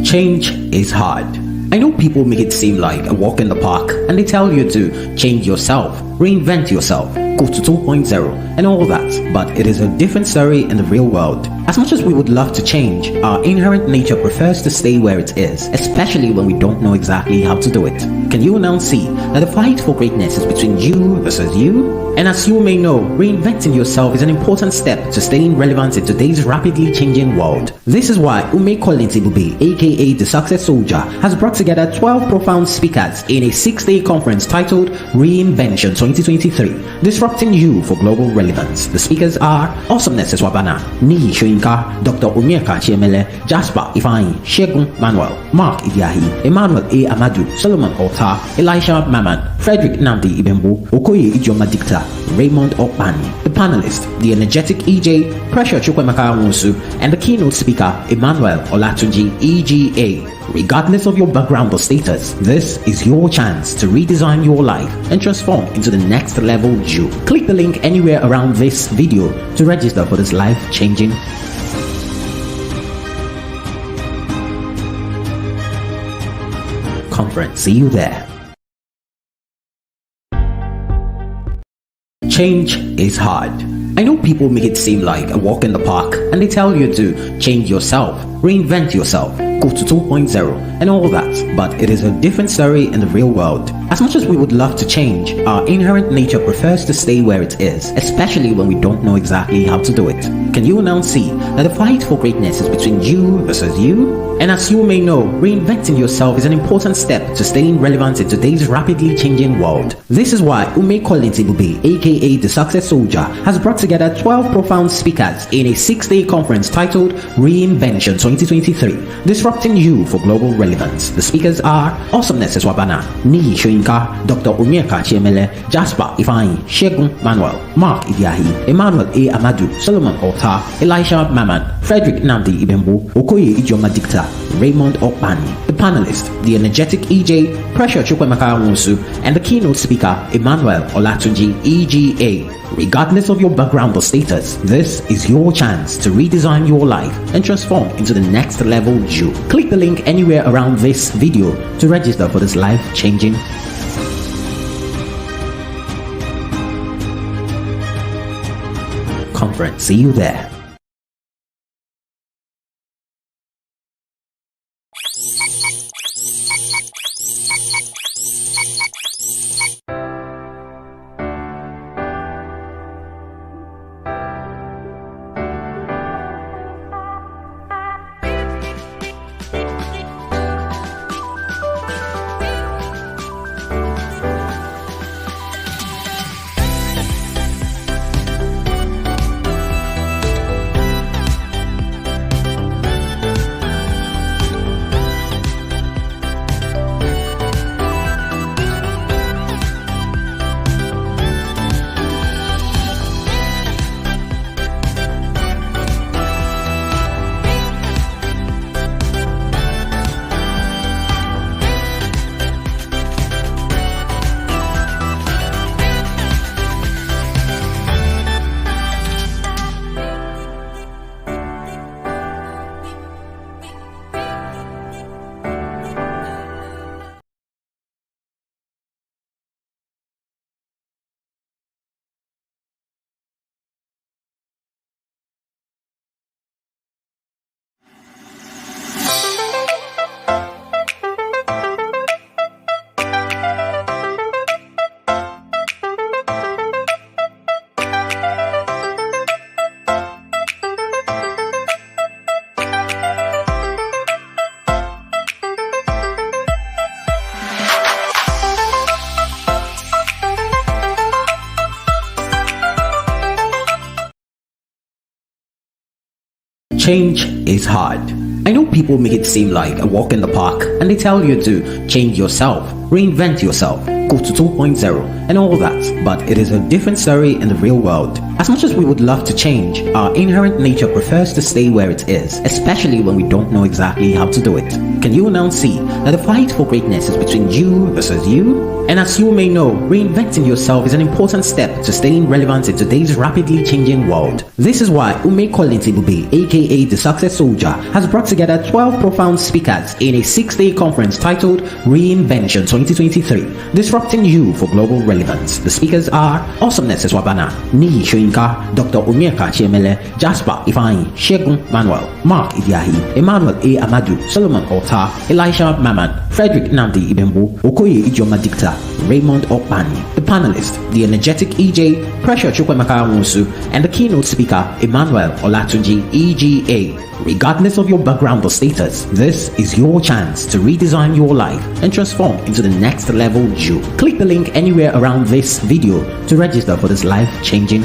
Change is hard. I know people make it seem like a walk in the park and they tell you to change yourself, reinvent yourself, go to 2.0 and all that, but it is a different story in the real world. As much as we would love to change, our inherent nature prefers to stay where it is, especially when we don't know exactly how to do it. Can you now see that the fight for greatness is between you versus you? And as you may know, reinventing yourself is an important step to staying relevant in today's rapidly changing world. This is why Ume Kolintibube, aka the Success Soldier, has brought together 12 profound speakers in a 6-day conference titled Reinvention 2023, Disrupting You for Global Relevance. The speakers are Awesomeness Swabana, Niyi Shoyinka, Dr. Onyeka Chiemele, Jasper Ifeanyi, Shegun Manuel, Mark Idiahi, Emmanuel Amadu, Solomon Ota, Elisha Maman, Frederick Namdi Ibembo, Okoye Ijoma Dicta, Raymond Okpani. The panelists, the energetic EJ, Pressure Chukwemeka Nwusu, and the keynote speaker, Emmanuel Olatunji EGA. Regardless of your background or status, this is your chance to redesign your life and transform into the next level you. Click the link anywhere around this video to register for this life-changing conference. See you there. Change is hard. I know people make it seem like a walk in the park and they tell you to change yourself, reinvent yourself, go to 2.0 and all that, but it is a different story in the real world. As much as we would love to change, our inherent nature prefers to stay where it is, especially when we don't know exactly how to do it. Can you now see that the fight for greatness is between you versus you? And as you may know, reinventing yourself is an important step to staying relevant in today's rapidly changing world. This is why Ume Kolintibube, aka the Success Soldier, has brought together 12 profound speakers in a 6-day conference titled Reinvention 2023, Disrupting You for Global Relevance. The speakers are Awesomeness Swabana, Niyi Shoyinka, Dr. Onyeka Chiemele, Jasper Ifeanyi, Shegun Manuel, Mark Idiahi, Emmanuel Amadu, Solomon Ota, Elisha Maman, Frederick Namdi Ibembo, Okoye Ijoma Dicta, Raymond Okpani. The panelists, the energetic EJ, Pressure Chukwemeka Nwusu, and the keynote speaker, Emmanuel Olatunji EGA. Regardless of your background or status, this is your chance to redesign your life and transform into the next level you. Click the link anywhere around this video to register for this life-changing conference. See you there. Change is hard. I know people make it seem like a walk in the park and they tell you to change yourself, reinvent yourself, go go to 2.0, and all that, but it is a different story in the real world. As much as we would love to change, our inherent nature prefers to stay where it is, especially when we don't know exactly how to do it. Can you now see that the fight for greatness is between you versus you? And as you may know, reinventing yourself is an important step to staying relevant in today's rapidly changing world. This is why Ume Kolintibube, aka the Success Soldier, has brought together 12 profound speakers in a 6-day conference titled Reinvention 2023, Disrupting You for Global Relevance. The speakers are Awesomeness Eswabana, Niyi Shoyinka, Dr. Onyeka Chiemele, Jasper Ifeanyi, Shegun Manuel, Mark Idiahi, Emmanuel Amadu, Solomon Ota, Elisha Maman, Frederick Namdi Ibembu, Okoye Ijoma Dicta, Raymond Okpani. The panelists, the energetic EJ, Pressure Chukwemeka Musu, and the keynote speaker, Emmanuel Olatunji EGA. Regardless of your background or status, this is your chance to redesign your life and transform into the next level you. Click the link anywhere around this video to register for this life-changing.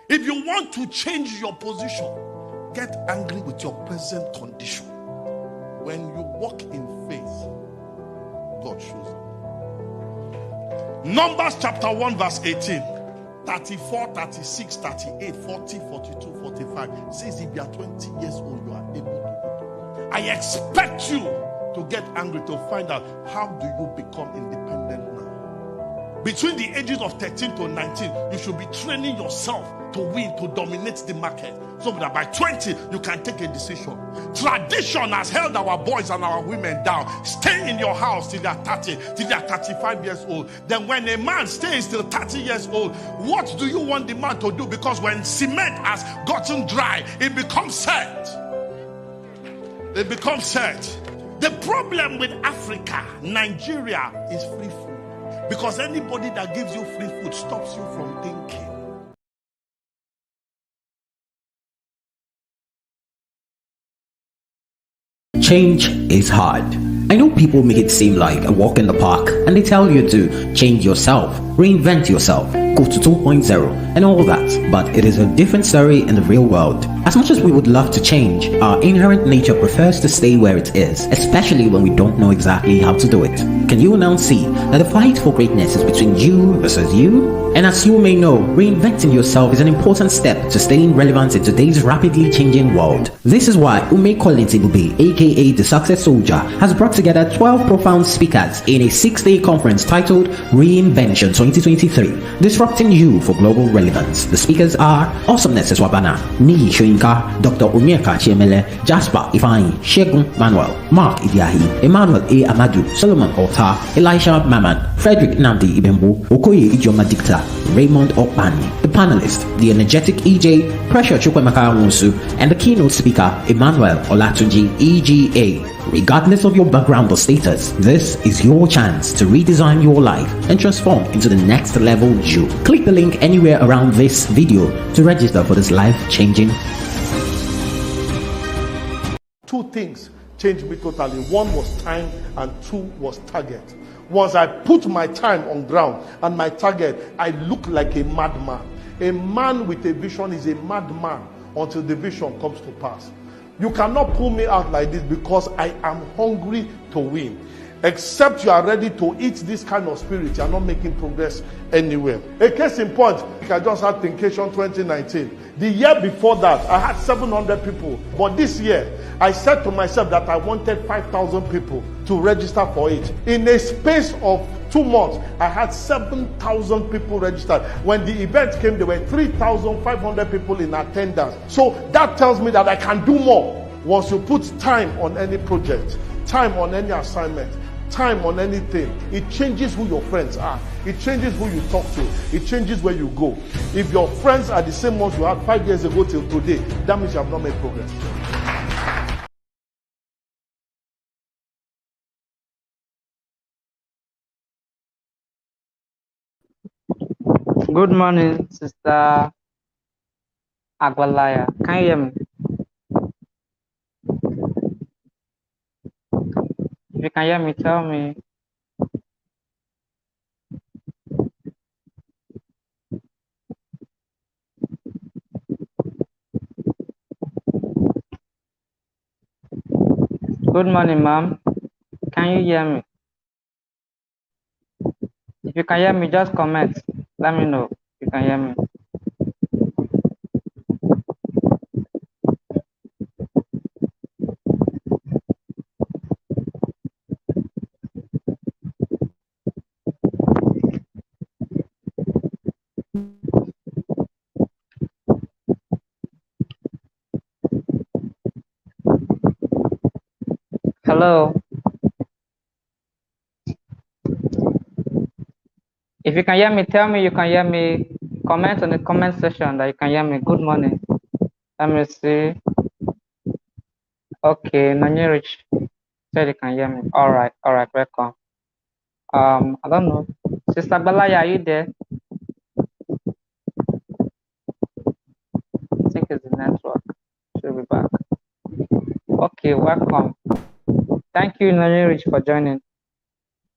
If you want to change your position, get angry with your present condition. When you walk in faith, God shows up. Numbers chapter 1 verse 18, 34, 36, 38, 40, 42, 45 says if you are 20 years old, you are able to go. I expect you to get angry to find out how do you become independent now. Between the ages of 13 to 19, you should be training yourself to win, to dominate the market, so that by 20 you can take a decision. Tradition has held our boys and our women down. Stay in your house till they are 30, till they are 35 years old. Then when a man stays till 30 years old, what do you want the man to do? Because when cement has gotten dry, it becomes set. It becomes set. The problem with Africa, Nigeria, is free food. Because anybody that gives you free food stops you from thinking. Change is hard. I know people make it seem like a walk in the park and they tell you to change yourself, reinvent yourself, go to 2.0 and all that, but it is a different story in the real world. As much as we would love to change, our inherent nature prefers to stay where it is, especially when we don't know exactly how to do it. Can you now see that the fight for greatness is between you versus you? And as you may know, reinventing yourself is an important step to staying relevant in today's rapidly changing world. This is why Ume Kolintibube, aka the Success Soldier, has brought together 12 profound speakers in a 6-day conference titled Reinvention 2023, Disrupting You for Global Relevance. The speakers are Awesomeness Eswabana, Niyi Shoyinka, Dr. Onyeka Chiemele, Jasper Ifeanyi, Shegun Manuel, Mark Idiahi, Emmanuel Amadu, Solomon Ota, Elisha Maman, Frederick Namdi Ibembu, Okoye Ijoma Dicta, Raymond Okpani. The panelists, the energetic EJ, Pressure Chukwemeka Musu, and the keynote speaker, Emmanuel Olatunji EGA. Regardless of your background or status, this is your chance to redesign your life and transform into the next level you. Click the link anywhere around this video to register for this life-changing. Two things changed me totally. One was time and two was target. Once I put my time on ground and my target, I look like a madman. A man with a vision is a madman until the vision comes to pass. You cannot pull me out like this because I am hungry to win. Except you are ready to eat this kind of spirit, you are not making progress anywhere. A case in point, I just had Thinkation 2019. The year before that, I had 700 people. But this year, I said to myself that I wanted 5,000 people to register for it. In a space of 2 months, I had 7,000 people registered. When the event came, there were 3,500 people in attendance. So that tells me that I can do more. Once you put time on any project, time on any assignment, time on anything, it changes who your friends are. It changes who you talk to. It changes where you go. If your friends are the same ones you had 5 years ago till today, that means you have not made progress. Good morning, Sister Agwalaya. Can you hear me? If you can hear me, tell me. Good morning, ma'am. Can you hear me? If you can hear me, just comment. Let me know if you can hear me. Hello. If you can hear me, tell me you can hear me. Comment on the comment section that you can hear me. Good morning. Let me see. Okay, Nanyerich said you can hear me. All right, welcome. I don't know. Sister Balaya, are you there? I think it's the network. She'll be back. Okay, welcome. Thank you, Nanyerich, for joining.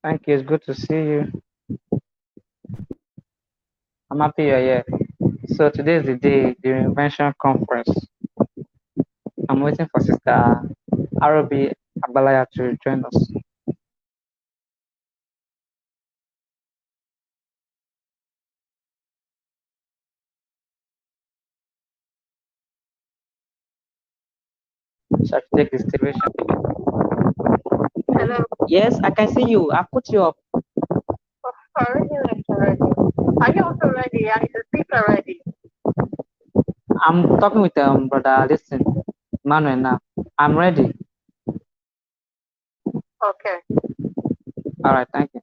Thank you. It's good to see you. I'm happy you're here. So today is the day, the Reinvention Conference. I'm waiting for Sister Arobi Agbalaya to join us. Shall I take the station? Hello. Yes, I can see you. I put you up. Oh, already left already. Are you also ready? Are you speak already? I'm talking with brother. Listen, Emmanuel now. I'm ready. Okay. All right, thank you.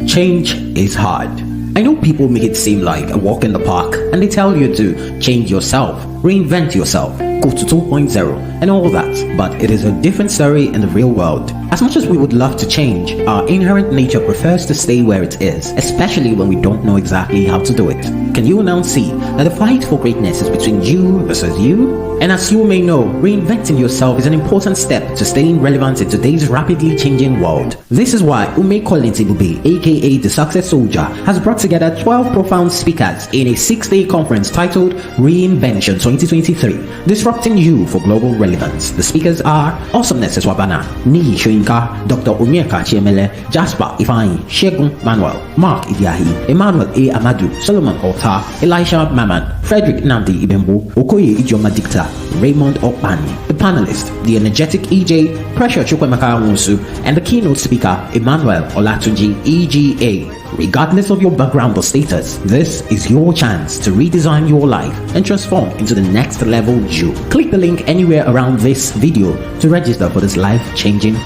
Change is hard. I know people make it seem like a walk in the park and they tell you to change yourself, reinvent yourself, go to 2.0 and all that, but it is a different story in the real world. As much as we would love to change, our inherent nature prefers to stay where it is, especially when we don't know exactly how to do it. Can you now see that the fight for greatness is between you versus you? And as you may know, reinventing yourself is an important step to staying relevant in today's rapidly changing world. This is why Ume Kolintibube, aka the Success Soldier, has brought together 12 profound speakers in a 6-day conference titled Reinvention 2023, disrupting you for global relevance. The speakers are Awesomeness Swabana, Niyi Shoyinka, Dr. Onyeka Chiemele, Jasper Ifeanyi, Shegun Manuel, Mark Idiahi, Emmanuel A. Amadu, Solomon Ota, Elisha Maman, Frederick Namdi Ibembo, Okoye Ijoma Dicta, Raymond Okpani, the panelist, the energetic EJ, Pressure Chukwemeka Nwusu, and the keynote speaker, Emmanuel Olatunji EGA. Regardless of your background or status, this is your chance to redesign your life and transform into the next level you. Click the link anywhere around this video to register for this life-changing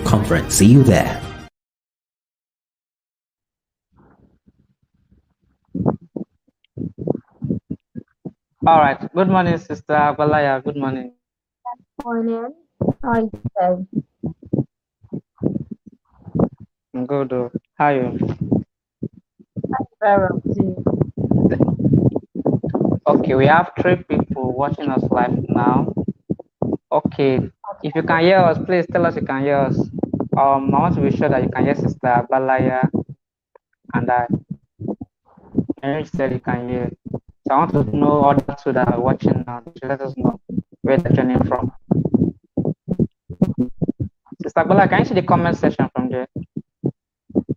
conference. See you there. All right. Good morning, Sister Agbalaya. Good morning. Morning. How are you doing? I'm good. How are you? Very well too. Okay, we have 3 people watching us live now. Okay, If you can hear us, please tell us you can hear us. I want to be sure that you can hear Sister Balaya and I. And you said you can hear. So I want to know others who that are watching now to let us know where they're joining from. Sister Bala, can you see the comment section from there?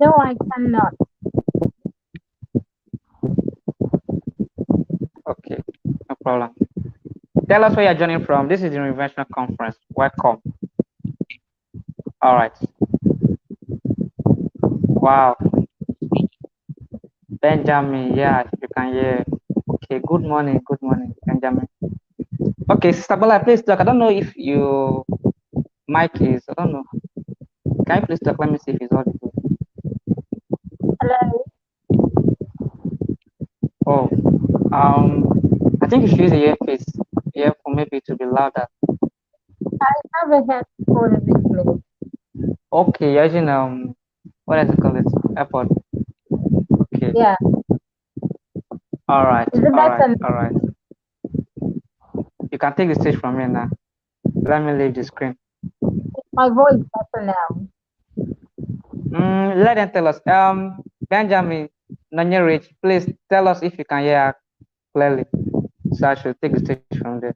No, I cannot. Okay, no problem. Tell us where you're joining from. This is the Reinvention Conference. Welcome. All right. Wow. Benjamin, yeah, you can hear. Okay, good morning, Benjamin. Okay, Sister Bala, please talk. I don't know if your mic is, I don't know. Can you please talk? Let me see if it's audible. Hello. Oh, I think you should use the earpiece, earphone maybe to be louder. I have a headphone with me. Okay, you're using what does it call it? AirPod. Okay. Yeah. All right. Is it better? All right. You can take the stage from me now. Let me leave the screen. My voice better now. Let them tell us. Benjamin Nanyerich, please tell us if you can hear clearly. So I should take the stage from there.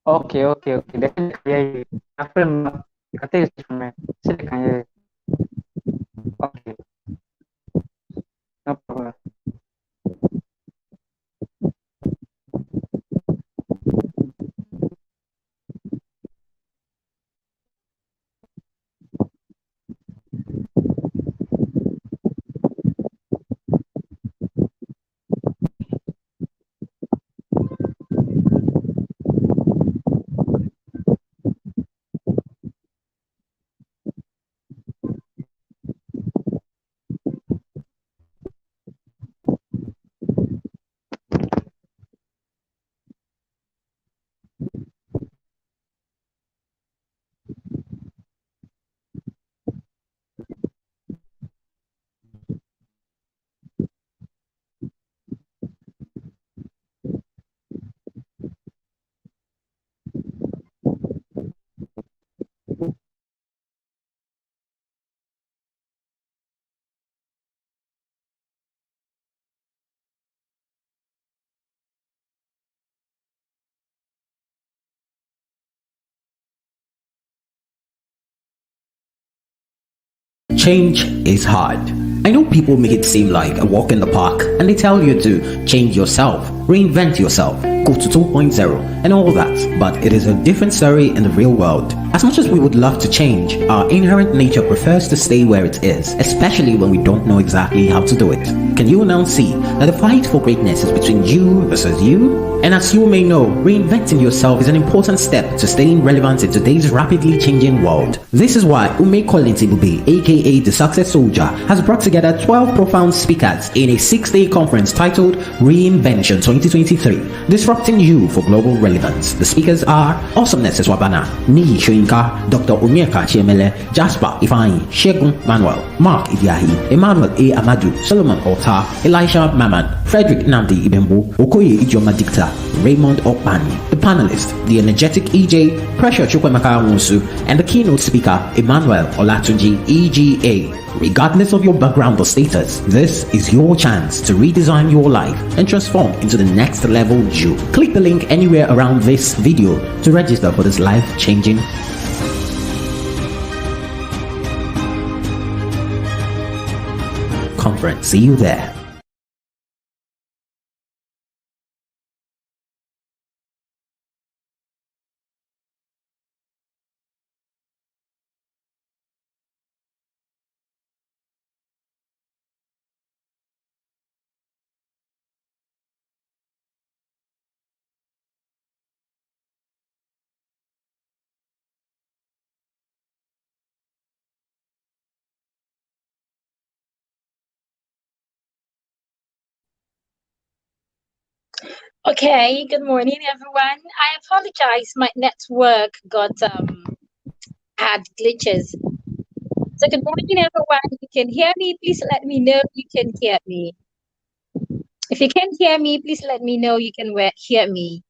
Okay. They can hear you. You can take the stage from me. See, they can hear you. Okay, no problem. Change is hard. I know people make it seem like a walk in the park and they tell you to change yourself, reinvent yourself, go to 2.0 and all that, but it is a different story in the real world. As much as we would love to change, our inherent nature prefers to stay where it is, especially when we don't know exactly how to do it. Can you now see that the fight for greatness is between you versus you? And as you may know, reinventing yourself is an important step to staying relevant in today's rapidly changing world. This is why Ume Kolintibube, aka the Success Soldier, has brought together 12 profound speakers in a 6-day conference titled REINVENTION 2023, disrupting you for global relevance. The speakers are Awesomeness Eswabana, Niyi Shoyinka, Dr. Onyeka Chiemele, Jasper Ifeanyi, Shegun Manuel, Mark Idiahi, Emmanuel A. Amadu, Solomon Ota, Elisha Maman, Frederick Namdi Ibembo, Okoye Ijoma Dicta, Raymond Okpani. The panelist, the energetic EJ, Pressure Chukwemeka Nwusu, and the keynote speaker, Emmanuel Olatunji EGA. Regardless of your background or status, this is your chance to redesign your life and transform into the next level you. Click the link anywhere around this video to register for this life-changing conference. See you there. Okay, good morning, everyone. I apologize. My network got had glitches. So good morning, everyone. If you can hear me, please let me know you can hear me. If you can't hear me, please let me know you can hear me.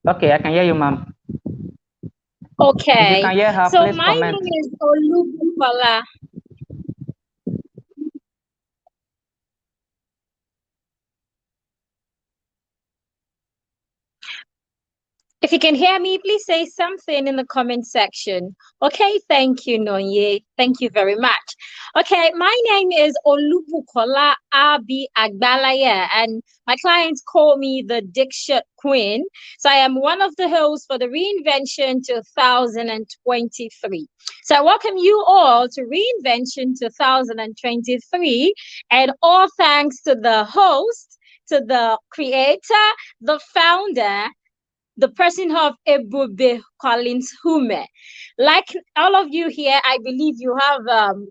Okay, I can hear you, ma'am. If you Okay. can hear her, So please my comment. name is Olubukola. If you can hear me, please say something in the comment section. Okay, thank you, Nonye. Thank you very much. Okay, my name is Olubukola Abi Agbalaya, and my clients call me the Diction Queen. So I am one of the hosts for the Reinvention 2023. So I welcome you all to Reinvention 2023, and all thanks to the host, to the creator, the founder, the person of Ebube Collins Hume. Like all of you here, I believe you have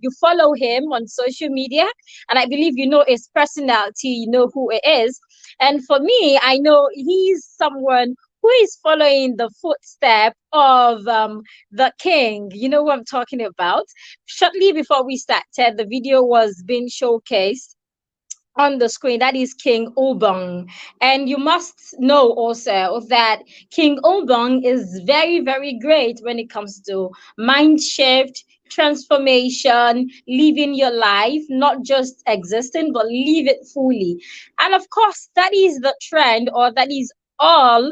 you follow him on social media, and I believe you know his personality, you know who he is. And for me, I know he's someone who is following the footstep of the king. You know what I'm talking about. Shortly before we started, the video was being showcased on the screen. That is King Obong. And you must know also that King Obong is very, very great when it comes to mind shift, transformation, living your life, not just existing, but live it fully. And of course, that is the trend, or that is all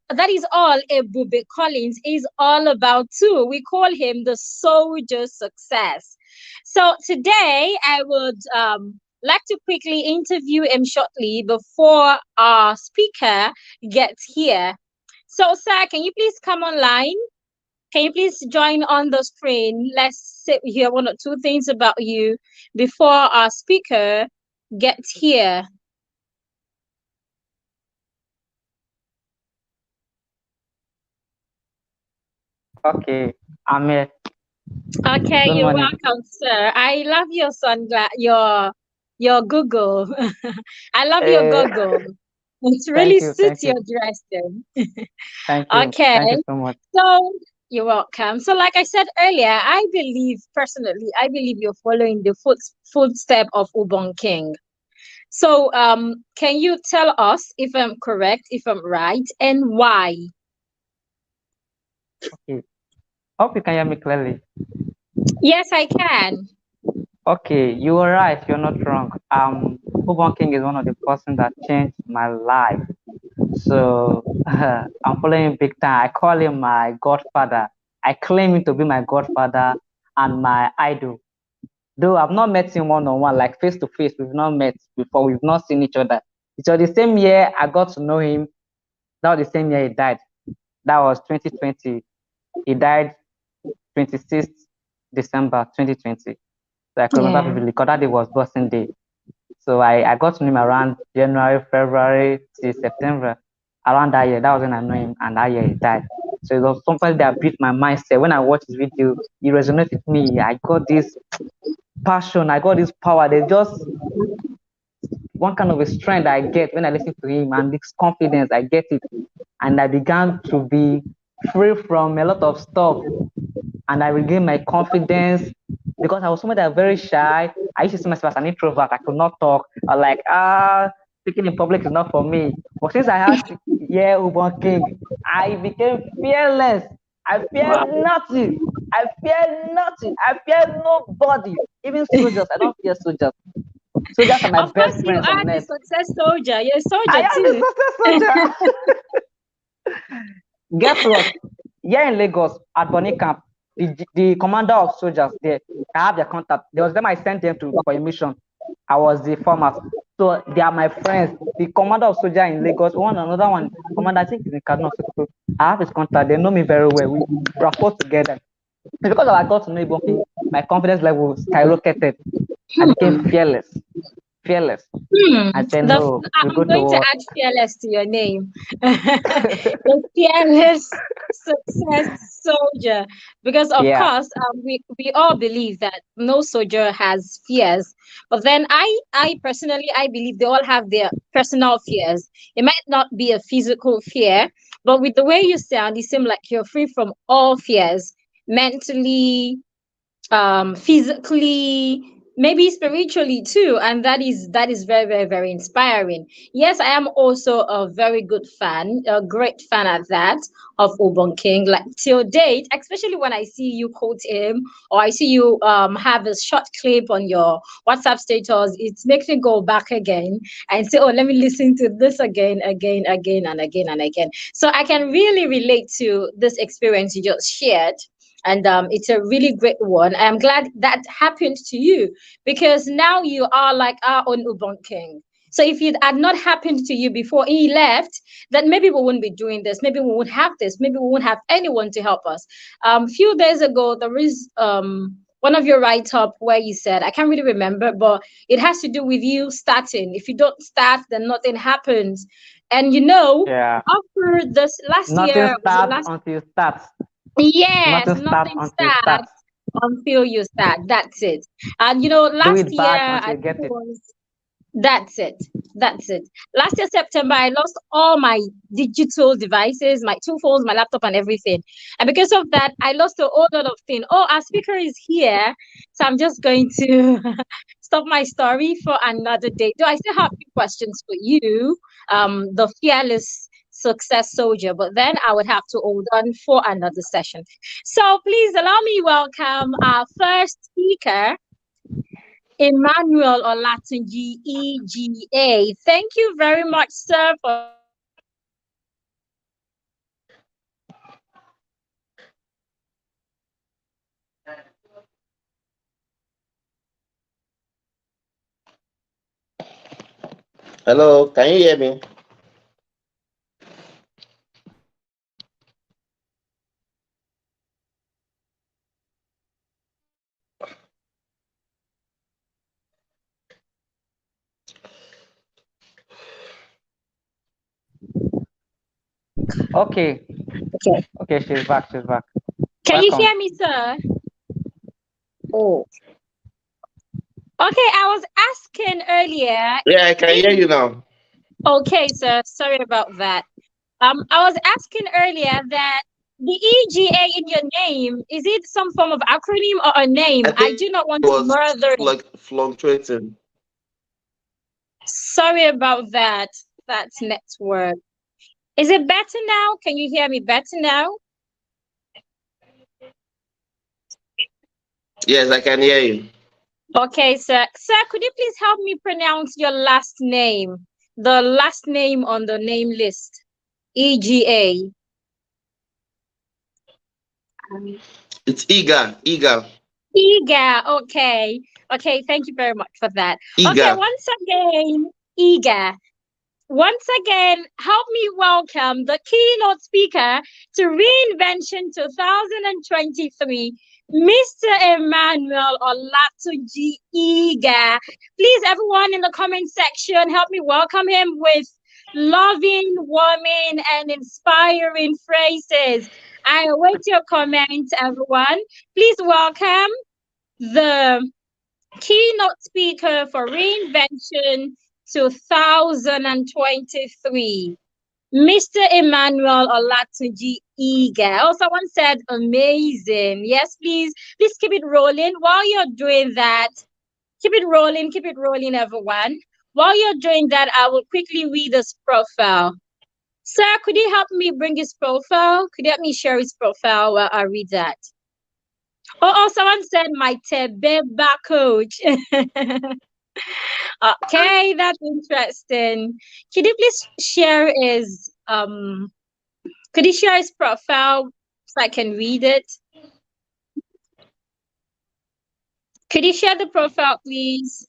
that is all Ebube Collins is all about too. We call him the soldier success. So today I would like to quickly interview him shortly before our speaker gets here. So, sir, can you please come online? Can you please join on the screen? Let's hear one or two things about you before our speaker gets here. Okay, I'm here. Okay, Good you're morning. welcome, sir. I love your sunglass, your Google. I love your Uh, Google. It thank really you, suits thank your you, dressing. thank you Okay, so much. so you're welcome. So, like I said earlier, I believe personally, I believe you're following the footstep of Ubon King. So, can you tell us if I'm correct, if I'm right, and why? Okay, hope you can hear me clearly. Yes, I can. Okay, you are right. You're not wrong. Ubon King is one of the person that changed my life. So I'm following him big time. I call him my godfather. I claim him to be my godfather and my idol. Though I've not met him one on one, like face to face, we've not met before, we've not seen each other. So the same year I got to know him, that was the same year he died. That was 2020. He died 26th December 2020. So I can remember Yeah. vividly because that day was Boxing Day. So I got to know him around January, February to September. Around that year, that was when I know him, and that year he died. So it was something that built my mindset. When I watched his video, it resonated with me. I got this passion, I got this power. There's just one kind of a strength I get when I listen to him, and this confidence, I get it. And I began to be free from a lot of stuff, and I regained my confidence because I was someone that was very shy. I used to see myself as an introvert. I could not talk. I like, speaking in public is not for me. But since I had to hear Ubon King, I became fearless. I fear nothing. I fear nothing. I fear nobody. Even soldiers. I don't fear soldiers. Soldiers are my Of course, best you friends are on the earth. success soldier. You're a I soldier am the too. success soldier. Guess what? Here in Lagos at Bonny Camp, the commander of soldiers there, I have their contact. There was them I sent them to for a mission. I was the format. So they are my friends. The commander of soldier in Lagos, another one, commander, I think is in Kaduna. So I have his contact. They know me very well. We rapport together. And because I got to know Ibon King, my confidence level skyrocketed. I became fearless. Fearless. I said no. I'm We go going to to add fearless to your name. The fearless success soldier. Because of yeah. course, we all believe that no soldier has fears. But then I personally I believe they all have their personal fears. It might not be a physical fear, but with the way you sound, you seem like you're free from all fears, mentally, physically, maybe spiritually too, and that is very, very, very inspiring. Yes, I am also a very good fan, a great fan at that, of Obon King, like till date, especially when I see you quote him, or I see you have a short clip on your WhatsApp status. It makes me go back again and say, oh, let me listen to this again, again, again, and again, and again. So I can really relate to this experience you just shared, and it's a really great one. I'm glad that happened to you, because now you are like our own Ubon King. So if it had not happened to you before he left, then maybe we wouldn't be doing this. Maybe we wouldn't have this. Maybe we wouldn't have anyone to help us. Few days ago, there is one of your write-up where you said, I can't really remember, but it has to do with you starting. If you don't start, then nothing happens. And Yeah. after this last Nothing year, was it starts last? until you start. Yes, Nothing starts nothing until you start. starts until you start. That's it. And Do last it year, bad I until you think get it it. was, that's it. That's it. Last year, September, I lost all my digital devices, my two phones, my laptop, and everything. And because of that, I lost a whole lot of things. Oh, our speaker is here. So I'm just going to stop my story for another day. Do I still have few questions for you, the fearless success soldier? But then I would have to hold on for another session. So please allow me welcome our first speaker, Emmanuel Olatunji EGA. Thank you very much, sir, for Hello, can you hear me? Okay. okay. Okay, she's back. She's back. Can you Welcome. hear me, sir? Oh. Okay, I was asking earlier. Yeah, I can hear you now. Okay, sir. Sorry about that. I was asking earlier that the EGA in your name, is it some form of acronym or a name? I I think do not it want to was murder it. like fluctuating. Sorry about that. That's network. Is it better now? Can you hear me better now? Yes, I can hear you. Okay, sir. Sir, could you please help me pronounce your last name? The last name on the name list. EGA. It's EGA. EGA. Okay. Okay, thank you very much for that. Okay, EGA. once again, EGA. Once again, help me welcome the keynote speaker to Reinvention 2023, Mr. Emmanuel Olatunji EGA. Please, everyone in the comment section, help me welcome him with loving, warming, and inspiring phrases. I await your comments, everyone. Please welcome the keynote speaker for Reinvention 2023, Mr. Emmanuel Olatunji EGA. Oh, someone said amazing. Yes, please keep it rolling. While you're doing that, keep it rolling, everyone. While you're doing that, I will quickly read his profile. Sir, could you help me bring his profile? Could you help me share his profile while I read that? Oh, someone said my Tebeba coach. Okay, that's interesting. Could you please share his profile so I can read it? Could you share the profile, please?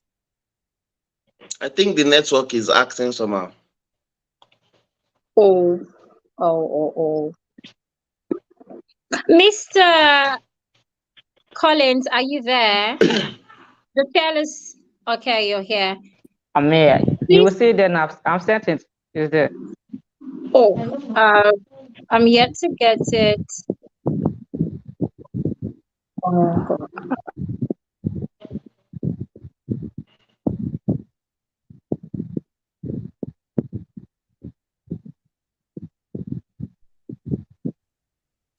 I think the network is acting somehow. Oh. Mr. Collins, are you there? The fearless. Okay, you're here. Amir, you will see then I'm sent it. Is there? Oh, I'm yet to get it. Oh, God.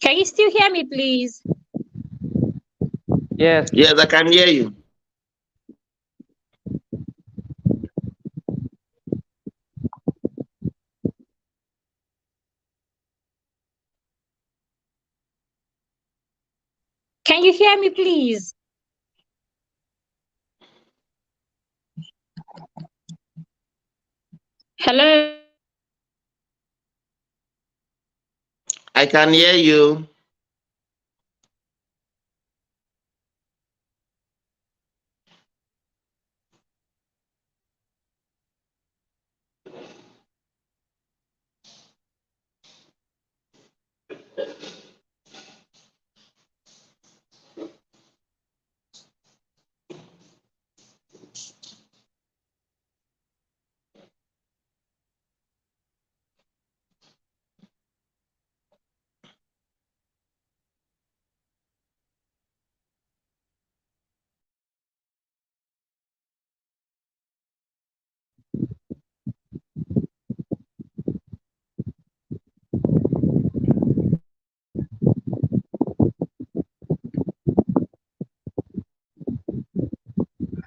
Can you still hear me, please? Yes. Yes, I can hear you. Can you hear me, please? Hello? I can hear you.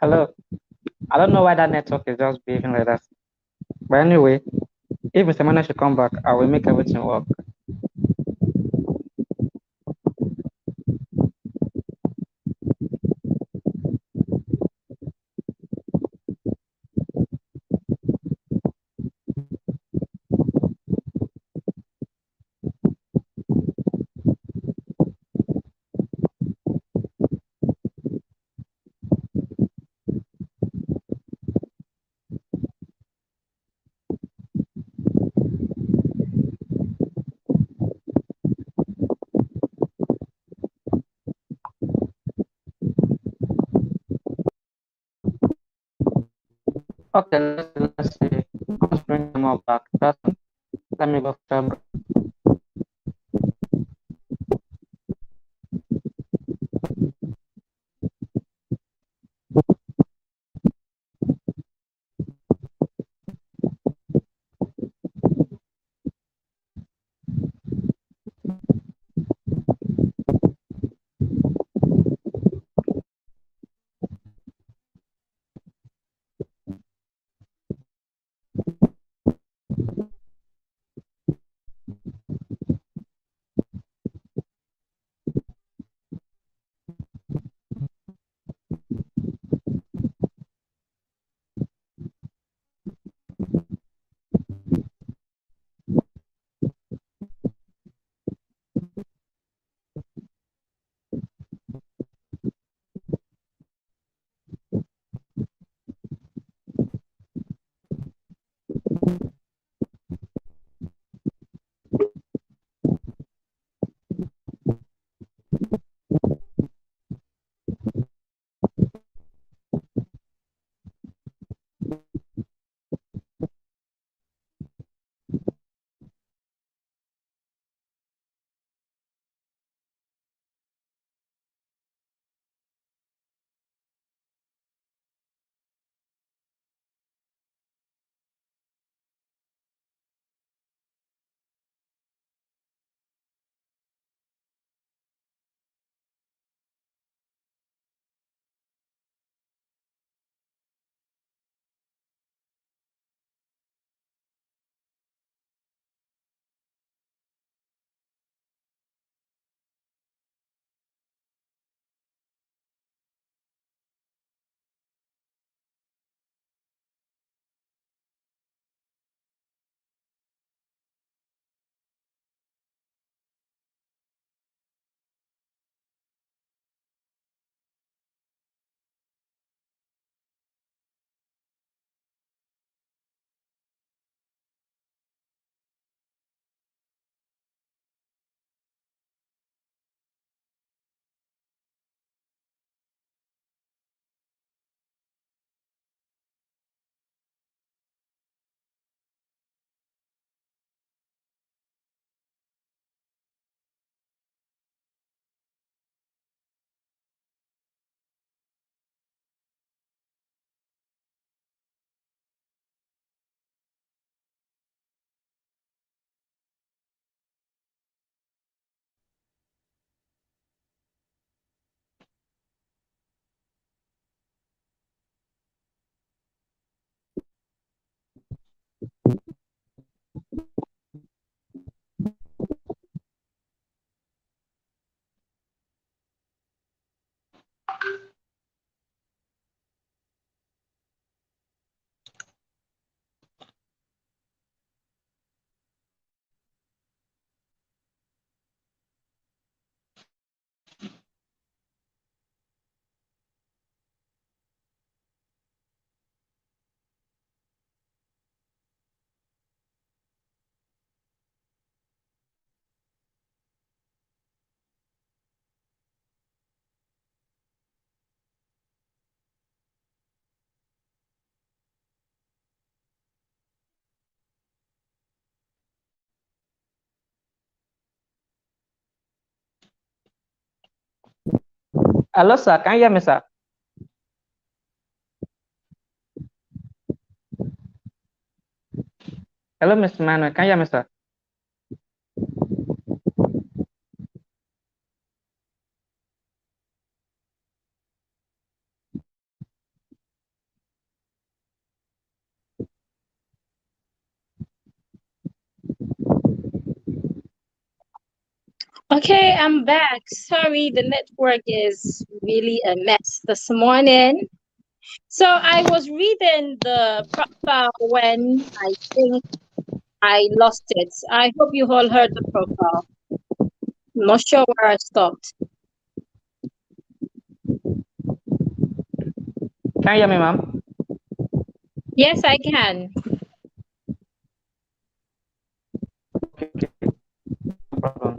Hello. I don't know why that network is just behaving like that. But anyway, if Mr. Emmanuel should come back, I will make everything work. Okay, let's see. Let's bring them all back. Let me go for Hello, sir. Can you hear me, sir? Hello, Mr. Emmanuel. Can you hear me, sir? Okay, I'm back. Sorry, the network is really a mess this morning. So I was reading the profile when I think I lost it. I hope you all heard the profile. I'm not sure where I stopped. Can you hear me, ma'am? Yes, I can. Okay. No problem.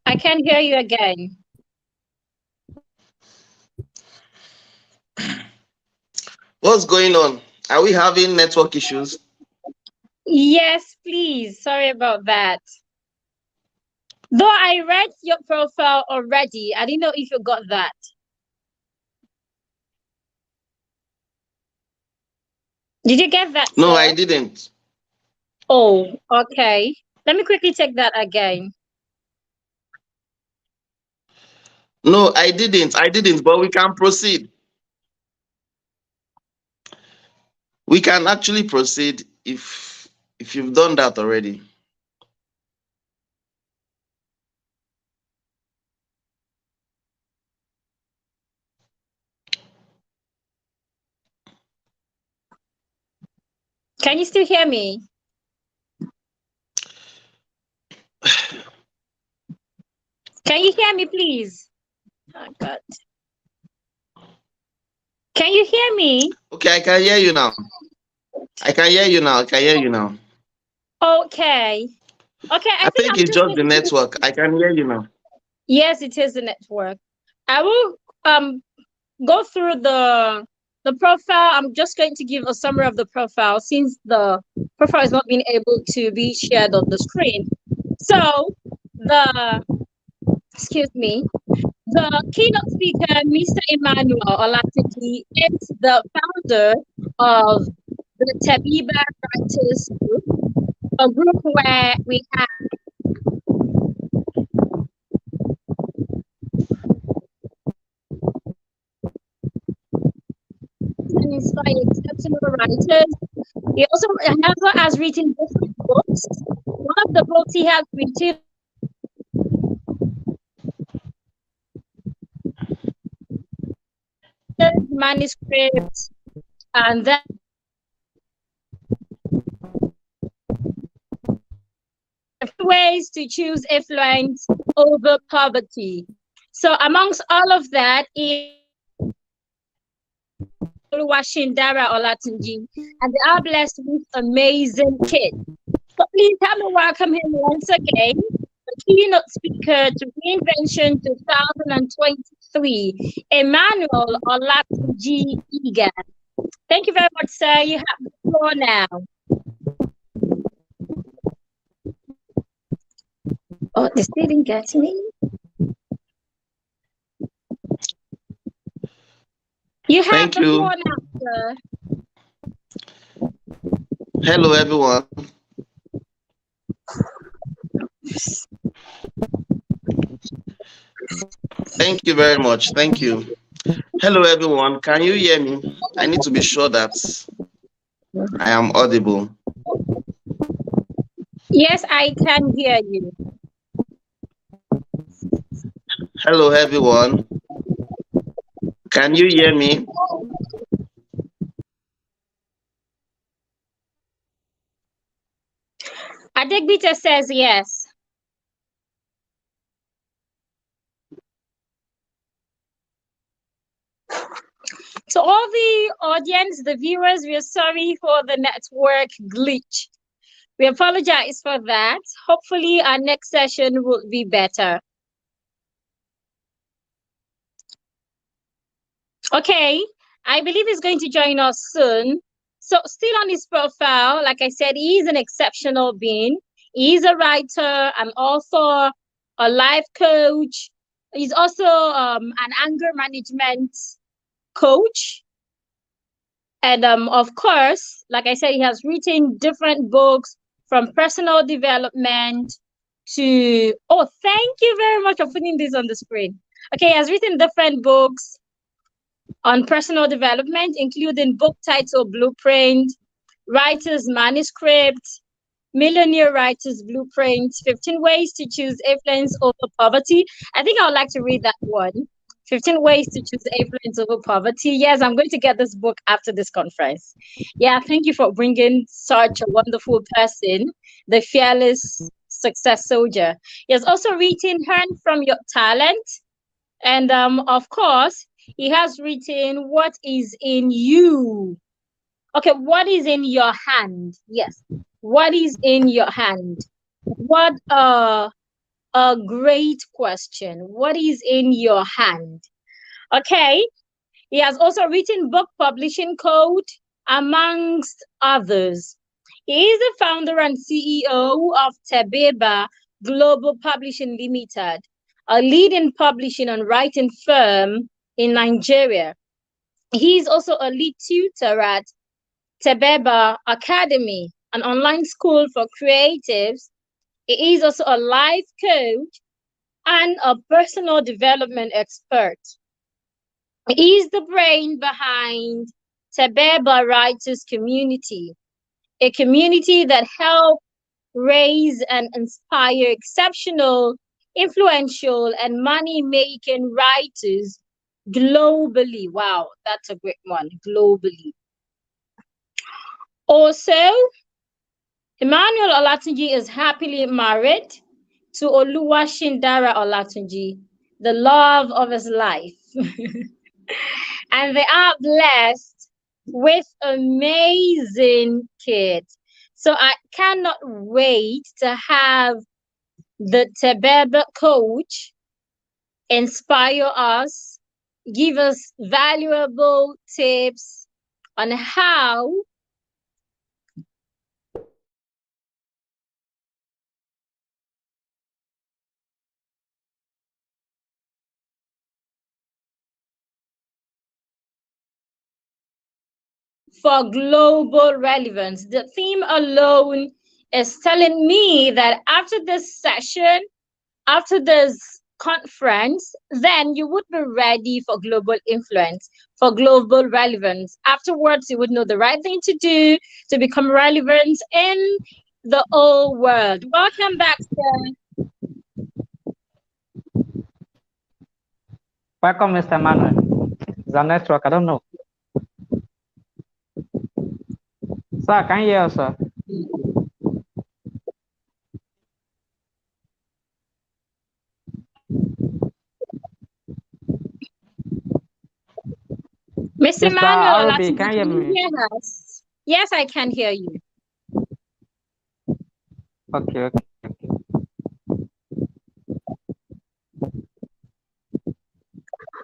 I can hear you again. What's going on? Are we having network issues? Yes, please. Sorry about that. Though I read your profile already, I didn't know if you got that. Did you get that, No, sir? I didn't. Oh, okay. Let me quickly check that again. No, I didn't, but we can proceed. We can actually proceed if you've done that already. Can you still hear me? Can you hear me, please? Oh, God. Can you hear me? Okay, I can hear you now. I can hear you now. Okay. Okay, I I think think I'm it's just just going the to... network. I can hear you now. Yes, it is the network. I will go through the profile. I'm just going to give a summary of the profile since the profile is not being able to be shared on the screen. So excuse me, the keynote speaker, Mr. Emmanuel Olatunji, is the founder of the Tabiba Writers Group, a group where we have and inspire exceptional writers. He also has written different books. One of the books he has written manuscripts, and then ways to choose affluence over poverty. So amongst all of that is Oluwashindara Olatunji, and they are blessed with amazing kids. So please help me welcome him once again, the keynote speaker to Reinvention 2023, Emmanuel Olatunji EGA. Thank you very much, sir. You have the floor now. Oh, they still didn't get me. You have Thank the you. floor now, sir. Hello, everyone. Thank you very much. Thank you. Hello, everyone. Can you hear me? I need to be sure that I am audible. Yes, I can hear you. Hello, everyone. Can you hear me? Adegbita says yes. To all the audience, the viewers, we are sorry for the network glitch. We apologize for that. Hopefully, our next session will be better. Okay, I believe he's going to join us soon. So, still on his profile, like I said, he is an exceptional being. He is a writer, an author, a life coach, He's also an anger management coach. And of course, like I said, he has written different books from personal development to, oh, thank you very much for putting this on the screen. Okay, he has written different books on personal development, including book title Blueprint, Writer's Manuscript, Millionaire Writer's Blueprint, 15 Ways to Choose Influence Over Poverty. I think I would like to read that one. 15 Ways to Choose Influence Over Poverty. Yes, I'm going to get this book after this conference. Yeah, thank you for bringing such a wonderful person, the fearless success soldier. He has also written Learn from Your Talent. And of course, he has written What is in You. Okay, what is in your hand? Yes, what is in your hand? What a great question. What is in your hand? Okay, he has also written Book Publishing Code, amongst others. He is the founder and CEO of Tebeba Global Publishing Limited, a leading publishing and writing firm in Nigeria. He is also a lead tutor at Tebeba Academy, an online school for creatives. He is also a life coach and a personal development expert. He is the brain behind Tebeba Writers Community, a community that helps raise and inspire exceptional, influential, and money-making writers globally. Wow, that's a great one, globally. Also, Emmanuel Olatunji is happily married to Oluwashindara Olatunji, the love of his life. And they are blessed with amazing kids. So I cannot wait to have the Tebeba coach inspire us, give us valuable tips on how for global relevance. The theme alone is telling me that after this session, after this conference, then you would be ready for global influence, for global relevance. Afterwards, you would know the right thing to do to become relevant in the whole world. Welcome back, sir. Welcome, Mr. Manuel. It's our network. I don't know. Sir, can you hear us, sir? Mr. Manuel, Arabi, can you hear me? us? Yes, I can hear you. Okay.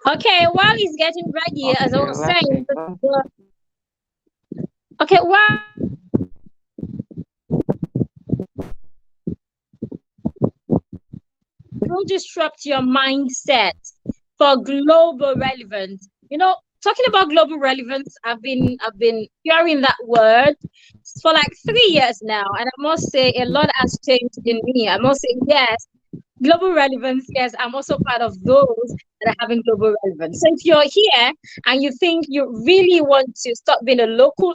Okay, while he's getting ready, as I was saying, okay, will disrupt your mindset for global relevance. You know, talking about global relevance, I've been hearing that word for like 3 years now, and I must say a lot has changed in me. I must say yes. Global relevance, yes, I'm also part of those that are having global relevance. So if you're here and you think you really want to stop being a local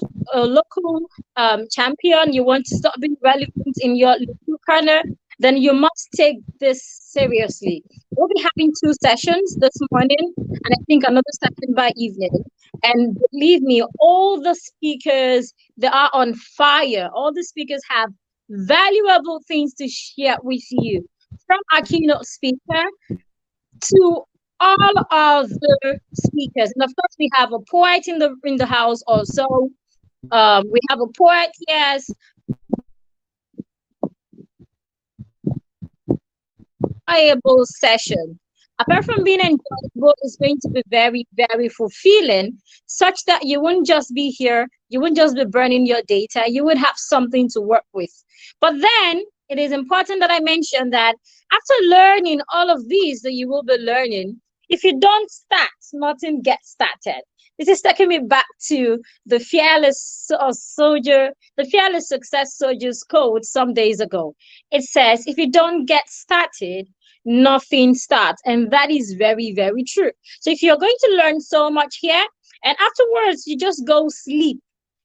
champion, you want to stop being relevant in your local corner, then you must take this seriously. We'll be having 2 sessions this morning, and I think another session by evening. And believe me, all the speakers, they are on fire. All the speakers have valuable things to share with you. From our keynote speaker to all other speakers, and of course we have a poet in the house also. We have a poet, yes. Enjoyable session. Apart from being enjoyable, it's going to be very, very fulfilling, such that you wouldn't just be here, you wouldn't just be burning your data, you would have something to work with. But then it is important that I mention that after learning all of these that you will be learning, if you don't start, nothing gets started. This is taking me back to the the fearless success soldier's code some days ago. It says, if you don't get started, nothing starts. And that is very, very true. So if you're going to learn so much here, and afterwards you just go sleep,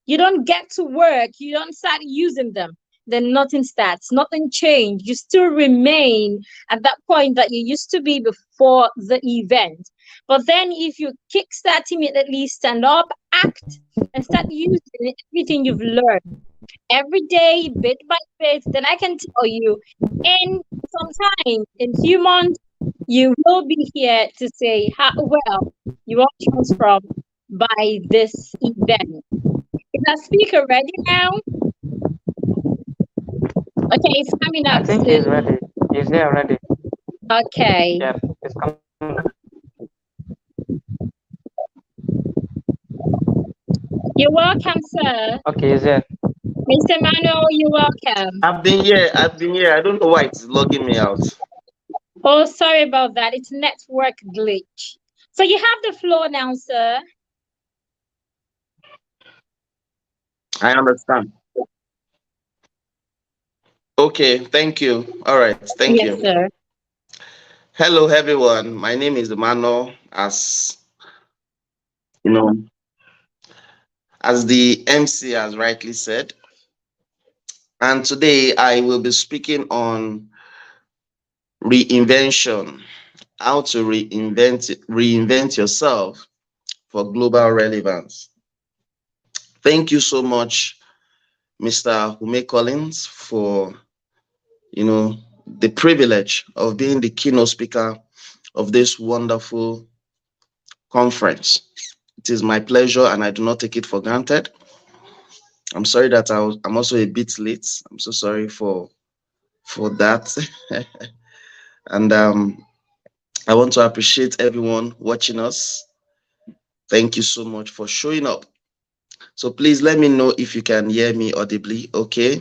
you don't get to work, you don't start using them, then nothing starts, nothing changed. You still remain at that point that you used to be before the event. But then if you kickstart immediately, stand up, act, and start using everything you've learned every day, bit by bit, then I can tell you in some time, in few months, you will be here to say how well you are transformed by this event. Is that speaker ready now? Okay, it's coming I up think he's soon. ready. He's here already. Okay. Yeah, it's coming. You're welcome, sir. Okay, he's here. Mr. Emmanuel, you're welcome. I've been here. I've been here. I don't know why it's logging me out. Oh, sorry about that. It's network glitch. So you have the floor now, sir. I understand. Okay, thank you. All right, thank Yes, you. sir. Hello, everyone. My name is Emmanuel. As you know, as the MC has rightly said, and today I will be speaking on reinvention, how to reinvent yourself for global relevance. Thank you so much, Mr. Hume Collins, for the privilege of being the keynote speaker of this wonderful conference. It is my pleasure, and I do not take it for granted. I'm sorry that I'm also a bit late. I'm so sorry for that. And I want to appreciate everyone watching us. Thank you so much for showing up. So please let me know if you can hear me audibly. Okay.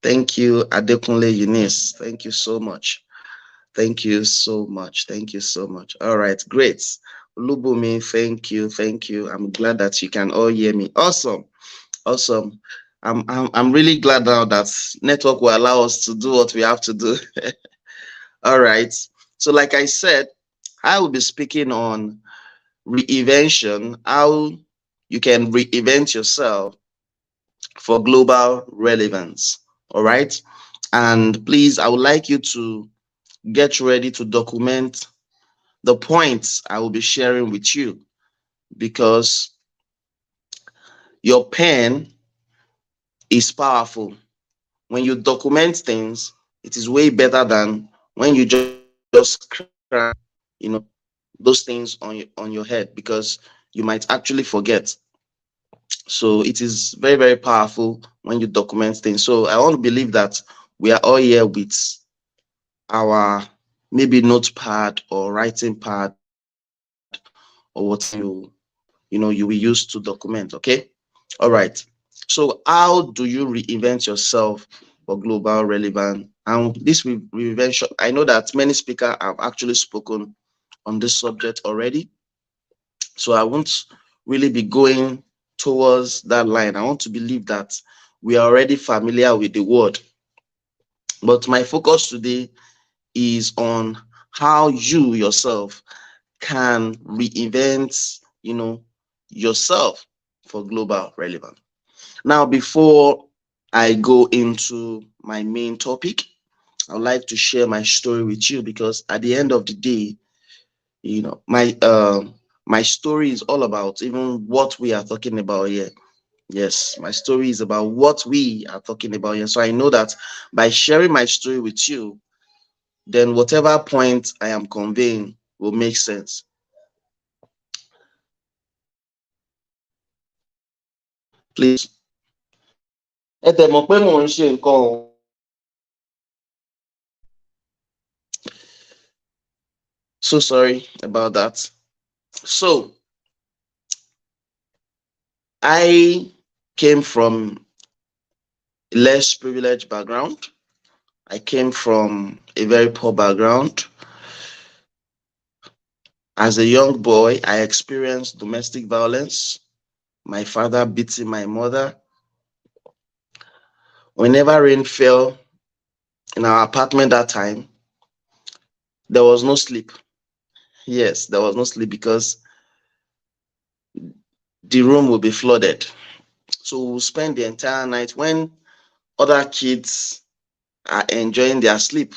Thank you, Adekunle Eunice. Thank you so much. Thank you so much. Thank you so much. All right, great. Lubumi, thank you. Thank you. I'm glad that you can all hear me. Awesome. Awesome. I'm really glad now that network will allow us to do what we have to do. All right. So like I said, I will be speaking on reinvention, how you can reinvent yourself for global relevance. All right. And please, I would like you to get ready to document the points I will be sharing with you, because your pen is powerful. When you document things, it is way better than when you just cram, those things on your head, because you might actually forget. So it is very, very powerful when you document things. So I want to believe that we are all here with our maybe notepad or writing pad or what you will use to document. Okay. All right. So how do you reinvent yourself for global relevance? And this reinvention, I know that many speakers have actually spoken on this subject already. So I won't really be going towards that line. I want to believe that we are already familiar with the word. But my focus today is on how you yourself can reinvent, yourself for global relevance. Now, before I go into my main topic, I would like to share my story with you, because at the end of the day, my story is all about even what we are talking about here. Yes, my story is about what we are talking about here. So I know that by sharing my story with you, then whatever point I am conveying will make sense. Please. So sorry about that. So I came from a less privileged background. I came from a very poor background. As a young boy, I experienced domestic violence. My father beating my mother. Whenever rain fell in our apartment that time, there was no sleep. Yes, there was no sleep because the room will be flooded. So we'll spend the entire night when other kids are enjoying their sleep.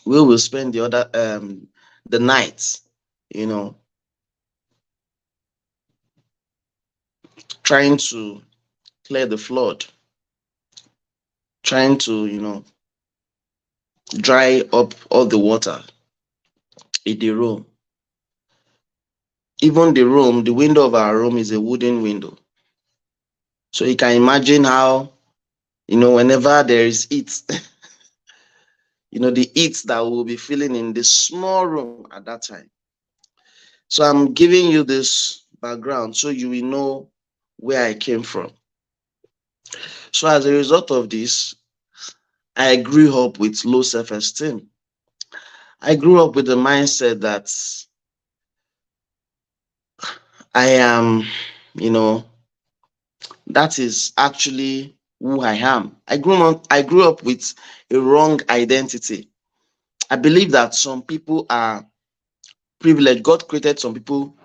We will spend the night, you know, trying to clear the flood, trying to, dry up all the water in the room. Even the window of our room is a wooden window. So you can imagine how, whenever there is heat, the heat that we'll be feeling in this small room at that time. So I'm giving you this background so you will know where I came from. So as a result of this, I grew up with low self-esteem. I grew up with the mindset that I am, that is actually who I am. I grew up with a wrong identity. I believe that some people are privileged. God created some people,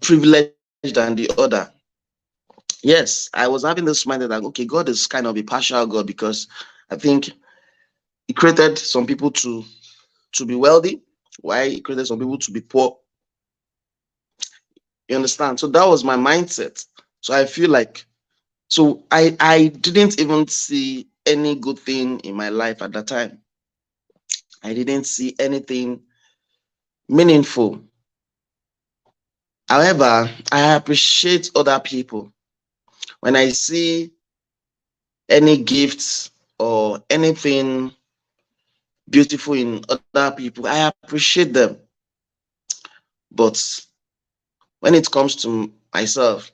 privileged than the other. Yes, I was having this mindset that, okay, God is kind of a partial God because I think He created some people to be wealthy, while He created some people to be poor. You understand? So that was my mindset. So I feel like, so I didn't even see any good thing in my life at that time. I didn't see anything meaningful. However, I appreciate other people. When I see any gifts or anything beautiful in other people, I appreciate them. But when it comes to myself,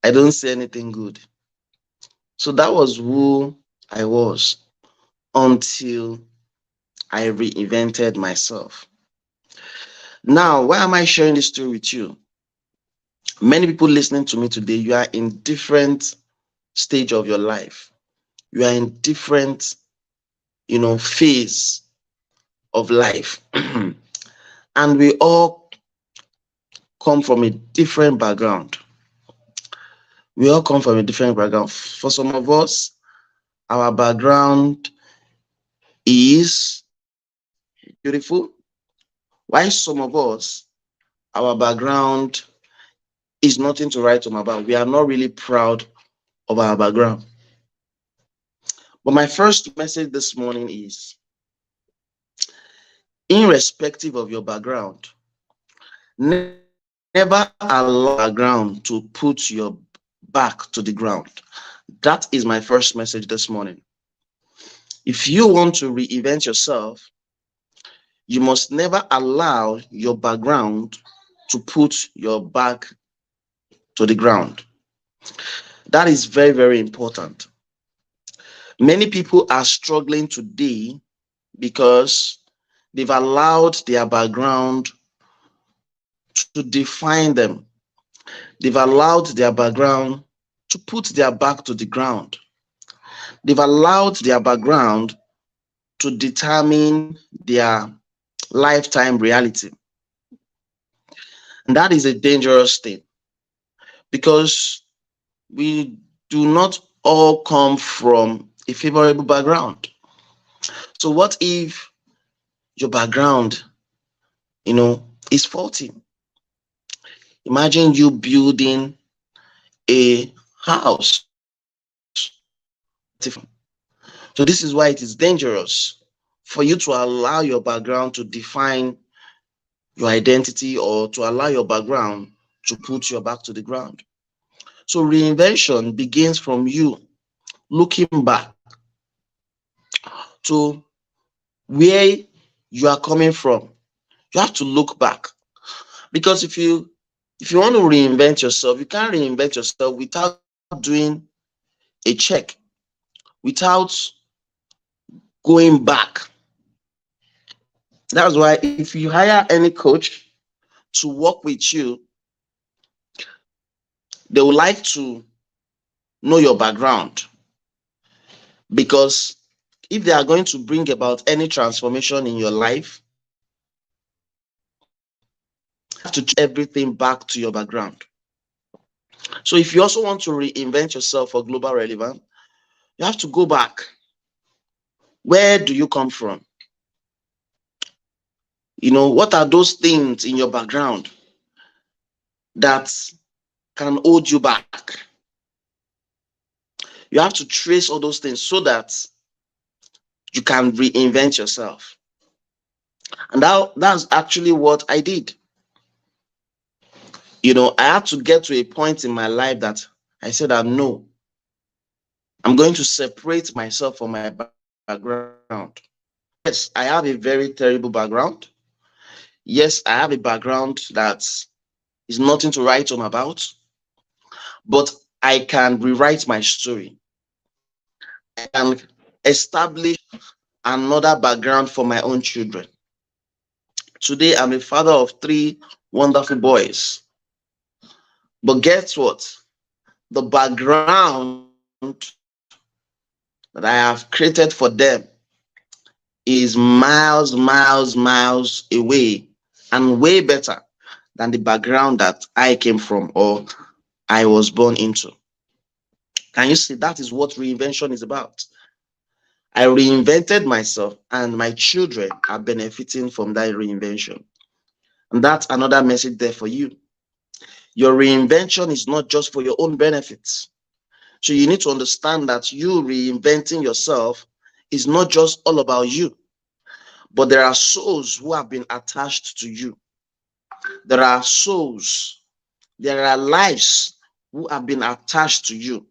I don't see anything good. So that was who I was until I reinvented myself. Now, why am I sharing this story with you? Many people listening to me today, you are in different stage of your life. You are in different, phase of life. And we all come from a different background. We all come from a different background. For some of us, our background is beautiful. While some of us, our background is nothing to write home about. We are not really proud of our background. But my first message this morning is, irrespective of your background, never allow background to put your back to the ground. That is my first message this morning. If you want to reinvent yourself, you must never allow your background to put your back to the ground. That is very, very important. Many people are struggling today because they've allowed their background to define them. They've allowed their background to put their back to the ground. They've allowed their background to determine their lifetime reality. And that is a dangerous thing because we do not all come from a favorable background. So what if your background, is faulty? Imagine you building a house. So this is why it is dangerous for you to allow your background to define your identity or to allow your background to put your back to the ground. So reinvention begins from you looking back to where you are coming from. You have to look back, because if you want to reinvent yourself, you can't reinvent yourself without doing a check without going back. That's why if you hire any coach to work with you, they would like to know your background, because if they are going to bring about any transformation in your life, you have to check everything back to your background. So if you also want to reinvent yourself for global relevance, you have to go back. Where do you come from? What are those things in your background that can hold you back? You have to trace all those things so that you can reinvent yourself. And that's actually what I did. I had to get to a point in my life that I said that no, I'm going to separate myself from my background. Yes, I have a very terrible background. Yes, I have a background that is nothing to write home about, but I can rewrite my story. I can establish another background for my own children. Today, I'm a father of 3 wonderful boys. But guess what? The background that I have created for them is miles away and way better than the background that I came from or I was born into. Can you see? That is what reinvention is about. I reinvented myself and my children are benefiting from that reinvention. And that's another message there for you. Your reinvention is not just for your own benefits. So you need to understand that you reinventing yourself is not just all about you, but there are souls who have been attached to you. There are souls, there are lives who have been attached to you.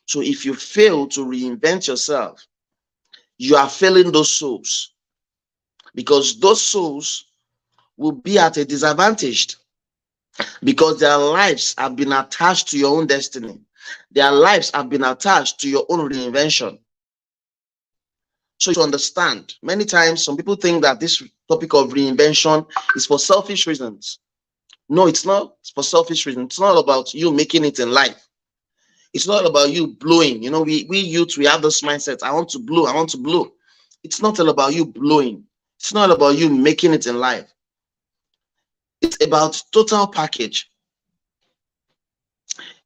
So if you fail to reinvent yourself, you are failing those souls, because those souls will be at a disadvantage because their lives have been attached to your own destiny. Their lives have been attached to your own reinvention. So you understand, many times some people think that this topic of reinvention is for selfish reasons. No, it's not. It's for selfish reasons. It's not about you making it in life. It's not about you blowing. We youth, we have this mindset. I want to blow. I want to blow. It's not all about you blowing. It's not about you making it in life. It's about total package.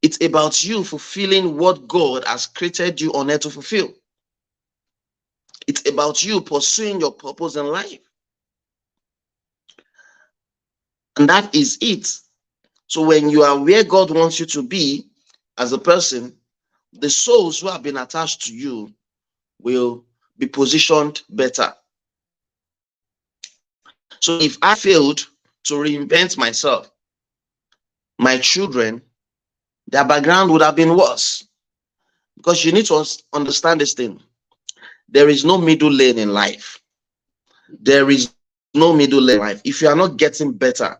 It's about you fulfilling what God has created you on earth to fulfill. It's about you pursuing your purpose in life. And that is it. So when you are where God wants you to be as a person, the souls who have been attached to you will be positioned better. So if I failed to reinvent myself, my children, their background would have been worse. Because you need to understand this thing. There is no middle lane in life. There is no middle lane in life. If you are not getting better,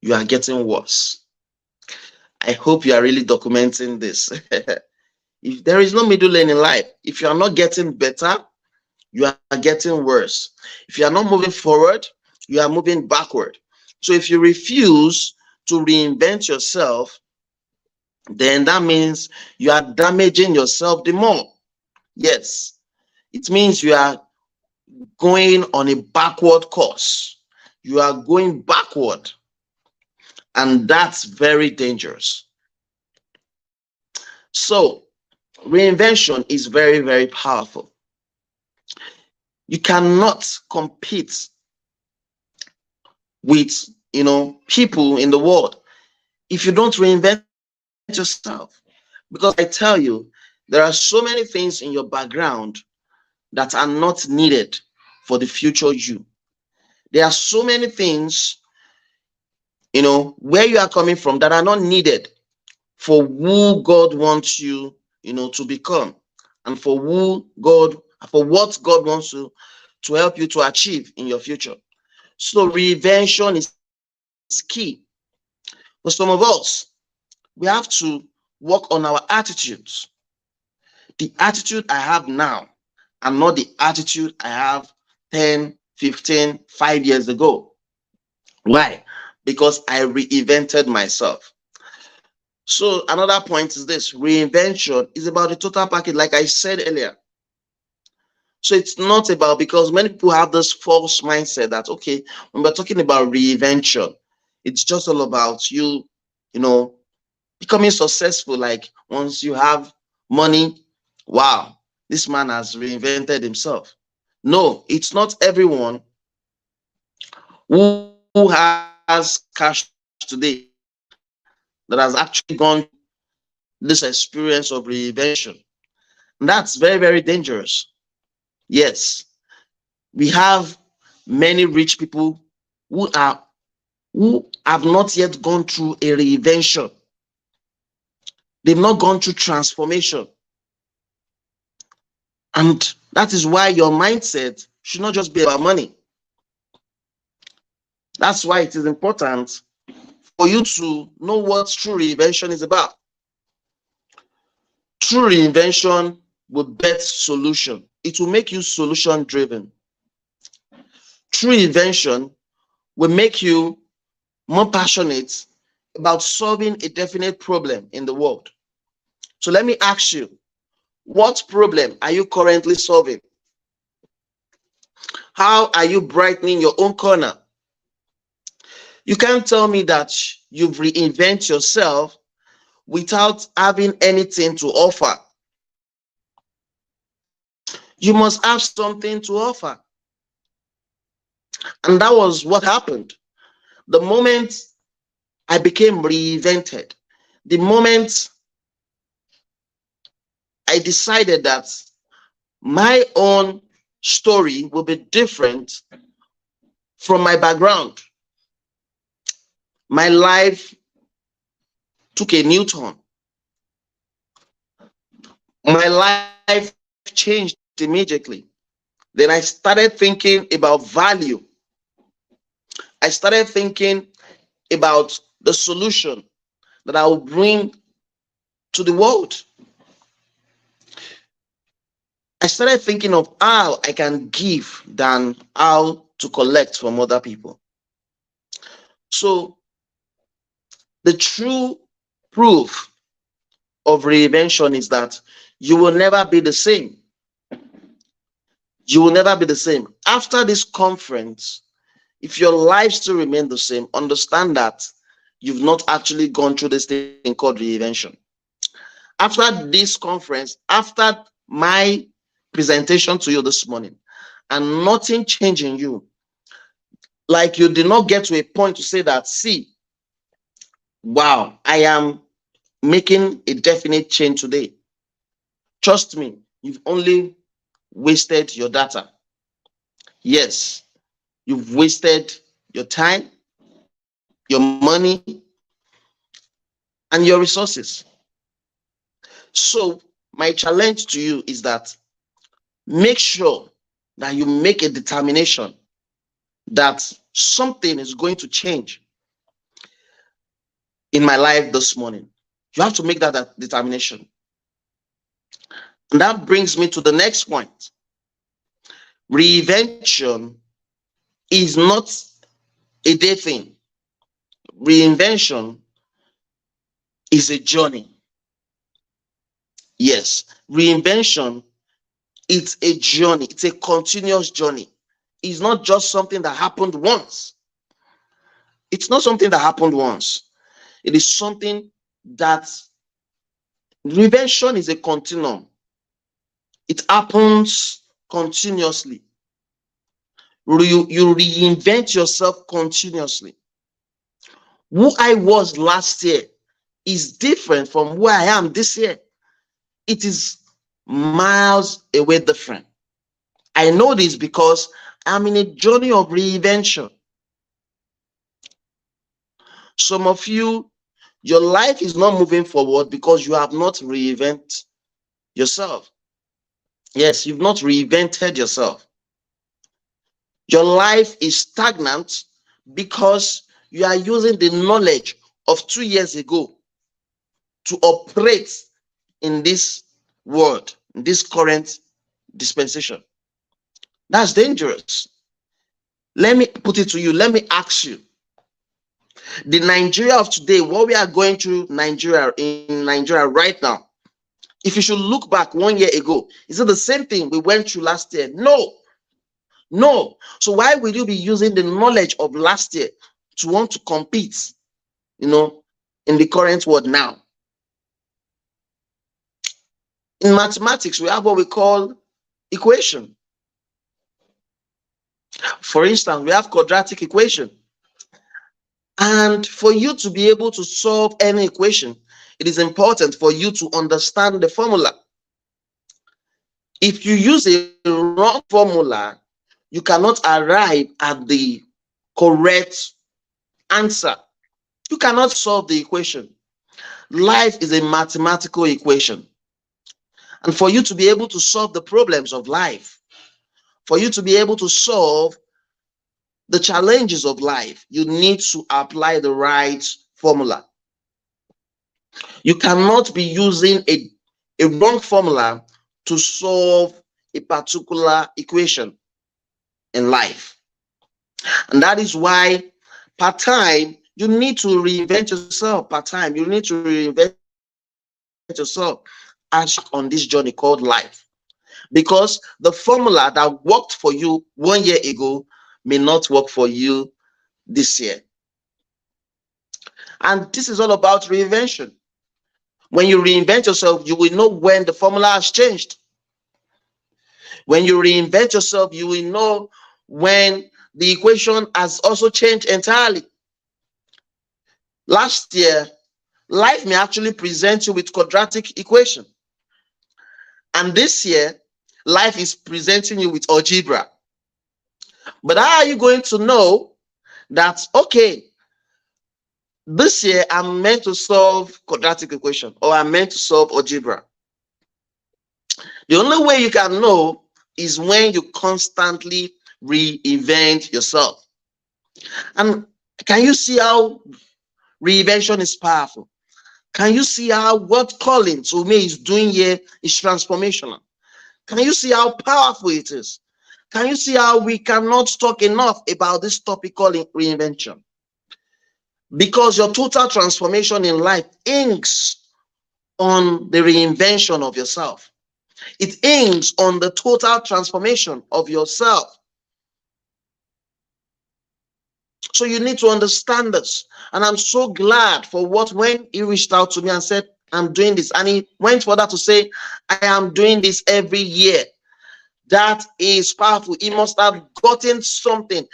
you are getting worse. I hope you are really documenting this. If there is no middle lane in life, if you are not getting better, you are getting worse. If you are not moving forward, you are moving backward. So if you refuse to reinvent yourself, then that means you are damaging yourself the more. Yes, it means you are going on a backward course. You are going backward. And that's very dangerous. So reinvention is very, very powerful. You cannot compete with people in the world if you don't reinvent yourself. Because I tell you, there are so many things in your background that are not needed for the future you. There are so many things, where you are coming from that are not needed for who God wants you, to become, and for what God wants to help you to achieve in your future. So reinvention is key. For some of us, we have to work on our attitudes. the attitude I have now and not the attitude I have 10, 15, 5 years ago. Why? Because I reinvented myself. So another point is this: reinvention is about the total package, like I said earlier. So it's not about, because many people have this false mindset that, okay, when we're talking about reinvention, it's just all about you know, becoming successful. Like once you have money, wow, this man has reinvented himself. No, it's not everyone who has cash today that has actually gone this experience of reinvention. And that's very, very dangerous. Yes, we have many rich people who have not yet gone through a reinvention. They've not gone through transformation. And that is why your mindset should not just be about money. That's why it is important for you to know what true reinvention is about. True reinvention will birth solution. It will make you solution driven. True reinvention will make you more passionate about solving a definite problem in the world. So let me ask you, what problem are you currently solving? How are you brightening your own corner? You can't tell me that you've reinvented yourself without having anything to offer. You must have something to offer. And that was what happened. The moment I became reinvented, the moment I decided that my own story will be different from my background, my life took a new turn. My life changed immediately. Then I started thinking about value. I started thinking about the solution that I will bring to the world. I started thinking of how I can give than how to collect from other people. So the true proof of reinvention is that you will never be the same. You will never be the same. After this conference, if your life still remains the same, understand that you've not actually gone through this thing called reinvention. After this conference, after my presentation to you this morning, and nothing changing you, like you did not get to a point to say that, see, wow, I am making a definite change today. Trust me, you've only wasted your data. Yes, you've wasted your time, your money, and your resources. So my challenge to you is that make sure that you make a determination that something is going to change in my life this morning. You have to make that determination. And that brings me to the next point. Reinvention is not a day thing. Reinvention is a journey. Yes, reinvention, it's a journey. It's a continuous journey. It's not just something that happened once. It's not something that happened once. It is something that reinvention is a continuum. It happens continuously. You reinvent yourself continuously. Who I was last year is different from who I am this year. It is miles away different. I know this because I'm in a journey of reinvention. Some of you, your life is not moving forward because you have not reinvented yourself. Yes, you've not reinvented yourself. Your life is stagnant because you are using the knowledge of 2 years ago to operate in this world, in this current dispensation. That's dangerous. Let me put it to you. Let me ask you. The Nigeria of today, what we are going through in Nigeria right now, if you should look back 1 year ago, is it the same thing we went through last year? No. No. So why will you be using the knowledge of last year to want to compete, in the current world now? In mathematics, we have what we call equation. For instance, we have quadratic equation. And for you to be able to solve any equation, it is important for you to understand the formula. If you use a wrong formula, you cannot arrive at the correct answer. You cannot solve the equation. Life is a mathematical equation. And for you to be able to solve the problems of life, for you to be able to solve the challenges of life, you need to apply the right formula. You cannot be using a wrong formula to solve a particular equation in life. And that is why part-time, you need to reinvent yourself. Part-time, you need to reinvent yourself as on this journey called life. Because the formula that worked for you 1 year ago may not work for you this year. And this is all about reinvention. When you reinvent yourself, you will know when the formula has changed. When you reinvent yourself, you will know when the equation has also changed entirely. Last year, life may actually present you with quadratic equation. And this year, life is presenting you with algebra. But how are you going to know that, okay, this year I'm meant to solve quadratic equation or I'm meant to solve algebra? The only way you can know is when you constantly reinvent yourself. And can you see how reinvention is powerful? Can you see how what Collins Ume is doing here is transformational? Can you see how powerful it is? Can you see how we cannot talk enough about this topic called reinvention? Because your total transformation in life hangs on the reinvention of yourself. It hangs on the total transformation of yourself. So you need to understand this. And I'm so glad for when he reached out to me and said, I'm doing this. And he went further to say, I am doing this every year. That is powerful. He must have gotten something.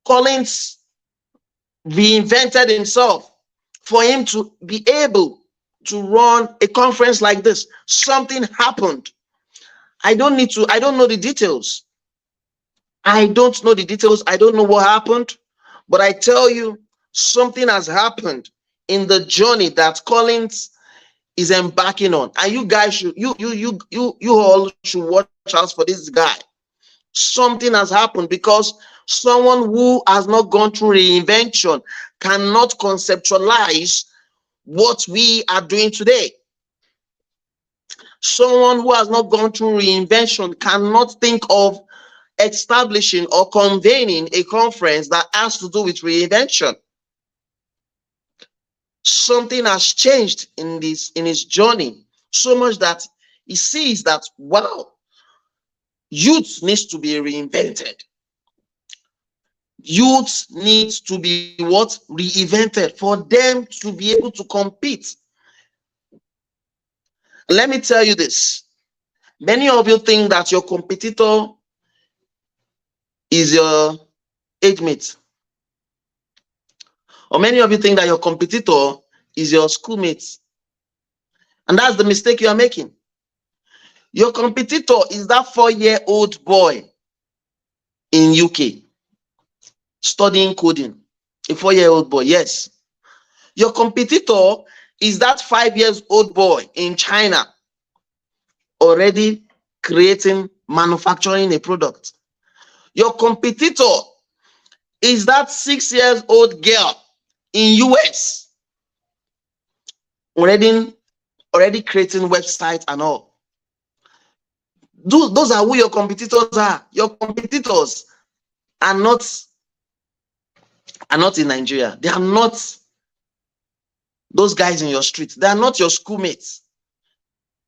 Collins reinvented himself for him to be able to run a conference like this. Something happened. I don't know the details. I don't know the details. I don't know what happened. But I tell you, something has happened in the journey that Collins is embarking on. And you guys should, you all should watch out for this guy. Something has happened because someone who has not gone through reinvention cannot conceptualize what we are doing today. Someone who has not gone through reinvention cannot think of establishing or convening a conference that has to do with reinvention. Something has changed in his journey, so much that he sees that, wow, youth needs to be reinvented. Youth needs to be what? Reinvented for them to be able to compete. Let me tell you this. Many of you think that your competitor is your age mate. Or many of you think that your competitor is your schoolmate. And that's the mistake you are making. Your competitor is that 4-year-old boy in UK studying coding. A 4-year-old boy, yes. Your competitor is that 5-year-old boy in China already manufacturing a product. Your competitor is that 6-year-old girl in US already creating websites and all. Those are who your competitors are. Your competitors are not in Nigeria. They are not those guys in your street. They are not your schoolmates.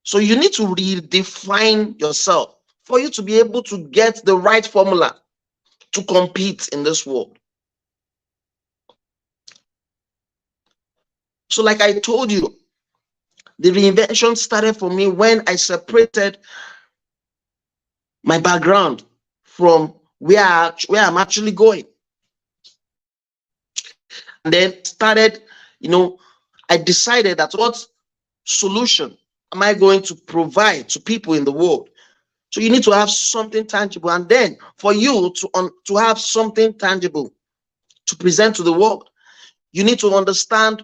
So you need to redefine yourself for you to be able to get the right formula to compete in this world. So like I told you, the reinvention started for me when I separated my background from where I'm actually going. And then started, I decided that what solution am I going to provide to people in the world? So you need to have something tangible. And then for you to have something tangible to present to the world, you need to understand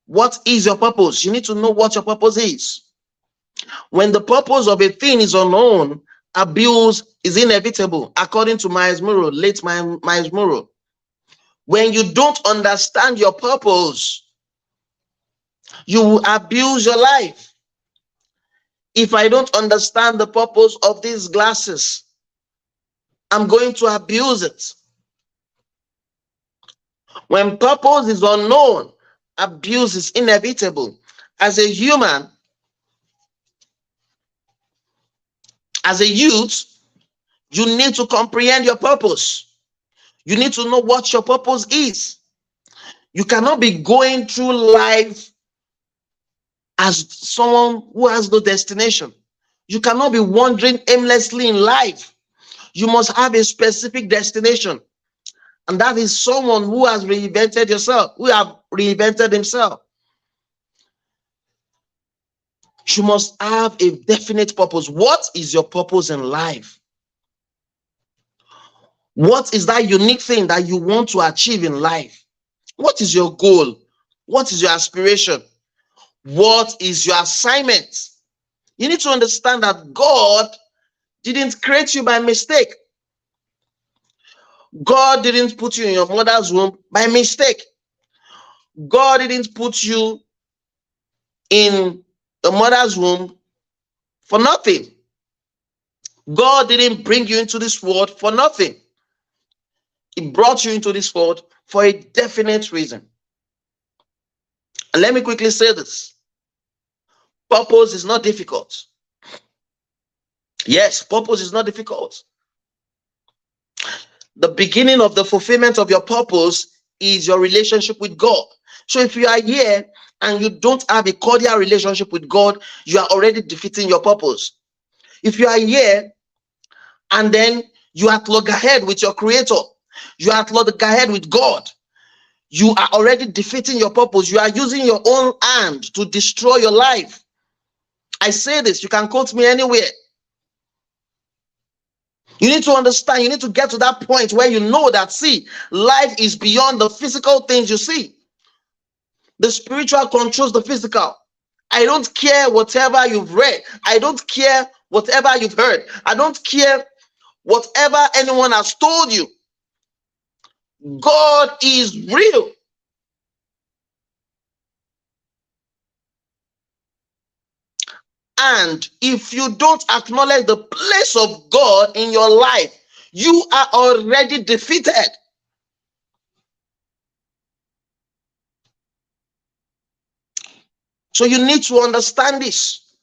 what is your purpose. You need to know what your purpose is. When the purpose of a thing is unknown, abuse is inevitable, according to late Miles Monroe. When you don't understand your purpose, you will abuse your life. If I don't understand the purpose of these glasses, I'm going to abuse it. When purpose is unknown, abuse is inevitable. As a human, as a youth, you need to comprehend your purpose. You need to know what your purpose is. You cannot be going through life as someone who has no destination. You cannot be wandering aimlessly in life. You must have a specific destination. And that is someone who has reinvented yourself, who have reinvented himself. You must have a definite purpose. What is your purpose in life? What is that unique thing that you want to achieve in life? What is your goal? What is your aspiration? What is your assignment? You need to understand that God didn't create you by mistake. God didn't put you in your mother's womb by mistake. God didn't put you in the mother's womb for nothing. God didn't bring you into this world for nothing. He brought you into this world for a definite reason. And let me quickly say this. Purpose is not difficult. Yes, purpose is not difficult. The beginning of the fulfillment of your purpose is your relationship with God. So if you are here and you don't have a cordial relationship with God, you are already defeating your purpose. If you are here and then you are at loggerhead with your creator, you are at loggerhead with God, you are already defeating your purpose. You are using your own hand to destroy your life. I say this, you can quote me anywhere. You need to understand, you need to get to that point where you know that, see, life is beyond the physical things you see. The spiritual controls the physical. I don't care whatever you've read. I don't care whatever you've heard. I don't care whatever anyone has told you. God is real. And if you don't acknowledge the place of God in your life, you are already defeated. So you need to understand this.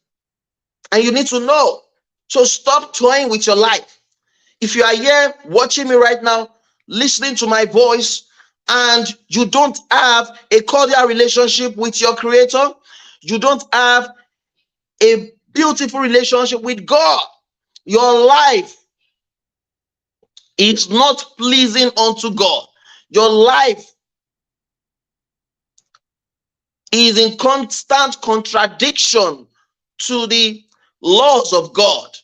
And you need to know. So stop toying with your life. If you are here watching me right now, listening to my voice, and you don't have a cordial relationship with your creator, you don't have a beautiful relationship with God, your life is not pleasing unto God. Your life is in constant contradiction to the laws of God.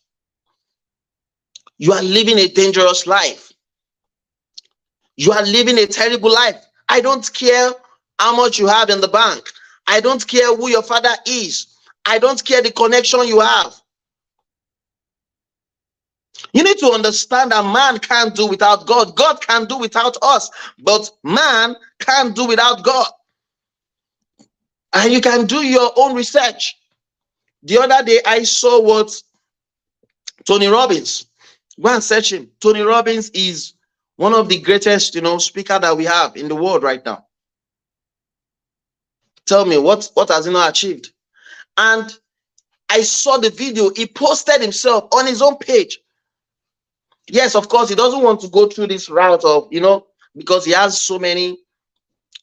You are living a dangerous life. You are living a terrible life. I don't care how much you have in the bank. I don't care who your father is. I don't care the connection you have. You need to understand that man can't do without God. God can do without us, but man can't do without God. And you can do your own research. The other day I saw what Tony Robbins. Go and search him. Tony Robbins is one of the greatest, speaker that we have in the world right now. Tell me, what has he not achieved? And I saw the video. He posted himself on his own page. Yes, of course, he doesn't want to go through this route of, because he has so many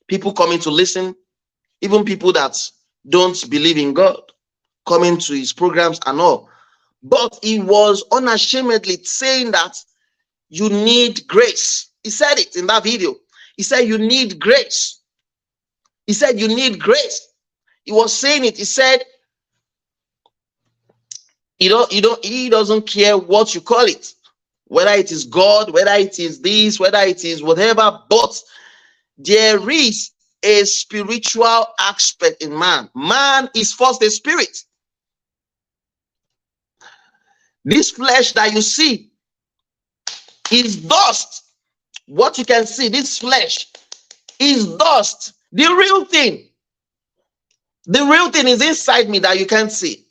people coming to listen, even people that don't believe in God, coming to his programs and all. But he was unashamedly saying that you need grace. He said it in that video. He said, you need grace. He said, you need grace. He was saying it. He said, he doesn't care what you call it, whether it is God, whether it is this, whether it is whatever, but there is a spiritual aspect in man. Man is first a spirit. This flesh that you see is dust. What you can see, this flesh is dust. The real thing is inside me that you can't see.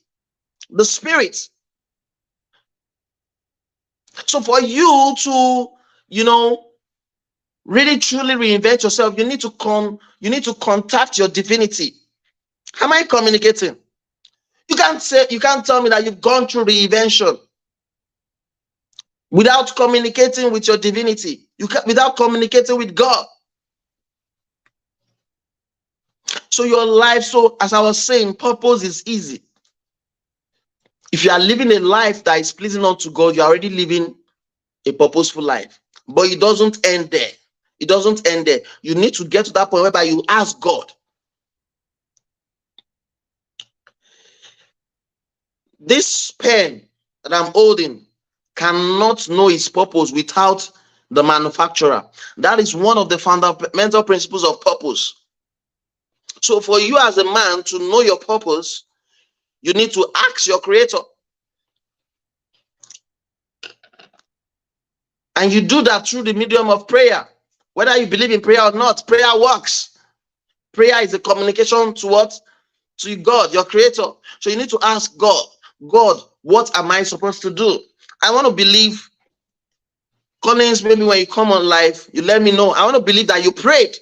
The spirit. So for you to, really truly reinvent yourself, you need to contact your divinity. Am I communicating? You can't tell me that you've gone through reinvention without communicating with your divinity. Without communicating with God. So your life, as I was saying, purpose is easy. If you are living a life that is pleasing unto God, you're already living a purposeful life. But it doesn't end there. It doesn't end there. You need to get to that point whereby you ask God. This pen that I'm holding cannot know its purpose without the manufacturer. That is one of the fundamental principles of purpose. So for you as a man to know your purpose, you need to ask your creator. And you do that through the medium of prayer. Whether you believe in prayer or not, prayer works. Prayer is a communication to what? To God, your creator. So you need to ask God, God, what am I supposed to do? I want to believe, Collins, maybe when you come on live, you let me know. I want to believe that you prayed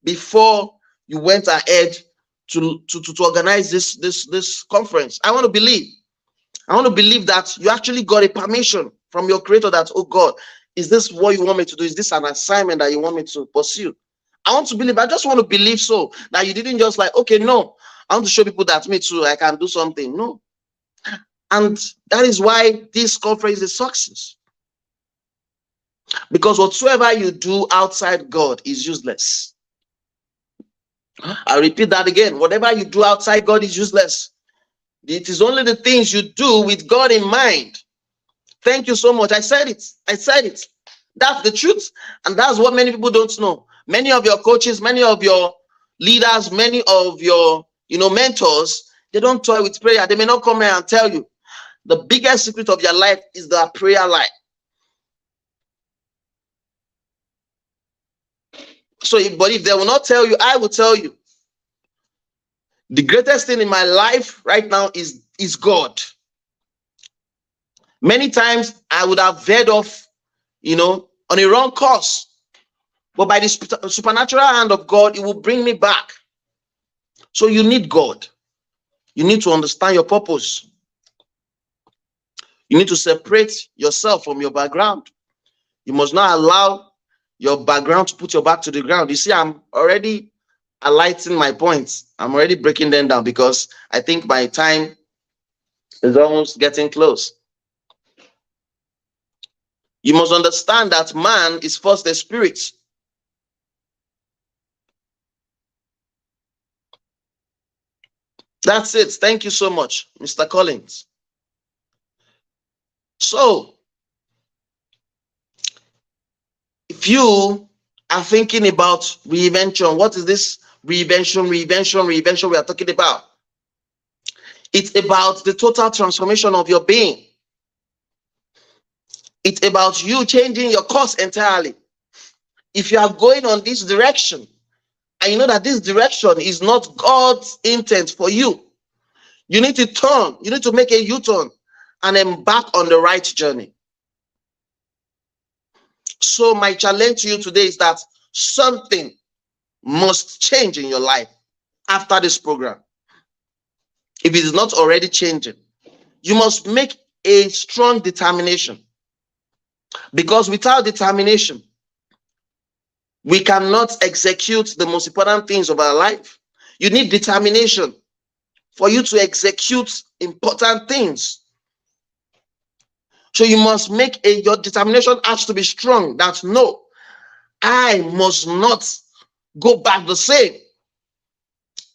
before you went ahead to organize this conference. I want to believe that you actually got a permission from your creator that, oh God, is this what you want me to do? Is this an assignment that you want me to pursue? I want to believe. I just want to believe so that you didn't just like, okay, no, I want to show people that me too, I can do something. No. And that is why this conference is a success. Because whatsoever you do outside God is useless. I repeat that again. Whatever you do outside God is useless. It is only the things you do with God in mind. Thank you so much. I said it. That's the truth. And that's what many people don't know. Many of your coaches, many of your leaders, many of your mentors, they don't toy with prayer. They may not come here and tell you. The biggest secret of your life is the prayer life. So, but if they will not tell you, I will tell you. The greatest thing in my life right now is God. Many times I would have veered off, on a wrong course. But by the supernatural hand of God, it will bring me back. So you need God. You need to understand your purpose. You need to separate yourself from your background. You must not allow your background to put your back to the ground. You see, I'm already highlighting my points. I'm already breaking them down because I think my time is almost getting close. You must understand that man is first a spirit. That's it. Thank you so much, Mr. Collins. So, if you are thinking about reinvention, what is this reinvention we are talking about? It's about the total transformation of your being. It's about you changing your course entirely. If you are going on this direction, and you know that this direction is not God's intent for you, you need to turn. You need to make a U-turn and embark on the right journey. So my challenge to you today is that something must change in your life after this program. If it is not already changing, you must make a strong determination, because without determination, we cannot execute the most important things of our life. You need determination for you to execute important things. So you must make your determination has to be strong, that no, I must not go back the same.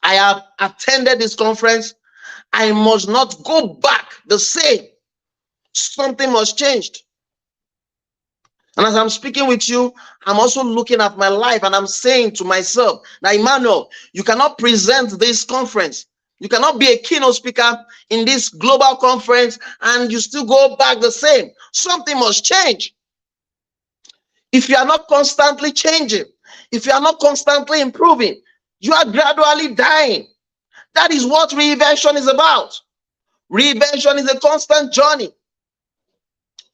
I have attended this conference. I must not go back the same. Something must change. And as I'm speaking with you, I'm also looking at my life and I'm saying to myself, now, Emmanuel, you cannot present this conference. You cannot be a keynote speaker in this global conference and you still go back the same. Something must change. If you are not constantly changing, if you are not constantly improving, you are gradually dying. That is what reinvention is about. Reinvention is a constant journey.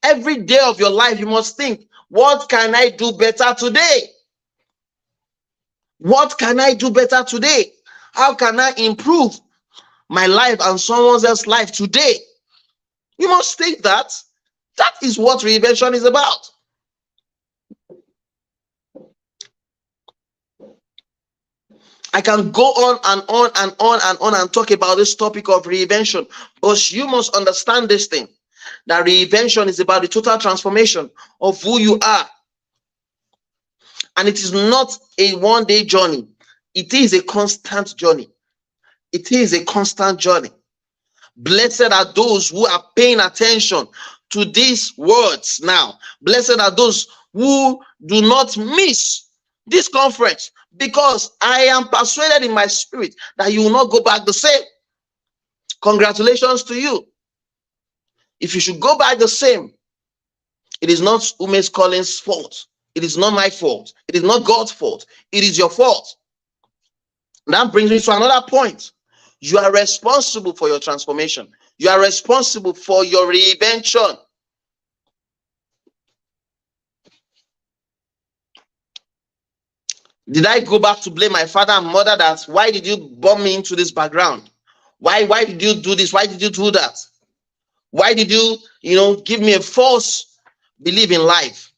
Every day of your life, you must think, what can I do better today? What can I do better today? How can I improve my life and someone else's life today? You must think that. That is what reinvention is about. I can go on and on and on and on and talk about this topic of reinvention, but you must understand this thing, that reinvention is about the total transformation of who you are. And it is not a one-day journey. It is a constant journey. It is a constant journey. Blessed are those who are paying attention to these words now. Blessed are those who do not miss this conference, because I am persuaded in my spirit that you will not go back the same. Congratulations to you. If you should go back the same, it is not Ume's Collins' fault. It is not my fault. It is not God's fault. It is your fault. And that brings me to another point. You are responsible for your transformation. You are responsible for your reinvention. Did I go back to blame my father and mother that why did you bomb me into this background? Why did you do this? Why did you do that? Why did you, give me a false belief in life?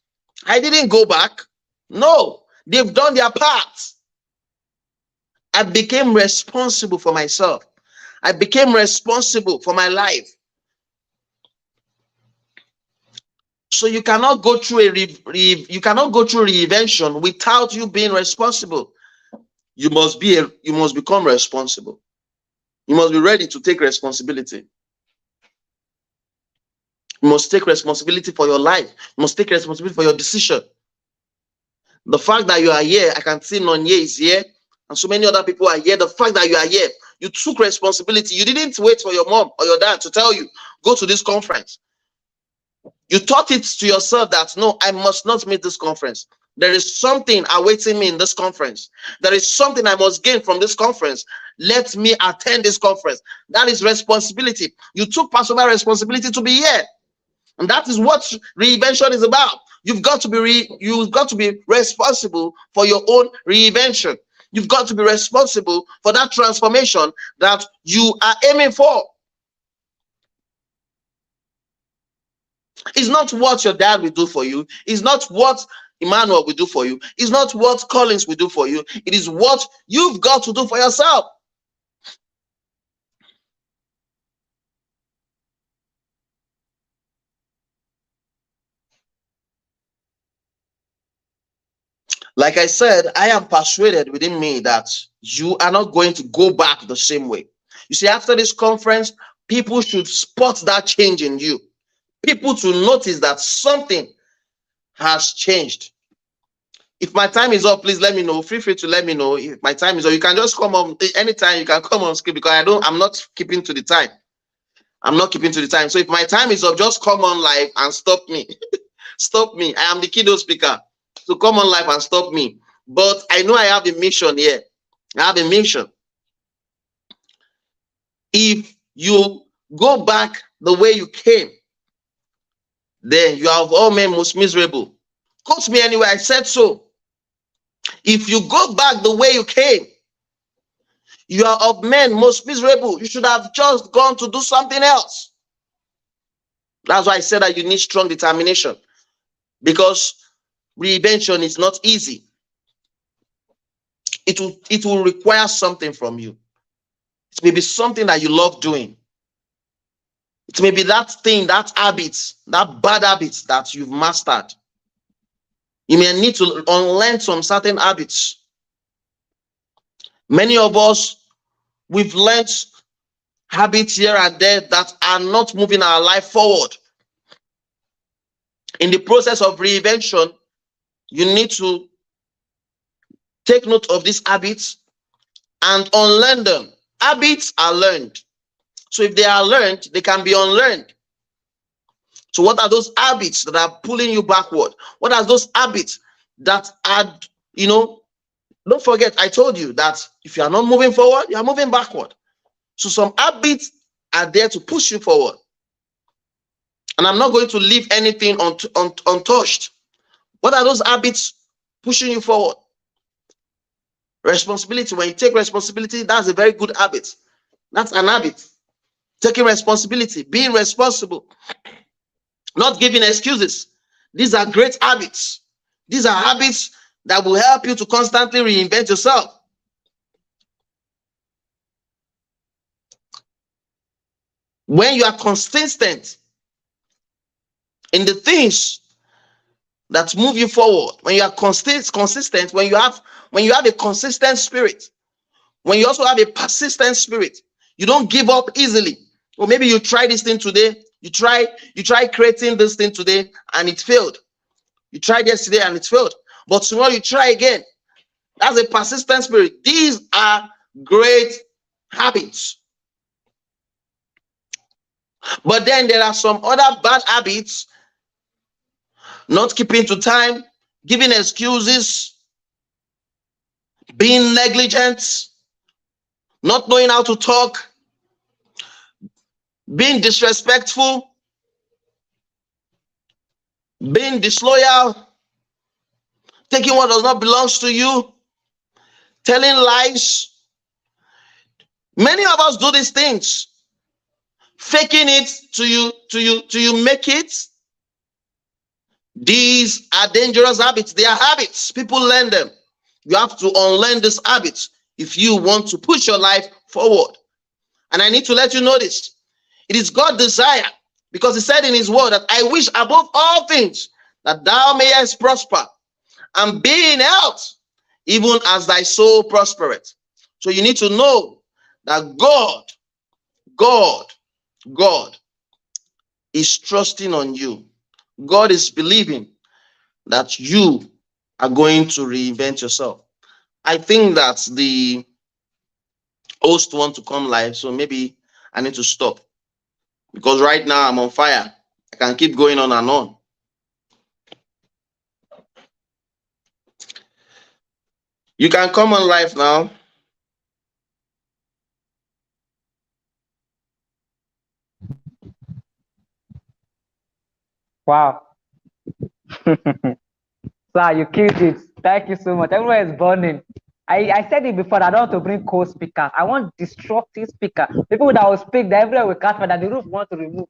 I didn't go back. No, they've done their part. I became responsible for myself. I became responsible for my life. So you cannot go through reinvention without you being responsible. You must become responsible. You must be ready to take responsibility. You must take responsibility for your life. You must take responsibility for your decision. The fact that you are here, I can see Nonye is here, and so many other people are here. The fact that you are here, you took responsibility. You didn't wait for your mom or your dad to tell you, go to this conference. You thought it to yourself that, no, I must not miss this conference. There is something awaiting me in this conference. There is something I must gain from this conference. Let me attend this conference. That is responsibility. You took personal responsibility to be here. And that is what reinvention is about. You've got to be responsible for your own reinvention. You've got to be responsible for that transformation that you are aiming for. It's not what your dad will do for you. It's not what Emmanuel will do for you. It's not what Collins will do for you. It is what you've got to do for yourself. Like I said, I am persuaded within me that you are not going to go back the same way. You see, after this conference, people should spot that change in you. People to notice that something has changed. If my time is up, please let me know. Feel free to let me know if my time is up. You can just come on anytime. You can come on screen, because I'm not keeping to the time. I'm not keeping to the time. So if my time is up, just come on live and stop me. Stop me. I am the keynote speaker. So come on live and stop me. But I know I have a mission here. I have a mission. If you go back the way you came, then you are of all men most miserable. Quote me anyway, I said so. If you go back the way you came, you are of men most miserable. You should have just gone to do something else. That's why I said that you need strong determination, because reinvention is not easy. It will require something from you. It may be something that you love doing. It may be that thing, that habit, that bad habit that you've mastered. You may need to unlearn some certain habits. Many of us, we've learned habits here and there that are not moving our life forward. In the process of reinvention, you need to take note of these habits and unlearn them. Habits are learned. So if they are learned, they can be unlearned. So what are those habits that are pulling you backward? What are those habits that are, don't forget, I told you that if you are not moving forward, you are moving backward. So some habits are there to push you forward. And I'm not going to leave anything untouched. What are those habits pushing you forward? Responsibility. When you take responsibility, that's a very good habit. That's an habit. Taking responsibility, being responsible, not giving excuses. These are great habits. These are habits that will help you to constantly reinvent yourself. When you are consistent in the things that move you forward, when you are consistent, when you have a consistent spirit, when you also have a persistent spirit, you don't give up easily. Or maybe you try this thing today, you try creating this thing today and it failed. You tried yesterday and it failed, but tomorrow you try again. That's a persistent spirit. These are great habits. But then there are some other bad habits: not keeping to time, giving excuses, being negligent, not knowing how to talk, being disrespectful, being disloyal, taking what does not belong to you, telling lies. Many of us do these things, faking it till you make it. These are dangerous habits. They are habits. People learn them. You have to unlearn these habits if you want to push your life forward. And I need to let you know this. It is God's desire, because he said in his word that I wish above all things that thou mayest prosper and be in health, even as thy soul prospereth. So you need to know that God is trusting on you. God is believing that you are going to reinvent yourself. I think that the host wants to come live, so maybe I need to stop, because right now I'm on fire. I can keep going on and on. You can come on live now. Wow. Sir, you killed it. Thank you so much. Everyone is burning. I said it before, I don't want to bring co-speakers. I want disruptive speakers. People that will speak, that everywhere will catch, but that the roof want to remove.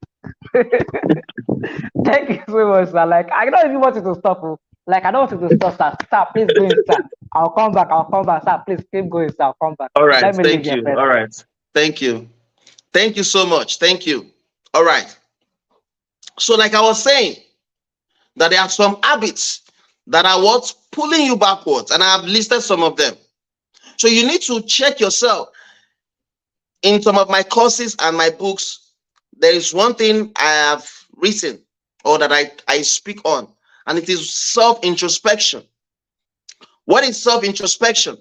Thank you so much, sir. Like, I don't even want you to stop. Like, I don't want you to stop, sir. Sir, please go in, sir. I'll come back. Sir, please keep going, sir. I'll come back. All right. Thank you. All right. Thank you. Thank you so much. Thank you. All right. So like I was saying, that there are some habits that are what's pulling you backwards, and I have listed some of them. So you need to check yourself. In some of my courses and my books, there is one thing I have written, or that I speak on, and it is self-introspection. What is self-introspection?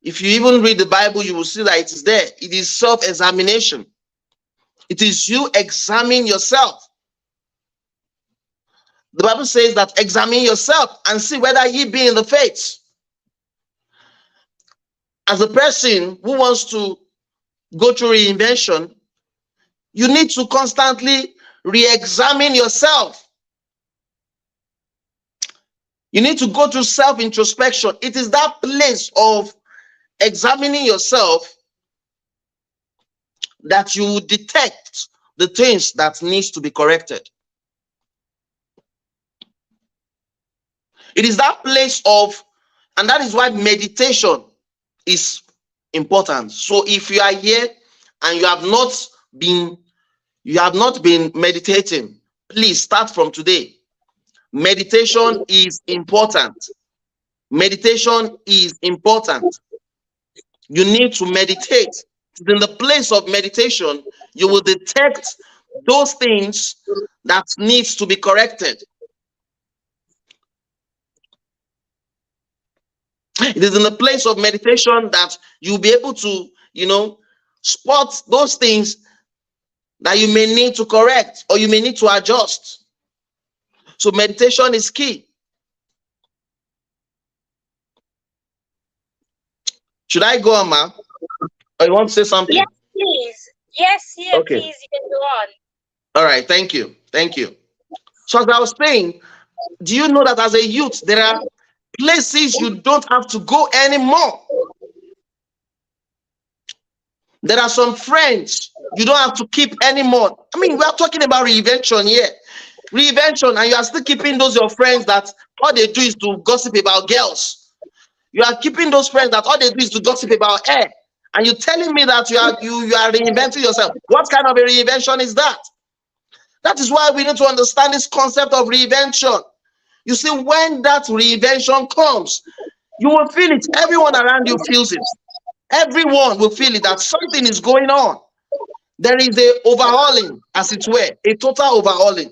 If you even read the Bible, you will see that it is there. It is self-examination. It is you examining yourself. The Bible says that examine yourself and see whether ye be in the faith. As a person who wants to go through reinvention, You need to constantly re-examine yourself. You need to go through self-introspection. It is that place of examining yourself that you detect the things that needs to be corrected. It is that place of, and that is why meditation is important. So if you are here and you have not been meditating, please start from today. Meditation is important. Meditation is important. You need to meditate. In the place of meditation, you will detect those things that needs to be corrected. It is in the place of meditation that you'll be able to, spot those things that you may need to correct or you may need to adjust. So meditation is key. Should I go on, ma? Or you want to say something? Yes, please. Yes, Okay. please, you can go on. All right, thank you. So as I was saying, do you know that as a youth, there are places you don't have to go anymore? There are some friends you don't have to keep anymore. I mean, we are talking about reinvention here. Reinvention, and you are still keeping those your friends that all they do is to gossip about girls. You are keeping those friends that all they do is to gossip about hair. And you're telling me that you are reinventing yourself. What kind of a reinvention is that? That is why we need to understand this concept of reinvention. You see, when that reinvention comes, you will feel it. Everyone around you feels it. Everyone will feel it, that something is going on. There is a overhauling, as it were, a total overhauling,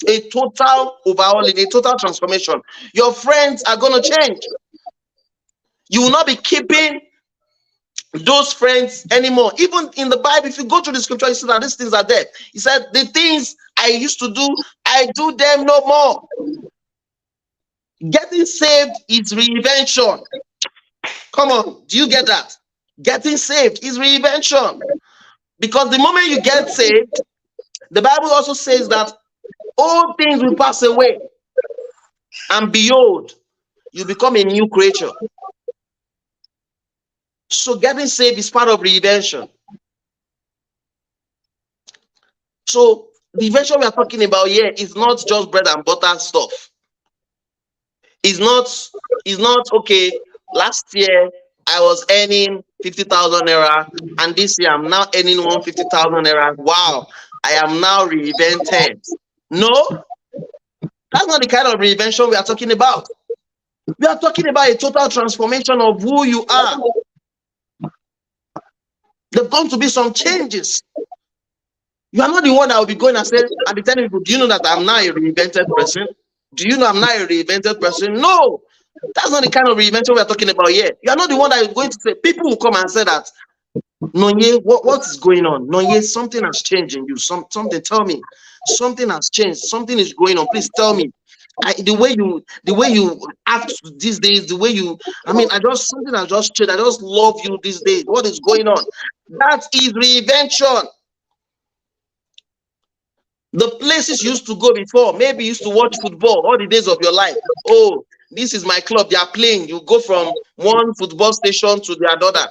a total transformation. Your friends are going to change. You will not be keeping those friends anymore. Even in the Bible, if you go to the scripture, you see that these things are there. He said, the things I used to do, I do them no more. Getting saved is reinvention. Come on, do you get that? Getting saved is reinvention. Because the moment you get saved, the Bible also says that all things will pass away, and behold, you become a new creature. So getting saved is part of reinvention. So the invention we are talking about here is not just bread and butter stuff. It's not okay. Last year I was earning 50,000 naira, and this year I'm now earning 150,000 naira. Wow, I am now reinvented. No, that's not the kind of reinvention we are talking about. We are talking about a total transformation of who you are. There's going to be some changes. You are not the one that will be going and say, and be telling people, do you know that I'm now a reinvented person? Do you know I'm not a reinvented person? No, that's not the kind of reinvention we are talking about here. You are not the one that is going to say, people will come and say that, Nonye, what is going on? Nonye, something has changed in you. Something, tell me. Something has changed. Something is going on. Please tell me. The way you act these days, something has just changed. I just love you these days. What is going on? That is reinvention. The places you used to go before, maybe you used to watch football all the days of your life. Oh, this is my club, they are playing. You go from one football station to the other.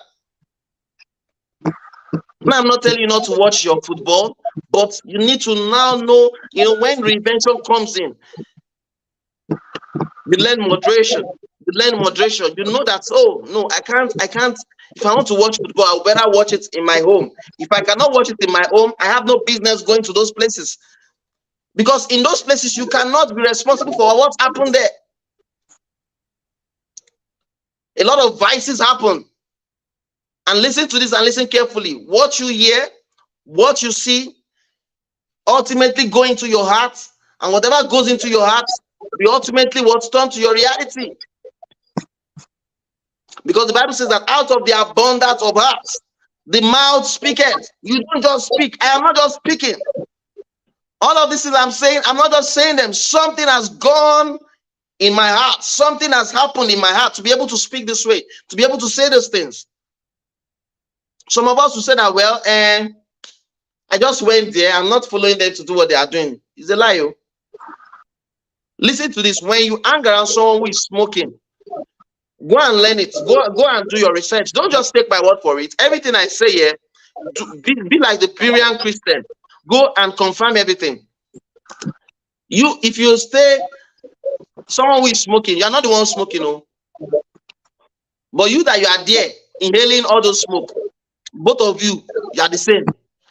Now, I'm not telling you not to watch your football, but you need to now know, when reinvention comes in, you learn moderation. You know that, oh, no, I can't. If I want to watch football, I better watch it in my home. If I cannot watch it in my home, I have no business going to those places. Because in those places, you cannot be responsible for what happened there. A lot of vices happen. And listen to this and listen carefully. What you hear, what you see, ultimately go into your heart. And whatever goes into your heart, will ultimately what's turned to your reality. Because the Bible says that out of the abundance of hearts, the mouth speaketh. You don't just speak. I am not just speaking. All of this is I'm saying, I'm not just saying them. Something has gone in my heart. Something has happened in my heart to be able to speak this way, to be able to say these things. Some of us will say that, well, I just went there. I'm not following them to do what they are doing. It's a lie. Oh. Listen to this. When you hang around someone who is smoking, go and learn it. Go and do your research. Don't just take my word for it. Everything I say here, be like the Berean Christian. Go and confirm everything. If you stay someone who is smoking, you're not the one smoking, no. But you that you are there inhaling all those smoke, both of you are the same.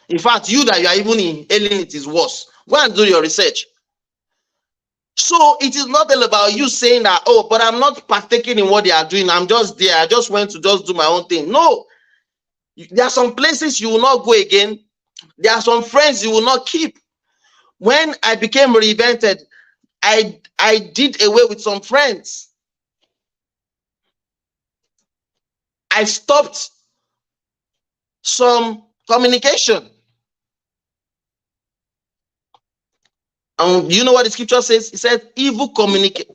In fact, you that you are even inhaling it is worse. Go and do your research. So it is not all about you saying that, oh, but I'm not partaking in what they are doing. I'm just there. I just went to just do my own thing. No. There are some places you will not go again. There are some friends you will not keep. When I became reinvented, I did away with some friends. I stopped some communication. And you know what the scripture says? It says evil communication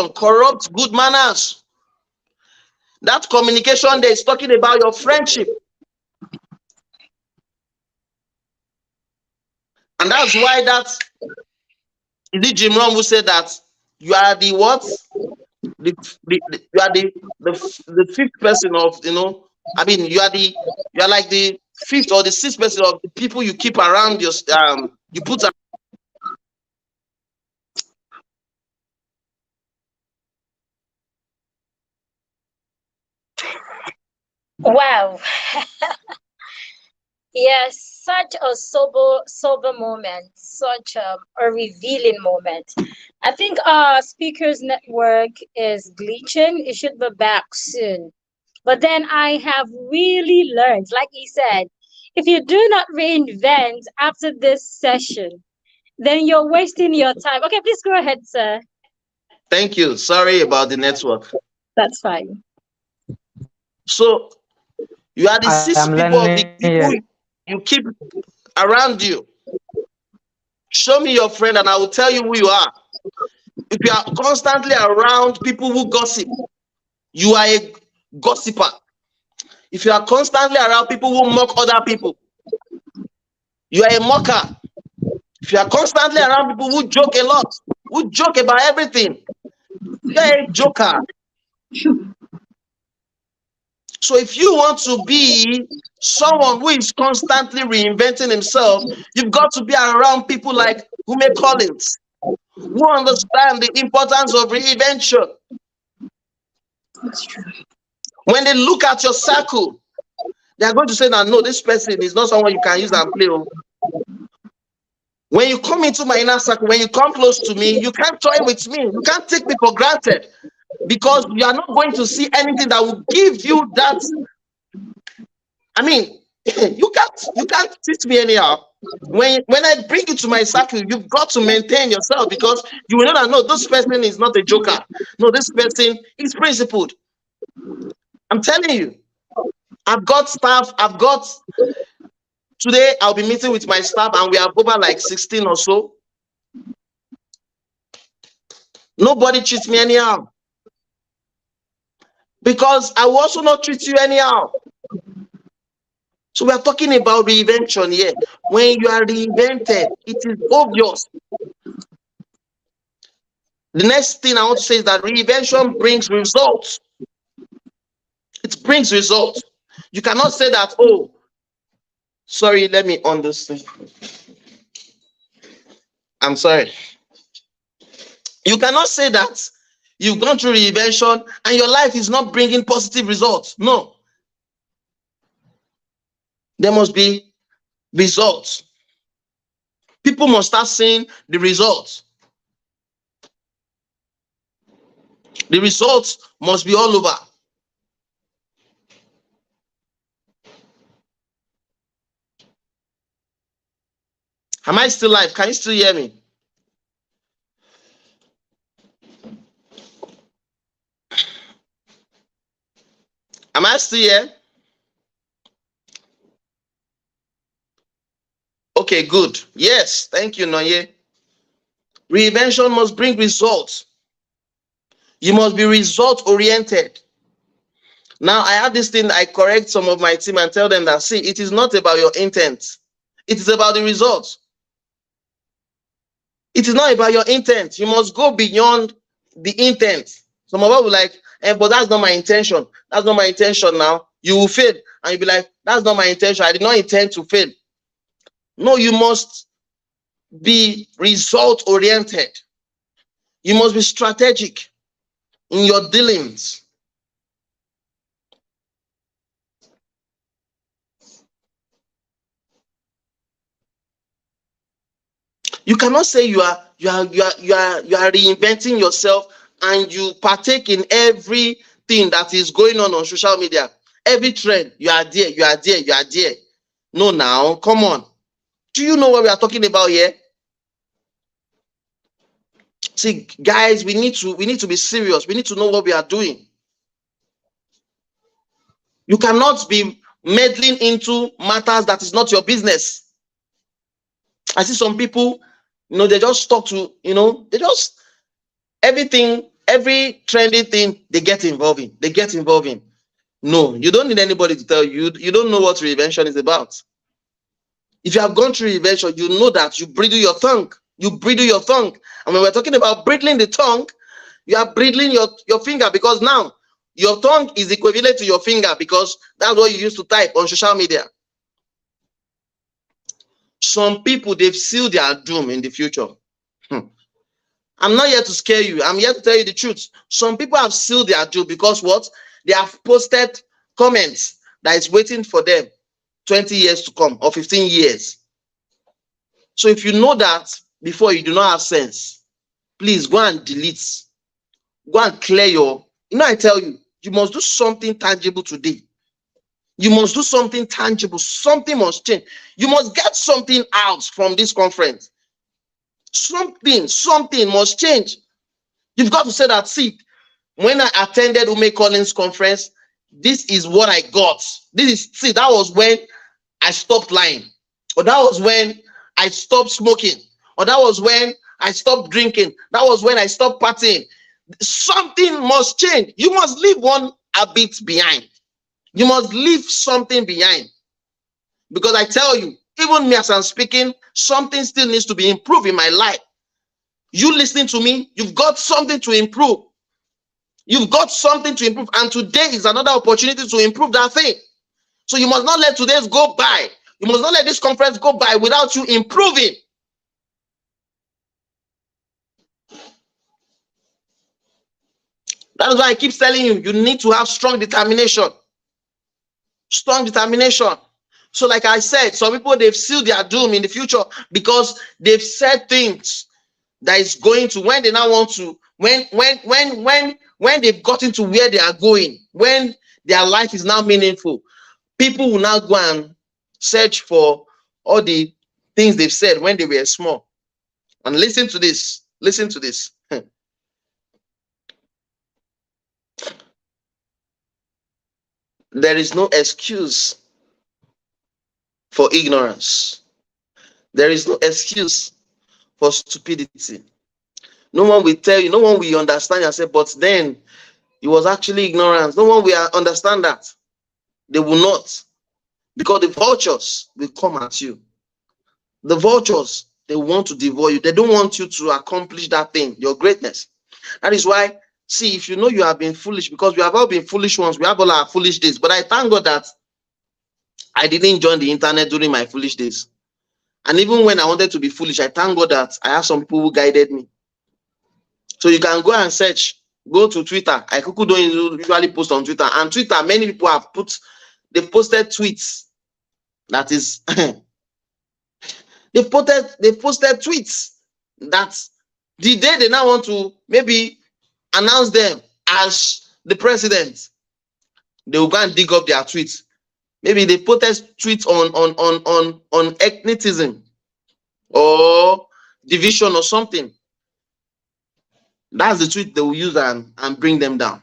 corrupts good manners. That communication there is talking about your friendship. And that's why is it Jim Rohn who said that you are the what? You are the fifth person of, I mean, you are like the fifth or the sixth person of the people you keep around your you put around. Wow. Yes, such a sober moment, such a revealing moment. I think our speakers network is glitching. It should be back soon. But then I have really learned, like he said, if you do not reinvent after this session, then you're wasting your time. Okay, please go ahead, sir. Thank you. Sorry about the network. That's fine. So you are the six people of the people you keep around you. Show me your friend and I will tell you who you are. If you are constantly around people who gossip, you are a gossiper. If you are constantly around people who mock other people, you are a mocker. If you are constantly around people who joke a lot, who joke about everything, you are a joker. So if you want to be someone who is constantly reinventing himself, you've got to be around people like Hume Collins, who understand the importance of reinvention. That's true. When they look at your circle, they are going to say that, no, this person is not someone you can use and play with. When you come into my inner circle, when you come close to me, you can't toy with me. You can't take me for granted because you are not going to see anything that will give you that. I mean, you can't teach me anyhow. When I bring you to my circle, you've got to maintain yourself because you will know that, no, this person is not a joker. No, this person is principled. I'm telling you, I've got staff. Today I'll be meeting with my staff and we have over like 16 or so. Nobody treats me anyhow. Because I will also not treat you anyhow. So we are talking about reinvention here. When you are reinvented, it is obvious. The next thing I want to say is that reinvention brings results. It brings results. You cannot say that, oh, sorry, let me understand. I'm sorry. You cannot say that you've gone through reinvention and your life is not bringing positive results. No. There must be results. People must start seeing the results. The results must be all over. Am I still live? Can you still hear me? Am I still here? Okay, good. Yes, thank you, Noye. Reinvention must bring results. You must be result-oriented. Now I have this thing, I correct some of my team and tell them that, see, it is not about your intent. It is about the results. It is not about your intent. You must go beyond the intent. Some of us will like, but that's not my intention. That's not my intention now. You will fail. And you'll be like, that's not my intention. I did not intend to fail. No, you must be result-oriented. You must be strategic in your dealings. You cannot say you are reinventing yourself and you partake in everything that is going on social media. Every trend, you are there, you are there, you are there. No, now, come on. Do you know what we are talking about here? See, guys, we need to be serious. We need to know what we are doing. You cannot be meddling into matters that is not your business. I see some people, they just talk to, they just, everything, every trending thing, they get involved in. They get involved in. No, you don't need anybody to tell you. You don't know what reinvention is about. If you have gone through reinvention, you know that you bridle your tongue. You bridle your tongue. And when we're talking about bridling the tongue, you are bridling your finger, because now your tongue is equivalent to your finger, because that's what you used to type on social media. Some people, they've sealed their doom in the future. I'm not here to scare you. I'm here to tell you the truth. Some people have sealed their doom because what? They have posted comments that is waiting for them 20 years to come or 15 years. So if you know that before, you do not have sense, please go and delete. Go and clear your... I tell you, you must do something tangible today. You must do something tangible. Something must change. You must get something out from this conference. Something must change. You've got to say that, see, when I attended Ume Collins conference, this is what I got. That was when I stopped lying. Or that was when I stopped smoking. Or that was when I stopped drinking. That was when I stopped partying. Something must change. You must leave one habit behind. You must leave something behind. Because I tell you, even me as I'm speaking, something still needs to be improved in my life. You listening to me, you've got something to improve. You've got something to improve. And today is another opportunity to improve that thing. So you must not let today's go by. You must not let this conference go by without you improving. That is why I keep telling you, you need to have strong determination. Strong determination. So like I said, some people, they've sealed their doom in the future because they've said things that is going to, when they now want to, when they've gotten to where they are going, when their life is now meaningful, people will now go and search for all the things they've said when they were small. And listen to this. Listen to this. There is no excuse for ignorance. There is no excuse for stupidity. No one will tell you, no one will understand and say, but then it was actually ignorance. No one will understand that. They will not. Because the vultures will come at you. The vultures, they want to devour you. They don't want you to accomplish that thing, your greatness. That is why, see, if you know you have been foolish, because we have all been foolish ones, we have all our foolish days. But I thank God that I didn't join the internet during my foolish days. And even when I wanted to be foolish, I thank God that I have some people who guided me. So you can go and search, go to Twitter. I don't usually post on Twitter. And Twitter, many people have they've posted tweets. That is, they've posted tweets that the day they now want to maybe announce them as the president, they will go and dig up their tweets. Maybe they posted tweets on ethnicism or division or something. That's the tweet they will use and bring them down.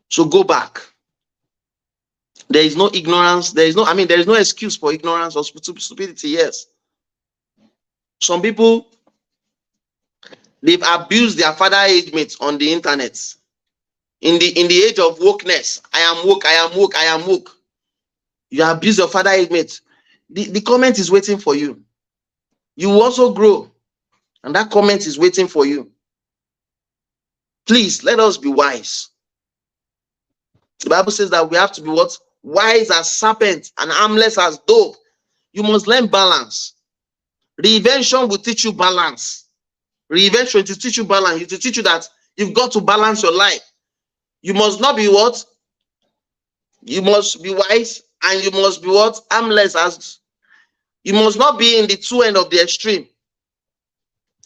So go back. There is no ignorance. There is no excuse for ignorance or stupidity. Yes. Some people, they've abused their father age mates on the internet. in the age of wokeness. I am woke, I am woke, I am woke. You abuse your father mate. The comment is waiting for you. You will also grow, and that comment is waiting for you. Please let us be wise. The Bible says that we have to be what? Wise as serpents and harmless as dove. You must learn balance. Reinvention will teach you balance. Reinvention to teach you balance. It will teach you that you've got to balance your life. You must not be what? You must be wise, and you must be what? Harmless as. You must not be in the two end of the extreme.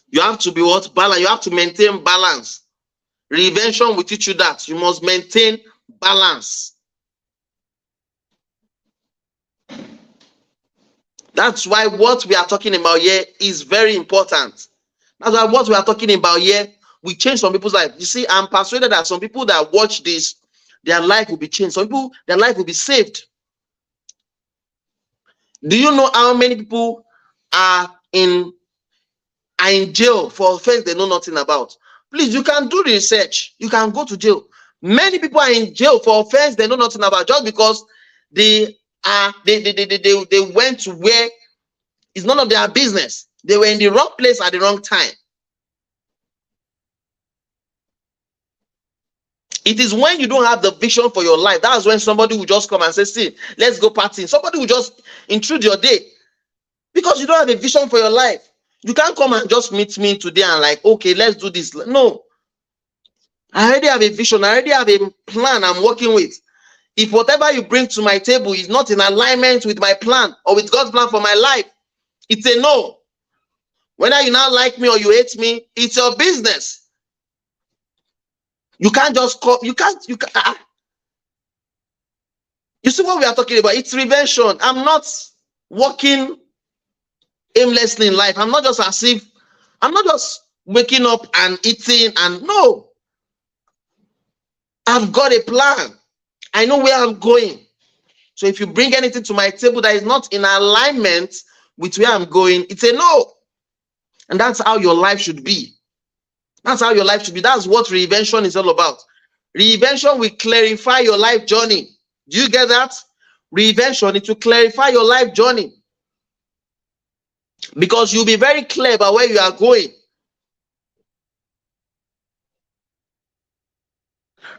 You have to be what? Balance. You have to maintain balance. Reinvention will teach you that. You must maintain balance. That's why what we are talking about here is very important. That's why what we are talking about here will change some people's life. You see, I'm persuaded that some people that watch this, their life will be changed. Some people, their life will be saved. Do you know how many people are in jail for offense they know nothing about? Please, you can do the research. You can go to jail. Many people are in jail for offense they know nothing about, just because they went to where it's none of their business. They were in the wrong place at the wrong time. It is when you don't have the vision for your life, that's when somebody will just come and say, see, let's go partying. Somebody will just intrude your day because you don't have a vision for your life. You can't come and just meet me today and like, okay, let's do this. No. I already have a vision. I already have a plan I'm working with. If whatever you bring to my table is not in alignment with my plan or with God's plan for my life, it's a no. Whether you now like me or you hate me, it's your business. You can't just call, you can't. You see what we are talking about? It's reinvention. I'm not walking aimlessly in life. I'm not just as if, I'm not just waking up and eating and no. I've got a plan. I know where I'm going. So if you bring anything to my table that is not in alignment with where I'm going, it's a no. And that's how your life should be. That's how your life should be. That's what reinvention is all about. Reinvention will clarify your life journey. Do you get that? Reinvention, it will clarify your life journey. Because you'll be very clear about where you are going.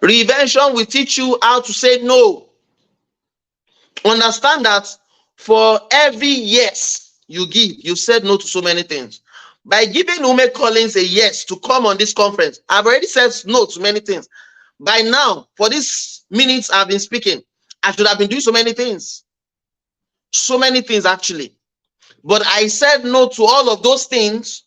Reinvention will teach you how to say no. Understand that for every yes you give, you said no to so many things. By giving Ume Collins a yes to come on this conference, I've already said no to many things. By now, for these minutes I've been speaking, I should have been doing so many things. So many things actually. But I said no to all of those things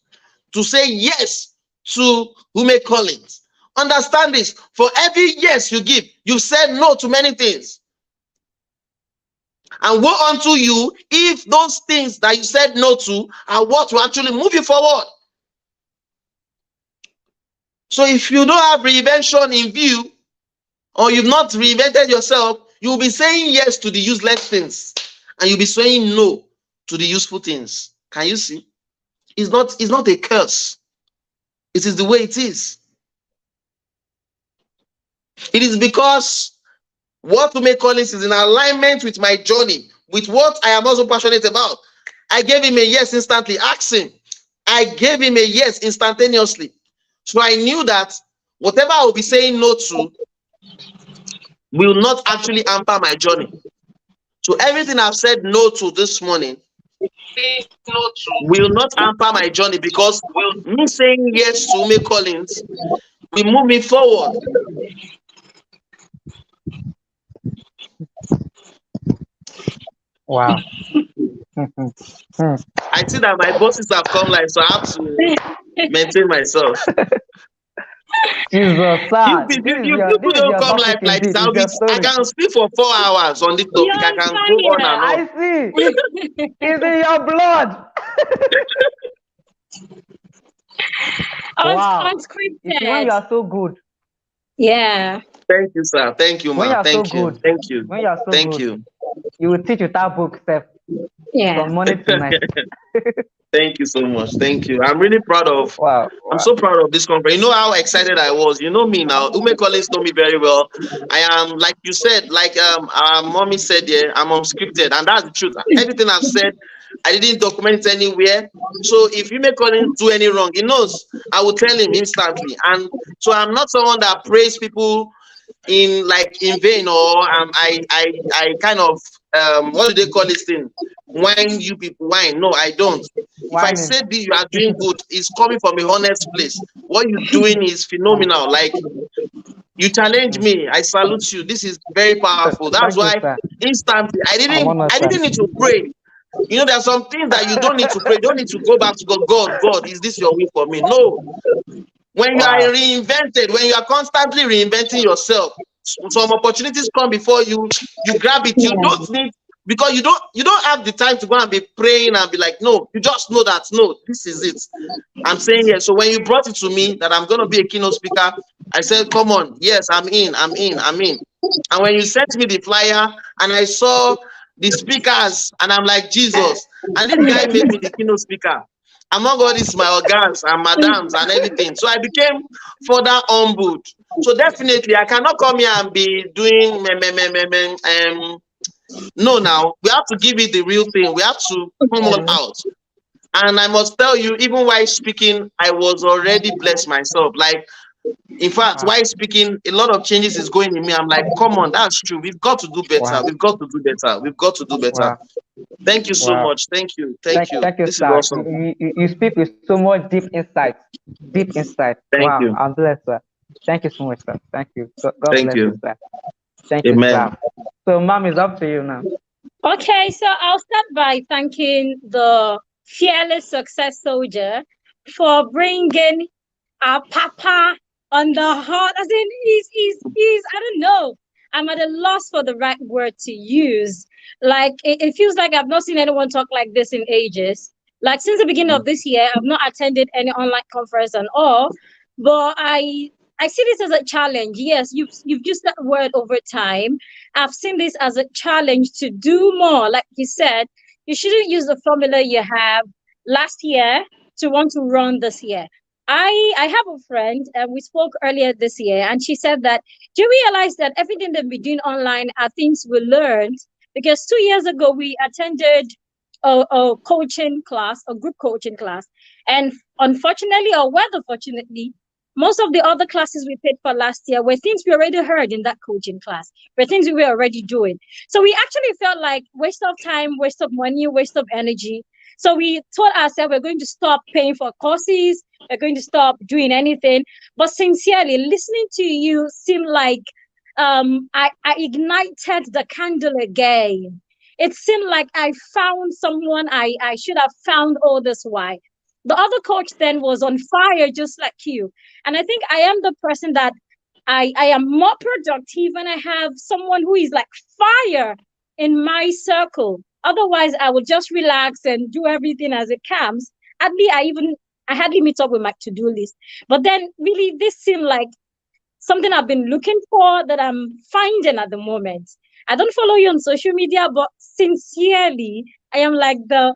to say yes to Ume Collins. Understand this. For every yes you give, you said no to many things. And woe unto you if those things that you said no to are what will actually move you forward. So if you don't have reinvention in view, or you've not reinvented yourself, you'll be saying yes to the useless things, and you'll be saying no to the useful things. Can you see? It's not a curse. It is the way it is. It is because what Ume Collins is in alignment with my journey, with what I am also passionate about. I gave him a yes instantly. Ask him. I gave him a yes instantaneously. So I knew that whatever I will be saying no to will not actually hamper my journey. So everything I've said no to this morning will not hamper my journey, because me saying yes to Ume Collins will move me forward. Wow. I see that my bosses have come live, so I have to maintain myself. Jesus, sir. You people don't come live like this. I can speak for 4 hours on this topic. I can go on and on. I see. It's in your blood. Wow. Unscripted. When you are so good. Yeah. Thank you, sir. Thank you, When ma. you are Thank so you. good. Thank you. When you are so Thank good. you. You will teach without book, Steph. Yeah. from morning to night. Thank you so much. Thank you. I'm really proud of. Wow. I'm so proud of this conference. You know how excited I was. You know me now. Ume Collins know me very well. I am, like you said, like our mommy said, yeah, I'm unscripted, and that's the truth. Everything I've said, I didn't document it anywhere. So if Ume Collins do any wrong, he knows. I will tell him instantly. And so I'm not someone that praise people in vain, or I kind of what do they call this thing? Wine you people wine. No, I don't. If I Whining. say this, you are doing good, it's coming from a honest place. What you're doing is phenomenal. Like, you challenge me, I salute you. This is very powerful. That's Thank you, why sir. instantly I I'm honored, sir. didn't need to pray. You know, there are some things that you don't need to pray. You don't need to go back to God. God, is this your will for me? No. When you are reinvented, when you are constantly reinventing yourself, some opportunities come before you, you grab it. You don't need, because you don't have the time to go and be praying and be like, no, you just know that, no, this is it. I'm saying yes. So when you brought it to me that I'm going to be a keynote speaker, I said, come on, yes, I'm in. And when you sent me the flyer and I saw the speakers, and I'm like, Jesus, and this guy made me the keynote speaker among all these my organs and madams and everything. So I became further humbled. So definitely I cannot come here and be doing no, now we have to give it the real thing. We have to come all out. And I must tell you, even while speaking, I was already blessed myself. Like, in fact, while speaking, a lot of changes is going in me. I'm like, come on, that's true. We've got to do better. We've got to do better. We've got to do better. Thank you so much. Thank you. Thank you. This sir. is awesome. You speak with so much deep insight. Deep insight. Thank you. I'm blessed, sir. Thank you so much, sir. Thank you. God Thank bless you. you, sir. Thank Amen. you, sir. So, Mom, it's up to you now. Okay, so I'll start by thanking the fearless success soldier for bringing our papa on the heart. As in, he's I don't know. I'm at a loss for the right word to use. Like, it feels like I've not seen anyone talk like this in ages. Like, since the beginning of this year, I've not attended any online conference and all, but I see this as a challenge. Yes, you've used that word over time. I've seen this as a challenge to do more. Like you said, you shouldn't use the formula you have last year to want to run this year. I have a friend, and we spoke earlier this year, and she said that, do you realize that everything that we're doing online are things we learned? Because 2 years ago, we attended a coaching class, a group coaching class. And unfortunately, or rather fortunately, most of the other classes we paid for last year were things we already heard in that coaching class, were things we were already doing. So we actually felt like waste of time, waste of money, waste of energy. So we told ourselves we're going to stop paying for courses, we're going to stop doing anything. But sincerely, listening to you seemed like I ignited the candle again. It seemed like I found someone I should have found all this while. The other coach then was on fire, just like you. And I think I am the person that I am more productive when I have someone who is like fire in my circle. Otherwise, I will just relax and do everything as it comes. I hardly meet up with my to-do list. But then really, this seemed like something I've been looking for that I'm finding at the moment. I don't follow you on social media, but sincerely, I am like the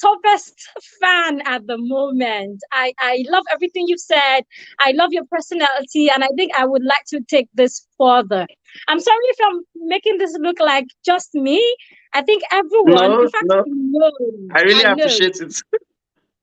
toughest fan at the moment. I love everything you've said. I love your personality, and I think I would like to take this further. I'm sorry if I'm making this look like just me. I think everyone, No, in fact, no. I really appreciate it.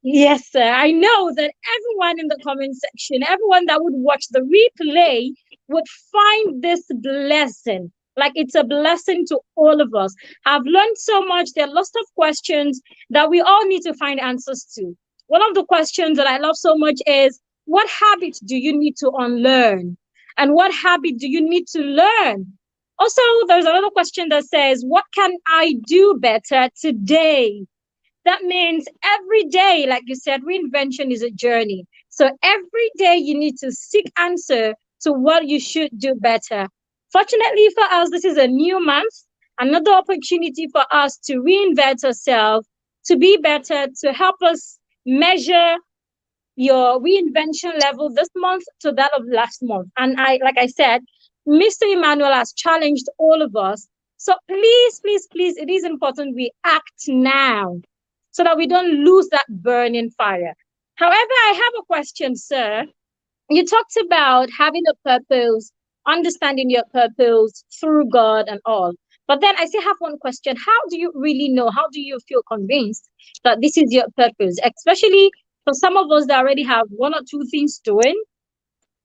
Yes, sir. I know that everyone in the comment section, everyone that would watch the replay would find this blessing. Like, it's a blessing to all of us. I've learned so much. There are lots of questions that we all need to find answers to. One of the questions that I love so much is, what habits do you need to unlearn? And what habit do you need to learn? Also, there's another question that says, what can I do better today? That means every day, like you said, reinvention is a journey. So every day you need to seek answer to what you should do better. Fortunately for us, this is a new month, another opportunity for us to reinvent ourselves, to be better, to help us measure your reinvention level this month to that of last month. And like I said, Mr. Emmanuel has challenged all of us. So please, please, please, it is important we act now so that we don't lose that burning fire. However, I have a question, sir. You talked about having a purpose, understanding your purpose through God and all. But then I still have one question. How do you really know? How do you feel convinced that this is your purpose? Especially for some of us that already have one or two things doing.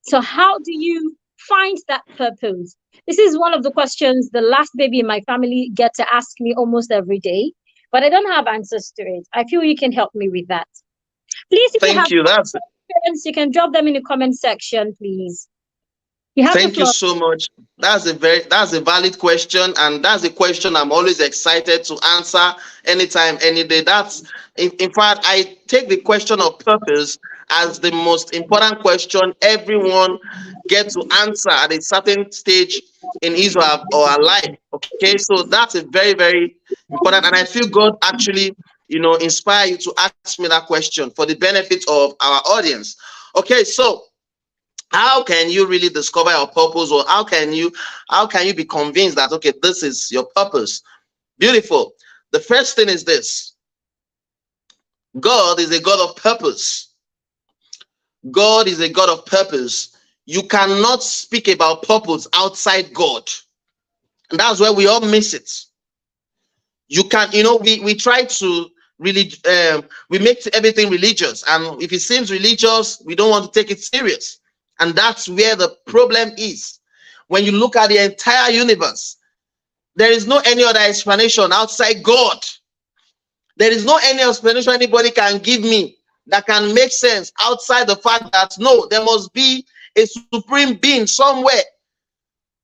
So how do you find that purpose? This is one of the questions the last baby in my family get to ask me almost every day, but I don't have answers to it. I feel you can help me with that. Please, if you have questions, you can drop them in the comment section, please. Thank you so much. That's a valid question, and that's a question I'm always excited to answer anytime, any day. That's in fact, I take the question of purpose as the most important question everyone gets to answer at a certain stage in his or her life. Okay, so that's a very, very important, and I feel God actually, inspire you to ask me that question for the benefit of our audience. Okay, so how can you really discover your purpose, or how can you be convinced that, okay, this is your purpose? Beautiful. The first thing is this: God is a God of purpose. God is a God of purpose. You cannot speak about purpose outside God, and that's where we all miss it. You can, we try to really we make everything religious, and if it seems religious, we don't want to take it serious. And that's where the problem is. When you look at the entire universe, there is no any other explanation outside God. There is no any explanation anybody can give me that can make sense outside the fact that, no, there must be a supreme being somewhere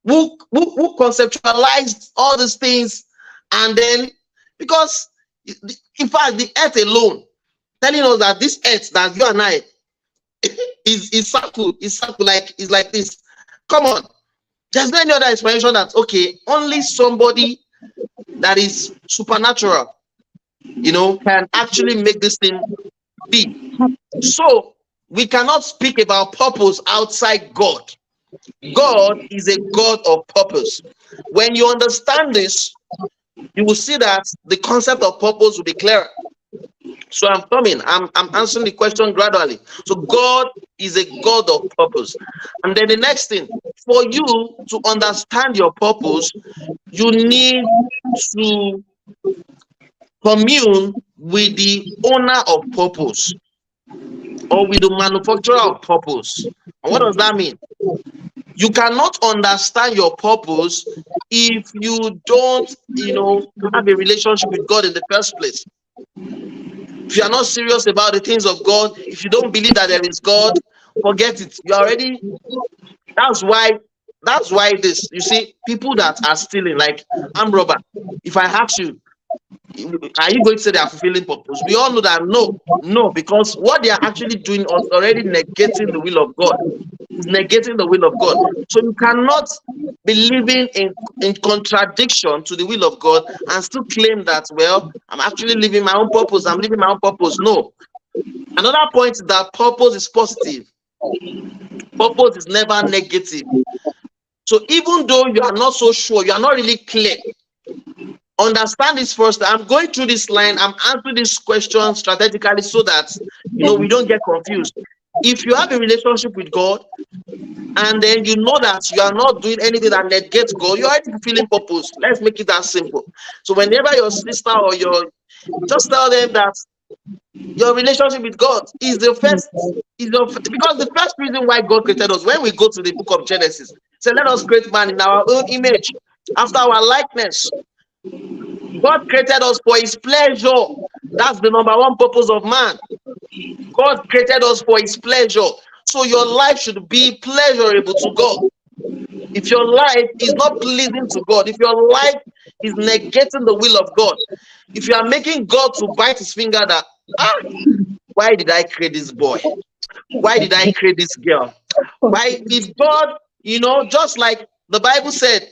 who conceptualized all these things. And then, because in fact, the earth alone, telling us that this earth that you and I is circle like this. Come on, there's no any other explanation that, okay, only somebody that is supernatural, can actually make this thing be. So we cannot speak about purpose outside God. God is a God of purpose. When you understand this, you will see that the concept of purpose will be clearer. So I'm answering the question gradually. So God is a God of purpose. And then the next thing, for you to understand your purpose, you need to commune with the owner of purpose, or with the manufacturer of purpose. And what does that mean? You cannot understand your purpose if you don't, have a relationship with God in the first place. If you are not serious about the things of God, if you don't believe that there is God, forget it. You already, that's why this, you see, people that are stealing, like armed robber, if I ask you, are you going to say they are fulfilling purpose? We all know that no, because what they are actually doing is already negating the will of God. It's negating the will of God. So you cannot be living in contradiction to the will of God and still claim that, well, I'm actually living my own purpose. I'm living my own purpose. No. Another point is that purpose is positive. Purpose is never negative. So even though you are not so sure, you are not really clear, understand this first. I'm going through this line. I'm answering this question strategically so that, we don't get confused. If you have a relationship with God, and then you know that you are not doing anything that negates God, you're already fulfilling purpose. Let's make it that simple. So whenever your sister or just tell them that your relationship with God is because the first reason why God created us, when we go to the book of Genesis, say, let us create man in our own image, after our likeness. God created us for his pleasure. That's the number one purpose of man. God created us for his pleasure. So your life should be pleasurable to God. If your life is not pleasing to God, if your life is negating the will of God, if you are making God to bite his finger that, why did I create this boy? Why did I create this girl? Why, if God, just like the Bible said,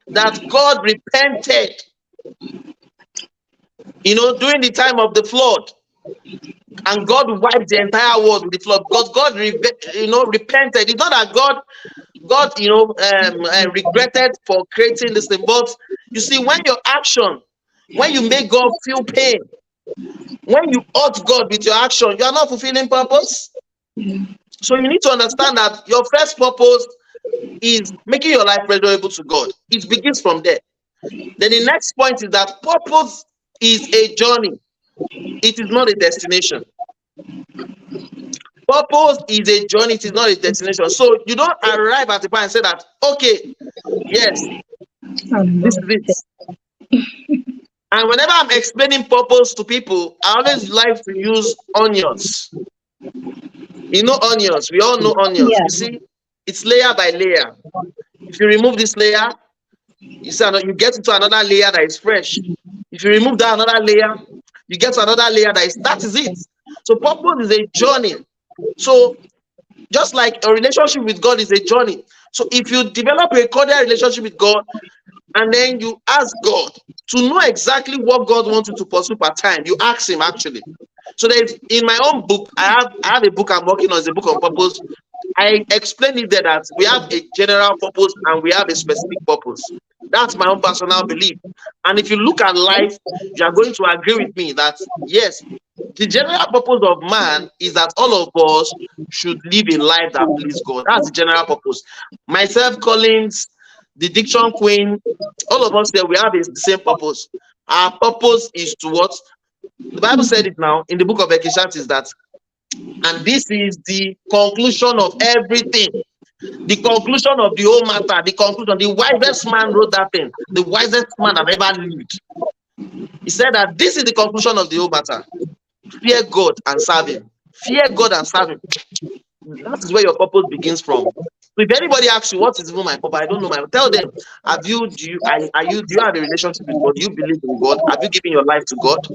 that God repented, during the time of the flood, and God wiped the entire world with the flood, because God repented. It's not that God God, regretted for creating this thing. But you see, when your action, when you make God feel pain, when you hurt God with your action, you are not fulfilling purpose. So you need to understand that your first purpose is making your life pleasurable to God. It begins from there. Then the next point is that purpose is a journey. It is not a destination. Purpose is a journey. It is not a destination. So you don't arrive at the point and say that, okay, yes, this is it. And whenever I'm explaining purpose to people, I always like to use onions. You know onions. We all know onions. Yeah. You see, it's layer by layer. If you remove this layer, you see, you get into another layer that is fresh. If you remove that another layer, you get to another layer that is it. So purpose is a journey. So just like a relationship with God is a journey. So if you develop a cordial relationship with God, and then you ask God to know exactly what God wants you to pursue per time, you ask Him actually. So there's, in my own book, I have a book I'm working on. It's a book on purpose. I explained it there that we have a general purpose and we have a specific purpose. That's my own personal belief. And if you look at life, you are going to agree with me that yes, the general purpose of man is that all of us should live a life that pleases God. That's the general purpose. Myself, Collins, the Diction Queen, all of us there, we have the same purpose. Our purpose is to what? The Bible said it now in the book of Ecclesiastes that, and this is the conclusion of everything. The conclusion of the whole matter, the conclusion, the wisest man wrote that thing, the wisest man that ever lived. He said that this is the conclusion of the whole matter. Fear God and serve Him. Fear God and serve Him. That is where your purpose begins from. So if anybody asks you what is even my purpose, I don't know my. Tell them, do you have a relationship with God? Do you believe in God? Have you given your life to God?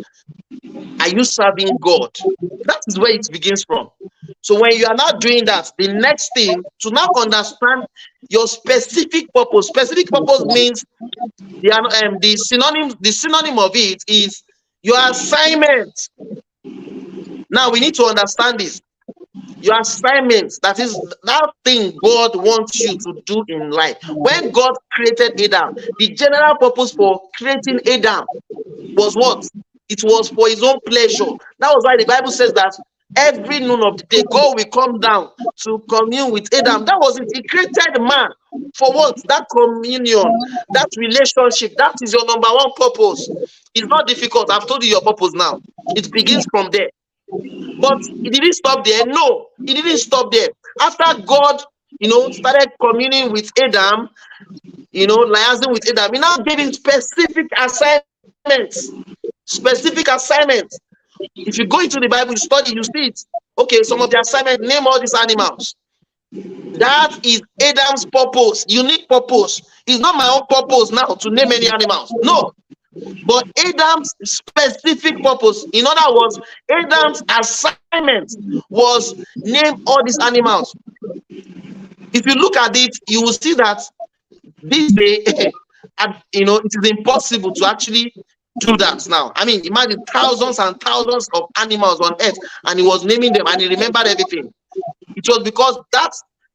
Are you serving God? That is where it begins from. So when you are not doing that, the next thing to now understand your specific purpose. Specific purpose means the synonym of it is your assignment. Now we need to understand this. Your assignment, that is that thing God wants you to do in life. When God created Adam, the general purpose for creating Adam was what? It was for His own pleasure. That was why the Bible says that every noon of the day, God will come down to commune with Adam. That was it. He created man for what? That communion, that relationship. That is your number one purpose. It's not difficult. I've told you your purpose now. It begins from there. But it didn't stop there. No, it didn't stop there. After God, started communing with Adam, liaising with Adam, He now gave him specific assignments. Specific assignments. If you go into the Bible, you study, you see it. Okay, some of the assignments, name all these animals. That is Adam's purpose, unique purpose. It's not my own purpose now to name any animals. No. But Adam's specific purpose, in other words, Adam's assignment was name all these animals. If you look at it, you will see that this day, it is impossible to actually do that now. I mean, imagine thousands and thousands of animals on earth, and he was naming them, and he remembered everything. It was because that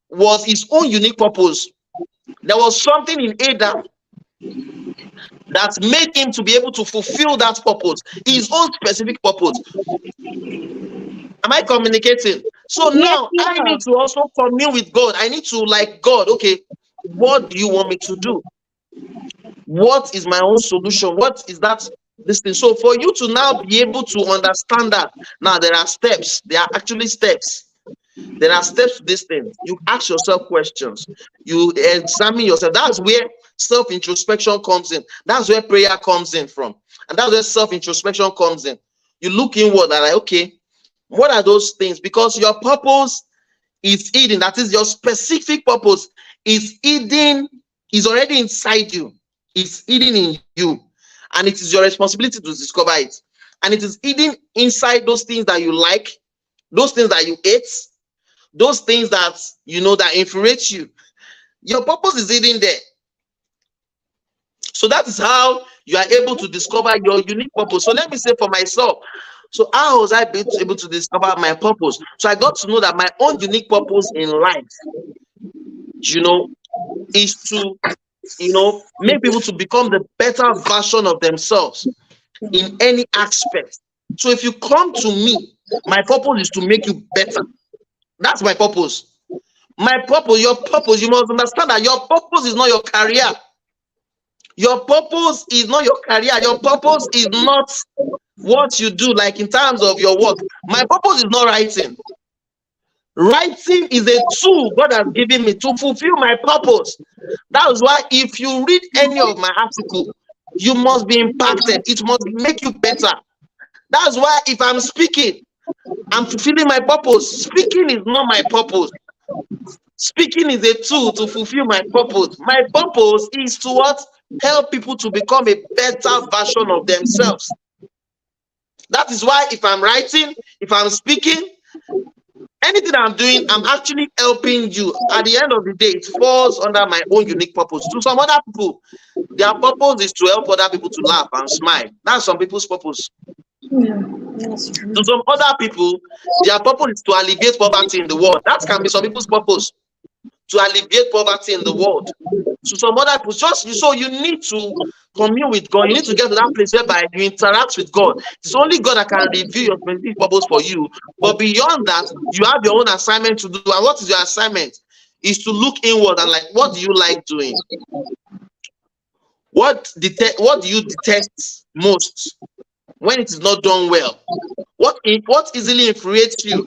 was his own unique purpose. There was something in Adam that made him to be able to fulfill that purpose, his own specific purpose. Am I communicating? So now I need to also commune with God. I need to like God, okay, what do you want me to do? What is my own solution? What is that? This thing. So for you to now be able to understand that, now there are steps. There are actually steps. There are steps to this thing. You ask yourself questions. You examine yourself. That's where self-introspection comes in. That's where prayer comes in from. And that's where self-introspection comes in. You look inward and like, okay, what are those things? Because your purpose is hidden. That is your specific purpose is hidden, is already inside you. It's hidden in you. And it is your responsibility to discover it. And it is hidden inside those things that you like, those things that you hate, those things that that infuriate you. Your purpose is hidden there. So that is how you are able to discover your unique purpose. So let me say for myself, so how was I able to discover my purpose? So I got to know that my own unique purpose in life is to, make people to become the better version of themselves in any aspect. So if you come to me, my purpose is to make you better. That's my purpose. Your purpose, you must understand that your purpose is not your career. Your purpose is not your career. Your purpose is not what you do, like in terms of your work. My purpose is not writing. Writing is a tool God has given me to fulfill my purpose. That's why if you read any of my article, you must be impacted. It must make you better. That's why if I'm speaking, I'm fulfilling my purpose. Speaking is not my purpose. Speaking is a tool to fulfill my purpose. My purpose is to what? Help people to become a better version of themselves. That is why if I'm writing, if I'm speaking, anything I'm doing, I'm actually helping you. At the end of the day, it falls under my own unique purpose. To some other people, their purpose is to help other people to laugh and smile. That's some people's purpose. To some other people, their purpose is to alleviate poverty in the world. That can be some people's purpose, to alleviate poverty in the world. To some other people, so you need to commune with God. You need to get to that place whereby you interact with God. It's only God that can reveal your specific purpose for you. But beyond that, you have your own assignment to do. And what is your assignment? Is to look inward and like, what do you like doing? What do you detest most when it is not done well? What easily infuriates you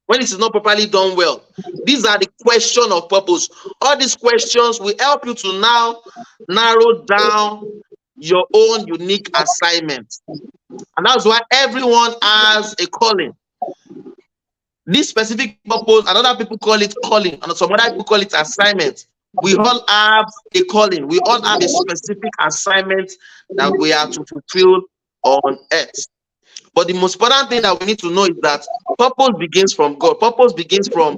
when it is not properly done well? These are the questions of purpose. All these questions will help you to now narrow down your own unique assignment. And that's why everyone has a calling. This specific purpose, and other people call it calling, and some other people call it assignment. We all have a calling. We all have a specific assignment that we are to fulfill on earth. But the most important thing that we need to know is that purpose begins from God. Purpose begins from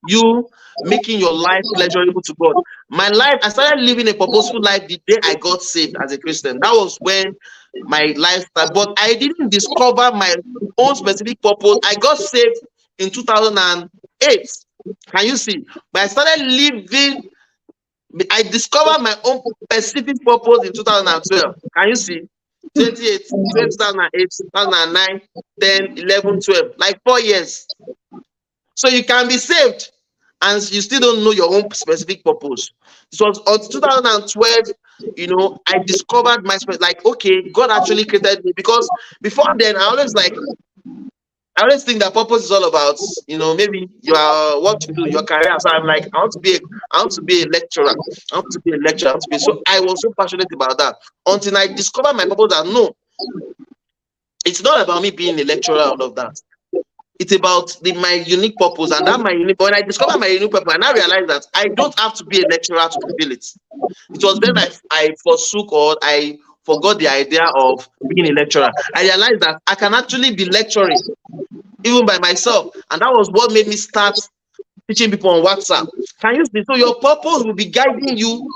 you making your life pleasurable to God. My life, I started living a purposeful life the day I got saved as a Christian. That was when my life started. But I didn't discover my own specific purpose. I got saved in 2008. Can you see? But I started living, I discovered my own specific purpose in 2012. Can you see? 2008, 2009, 10, 11, 12, like 4 years. So you can be saved and you still don't know your own specific purpose. So until 2012, I discovered my like, okay, God actually created me, because before then I always think that purpose is all about, maybe what you do, your career. So I'm like, I want to be a lecturer. So I was so passionate about that until I discovered my purpose. That no, it's not about me being a lecturer, all of that. It's about my unique purpose, and that when I discovered my unique purpose, and I realized that I don't have to be a lecturer to fulfill it. It was then I forsook, or I forgot the idea of being a lecturer. I realized that I can actually be lecturing even by myself, and that was what made me start teaching people on WhatsApp. Can you see? So your purpose will be guiding you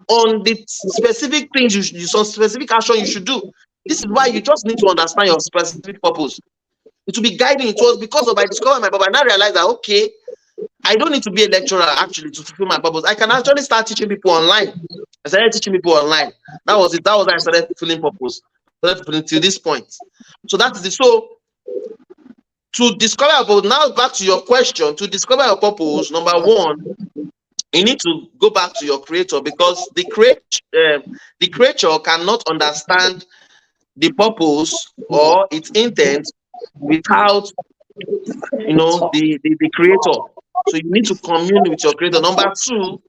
on the specific things some specific action you should do. This is why you just need to understand your specific purpose. It will be guiding. It was because of I discovered my purpose, and I realized that okay, I don't need to be a lecturer actually to fulfill my purpose. I can actually start teaching people online. I started teaching people online. That was it. That was how I started fulfilling purpose. Till this point. So that is it. So to discover your purpose, now back to your question, to discover your purpose, number one, you need to go back to your creator, because the creature cannot understand the purpose or its intent without the creator. So you need to commune with your creator. Number two,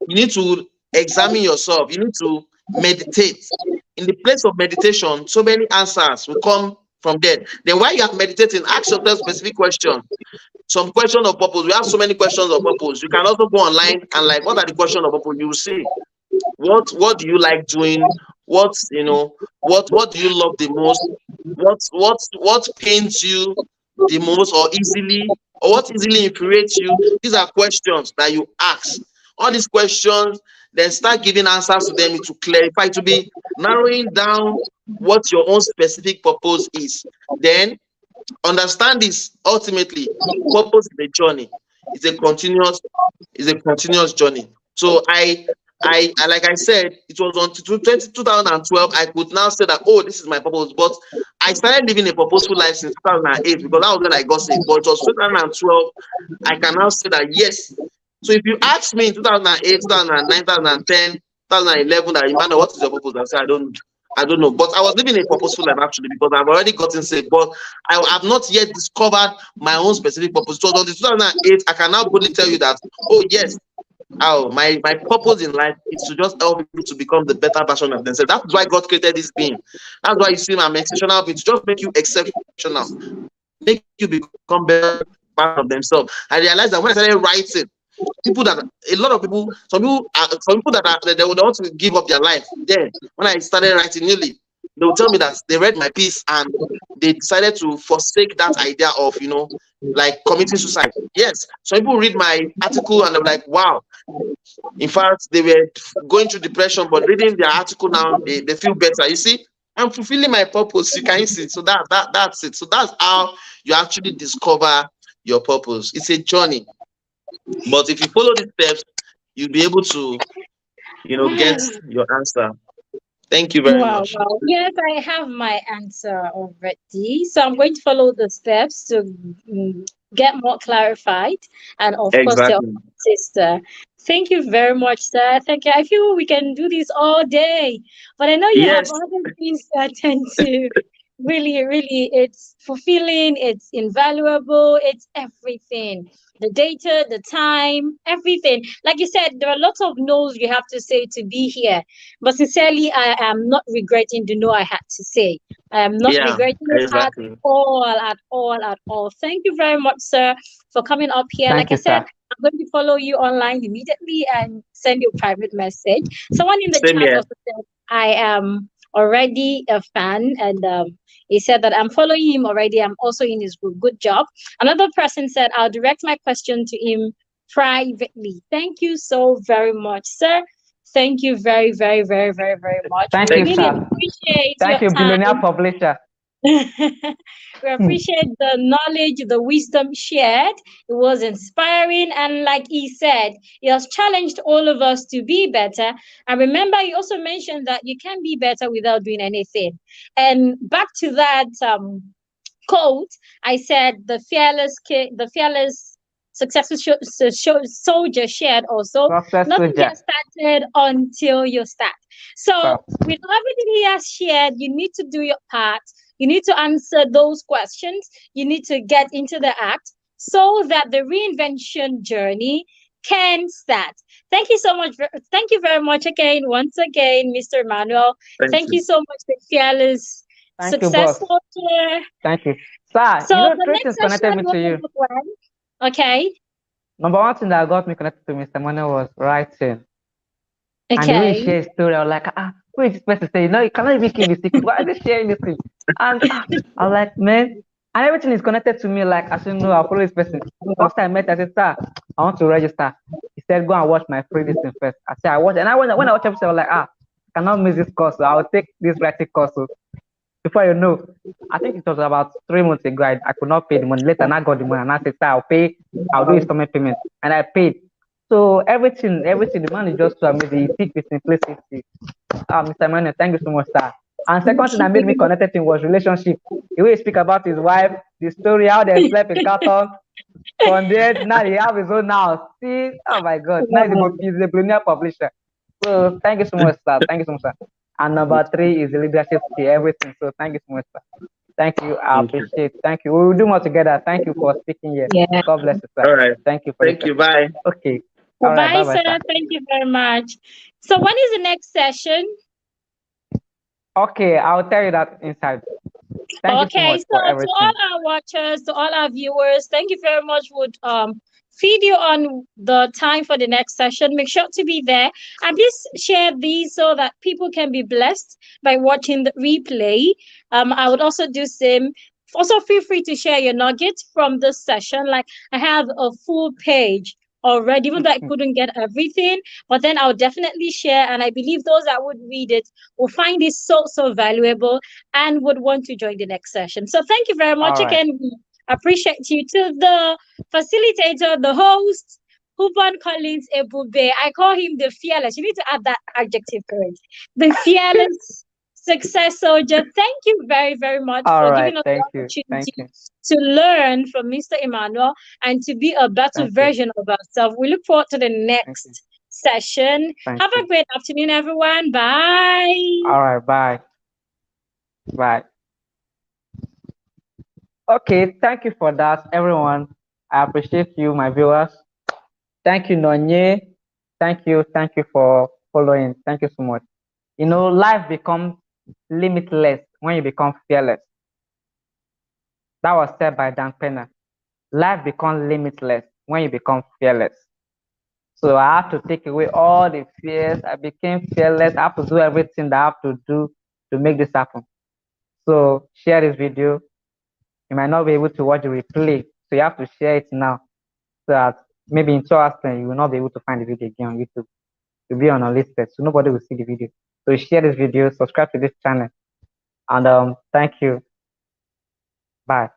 you need to examine yourself. You need to meditate. In the place of meditation, so many answers will come from there. Then while you are meditating, ask yourself specific questions. Some question of purpose. We have so many questions of purpose. You can also go online and like, what are the questions of purpose? You will see what do you like doing? What do you love the most? What pains you the most, or what easily infuriates you? These are questions that you ask. All these questions, then start giving answers to them to clarify, to be narrowing down what your own specific purpose is. Then understand this. Ultimately, purpose is a journey. it's a continuous journey. So I like I said, it was until 2012 I could now say that, oh, this is my purpose. But I started living a purposeful life since 2008 because that was when I got saved. But it was 2012 I can now say that yes. So if you ask me in 2008, 2009, 2010, 2011 that, Emmanuel, what is your purpose? I say I don't know. But I was living a purposeful life actually because I've already gotten saved. But I have not yet discovered my own specific purpose. So until 2008, I can now boldly tell you that, oh yes, my purpose in life is to just help people to become the better version of themselves. That's why God created this being. That's why you see my exceptional being, to just make you exceptional, make you become better part of themselves. I realized that when I started writing, some people that they would want to give up their life. Then when I started writing newly, they would tell me that they read my piece and they decided to forsake that idea of, like committing suicide. Yes, some people read my article and they're like, wow. In fact, they were going through depression, but reading their article now, they feel better. You see, I'm fulfilling my purpose. You can see. So that's it. So that's how you actually discover your purpose. It's a journey. But if you follow the steps, you'll be able to, get your answer. Thank you very Wow, much. wow. Yes, I have my answer already. So I'm going to follow the steps to get more clarified. And of course, your Exactly. sister. Thank you very much, sir. Thank you. I feel we can do this all day, but I know you have Yes, other things to attend to. Really, really, it's fulfilling, it's invaluable, it's everything. The data, the time, everything. Like you said, there are lots of no's you have to say to be here. But sincerely, I am not regretting the no I had to say. I am not yeah, regretting it at exactly. all, at all, at all. Thank you very much, sir, for coming up here. Thank Like I you, said, sir. I'm going to follow you online immediately and send you a private message. Someone in the Same chat here. also said, I am already a fan, and he said that I'm following him already. I'm also in his group. Good job. Another person said, I'll direct my question to him privately. Thank you so very much, sir. Thank you very, very, very, very, very much. Thank We you, Thank really sir. you. appreciate your Thank you, billionaire time. publisher. We appreciate the knowledge, the wisdom shared. It was inspiring. And like he said, he has challenged all of us to be better. And remember, he also mentioned that you can be better without doing anything. And back to that quote, I said, the fearless successful soldier shared also, Success nothing soldier. gets started until you start. So So, with everything he has shared, you need to do your part. You need to answer those questions. You need to get into the act so that the reinvention journey can start. Thank you so much. Thank you very much again, once again, Mr. Emmanuel. Thank Thank you you. so much, the fearless thank you, boss. successful chair. Thank you. Sir, So three the things next connected session me to will you. be when? Okay. Number one thing that got me connected to Mr. Manuel was writing. And the way he Okay. shared his story, I was like, who is this person saying? No, you cannot even keep the secret. Why are they sharing this thing? And I was like, man, and everything is connected to me. Like, as you know, I follow this person. First I met, I said, sir, I want to register. He said, go and watch my free listing first. I said, I watched, and when I watched episode, I was like, I cannot miss this course. So I'll take this writing course. So before you know, I think it was about 3 months ago. I could not pay the money. Later, and I got the money, and I said, sir, I'll do installment payment. And I paid. So everything, the man is just so amazing. He speaks with simplicity. Mr. Emmanuel, thank you so much, sir. And second thing that made me connected to him was relationship. The way he speak about his wife, the story, how they slept in carton. From there, now he have his own house. See, oh my God, now he's a billionaire publisher. So thank you so much, sir. Thank you so much, sir. And number three is the leadership to everything. So thank you so much, sir. Thank you. I Thank you. appreciate. Thank you. We will do more together. Thank you for speaking here. Yeah. God bless you, sir. All right. Thank you for Thank this. you. Bye. Okay. All right. Bye, Bye, sir. sir. Thank you very much. So when is the next session? Okay, I'll tell you that inside. Thank you so Okay, much so for to everything. all our watchers, to all our viewers, thank you very much. Would feed you on the time for the next session. Make sure to be there and please share these so that people can be blessed by watching the replay. I would also do same. Also, feel free to share your nuggets from this session. Like I have a full page already, even though I couldn't get everything, but then I'll definitely share. And I believe those that would read it will find this so valuable and would want to join the next session. So thank you very much All right. again. Appreciate you. To the facilitator, the host, Hubon Collins Ebube. I call him the fearless. You need to add that adjective to it. The fearless success soldier. Thank you very, very much All for right. giving us the Thank you. opportunity Thank you. to learn from Mr. Emmanuel and to be a better Thank you. version of ourselves. We look forward to the Thank you. next session. Thank Have you. a great afternoon, everyone. Bye. All right. Bye. Bye. Okay. Thank you for that, everyone. I appreciate you, my viewers. Thank you, Nonye. Thank you. Thank you for following. Thank you so much. You know, life becomes limitless when you become fearless. That was said by Dan Penner. Life becomes limitless when you become fearless. So I have to take away all the fears. I became fearless. I have to do everything that I have to do to make this happen. So share this video. You might not be able to watch the replay, so you have to share it now, so that maybe in 2 hours time you will not be able to find the video again on YouTube. You'll be on unlisted, so nobody will see the video. So share this video, subscribe to this channel, and thank you. Bye.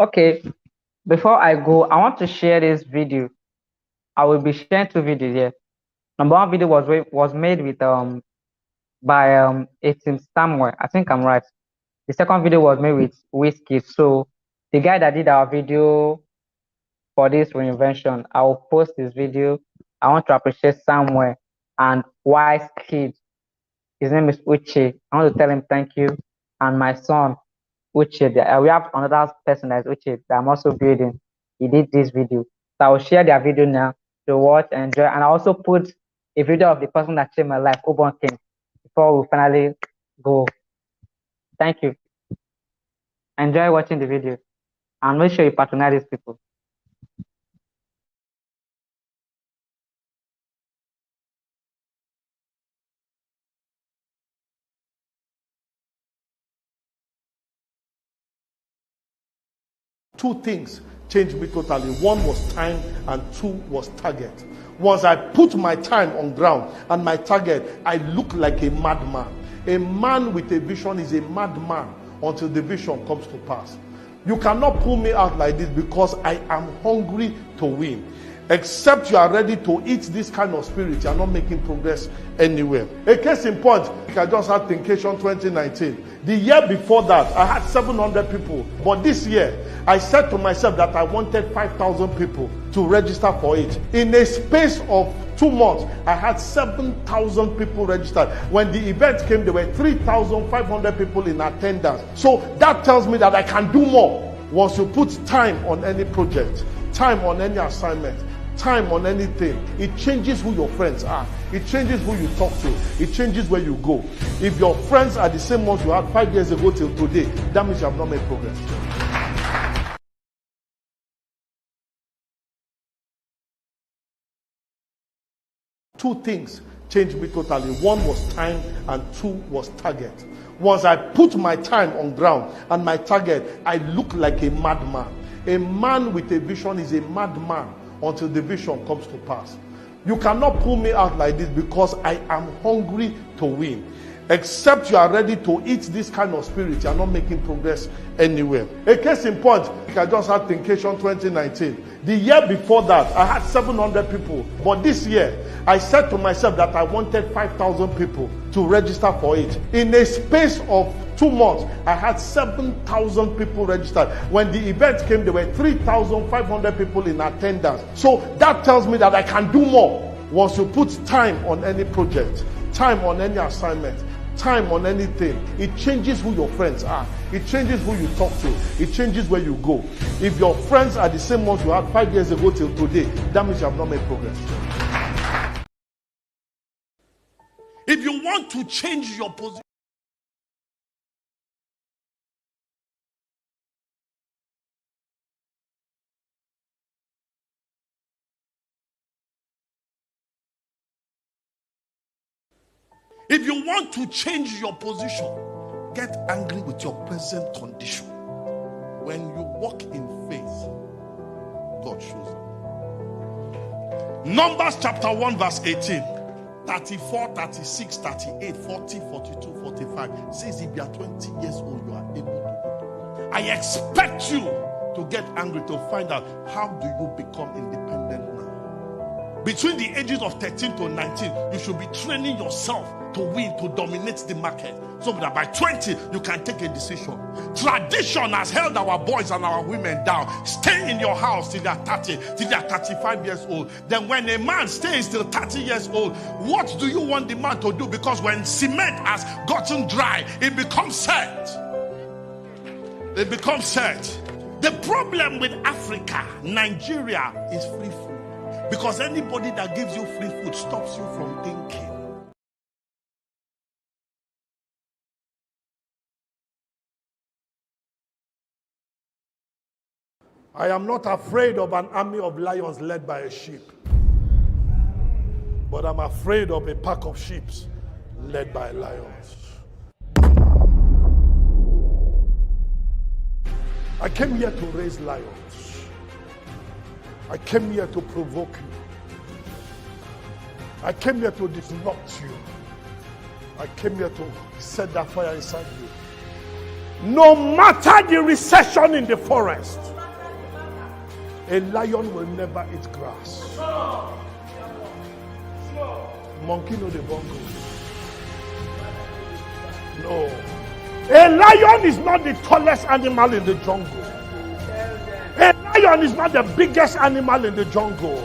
Okay, before I go, I want to share this video. I will be sharing 2 videos here. Number 1 video was made with by 18 Samuel. I think I'm right. The second video was made with Whiskey. So the guy that did our video for this reinvention, I will post this video. I want to appreciate Samuel and Wise Kid. His name is Uche. I want to tell him thank you. And my son, Uche. We have another person that is Uche that I'm also building. He did this video. So I will share their video now to watch and enjoy. And I also put a video of the person that changed my life, Obon King, before we finally go. Thank you. Enjoy watching the video. And make sure you patronize these people. Two things changed me totally. One was time and 2 was target. Once I put my time on ground and my target, I look like a madman. A man with a vision is a madman until the vision comes to pass. You cannot pull me out like this because I am hungry to win. Except you are ready to eat this kind of spirit, you are not making progress anywhere. A case in point, I just had Thinkation 2019. The year before that, I had 700 people. But this year, I said to myself that I wanted 5,000 people to register for it. In a space of 2 months, I had 7,000 people registered. When the event came, there were 3,500 people in attendance. So that tells me that I can do more. Once you put time on any project, time on any assignment, time on anything, it changes who your friends are. It changes who you talk to. It changes where you go. If your friends are the same ones you had 5 years ago till today, that means you have not made progress. Two things changed me totally. One was time and 2 was target. Once I put my time on ground and my target, I look like a madman. A man with a vision is a madman until the vision comes to pass. You cannot pull me out like this because I am hungry to win. Except you are ready to eat this kind of spirit, you are not making progress anywhere. A case in point, I just had Thinkation 2019. The year before that, I had 700 people. But this year, I said to myself that I wanted 5,000 people to register for it. In a space of 2 months, I had 7,000 people registered. When the event came, there were 3,500 people in attendance. So that tells me that I can do more. Once you put time on any project, time on any assignment, time on anything, it changes who your friends are. It changes who you talk to. It changes where you go. If your friends are the same ones you had 5 years ago till today, that means you have not made progress. If you want to change your position, if you want to change your position, get angry with your present condition. When you walk in faith, God shows up. Numbers chapter 1 verse 18, 34, 36, 38, 40, 42, 45 says if you are 20 years old, you are able to do. I expect you to get angry to find out how do you become independent now. Between the ages of 13 to 19, you should be training yourself to win, to dominate the market, so that by 20 you can take a decision. Tradition has held our boys and our women down. Stay in your house till they are 30, till they are 35 years old. Then when a man stays till 30 years old, what do you want the man to do? Because when cement has gotten dry, it becomes set. It becomes set. The problem with Africa, Nigeria, is free food. Because anybody that gives you free food stops you from thinking. I am not afraid of an army of lions led by a sheep, but I'm afraid of a pack of sheep led by lions. I came here to raise lions. I came here to provoke you. I came here to disrupt you. I came here to set that fire inside you. No matter the recession in the forest, a lion will never eat grass. Monkey no the bongo. No. A lion is not the tallest animal in the jungle. A lion is not the biggest animal in the jungle.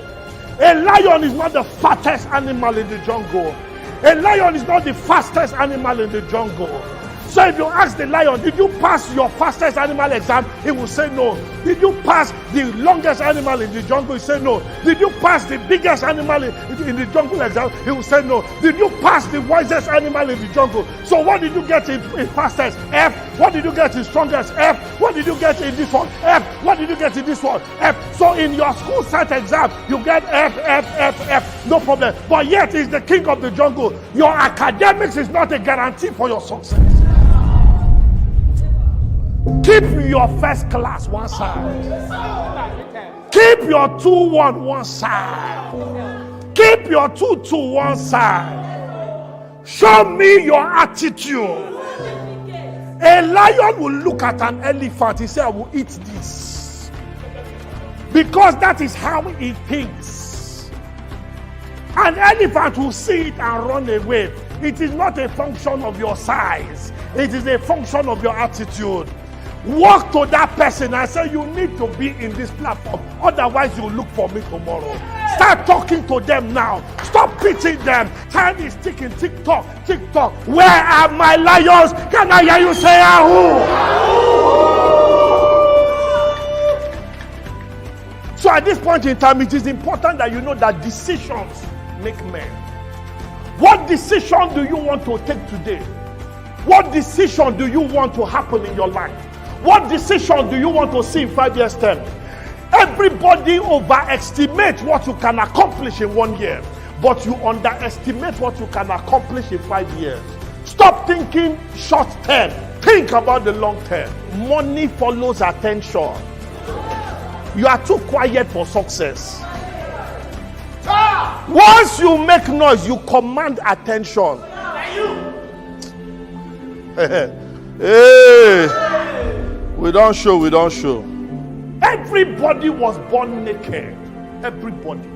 A lion is not the fattest animal in the jungle. A lion is not the fastest animal in the jungle. So if you ask the lion, did you pass your fastest animal exam? He will say no. Did you pass the longest animal in the jungle? He will say no. Did you pass the biggest animal in the jungle exam? He will say no. Did you pass the wisest animal in the jungle? So what did you get in fastest? F. What did you get in strongest? F. What did you get in this one? F. What did you get in this one? F. So in your school set exam, you get F, F, F, F. No problem. But yet he's the king of the jungle. Your academics is not a guarantee for your success. Keep your first class one side. Keep your 2-1 one side. Keep your 2-2 one side. Show me your attitude. A lion will look at an elephant. He say, I will eat this. Because that is how he thinks. An elephant will see it and run away. It is not a function of your size. It is a function of your attitude. Walk to that person and say, you need to be in this platform. Otherwise, you look for me tomorrow. Start talking to them now. Stop pitching them. Time is ticking. TikTok, TikTok. Where are my lions? Can I hear you say, Ahoo? So at this point in time, it is important that you know that decisions make men. What decision do you want to take today? What decision do you want to happen in your life? What decision do you want to see in 5 years' time? Everybody overestimates what you can accomplish in 1 year, but you underestimate what you can accomplish in 5 years. Stop thinking short term. Think about the long term. Money follows attention. You are too quiet for success. Once you make noise, you command attention. Hey. We don't show. Everybody was born naked. Everybody.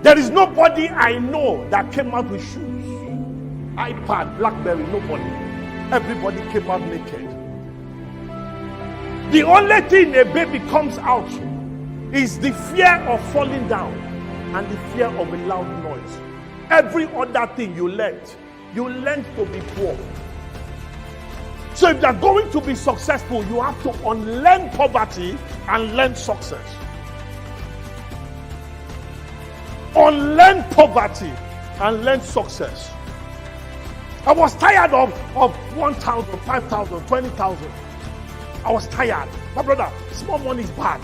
There is nobody I know that came out with shoes, iPad, BlackBerry, nobody. Everybody came out naked. The only thing a baby comes out is the fear of falling down and the fear of a loud noise. Every other thing you learn to be poor. So if you are going to be successful, you have to unlearn poverty and learn success. Unlearn poverty and learn success. I was tired of 1,000, 5,000, 20,000. I was tired. My brother, small money is bad.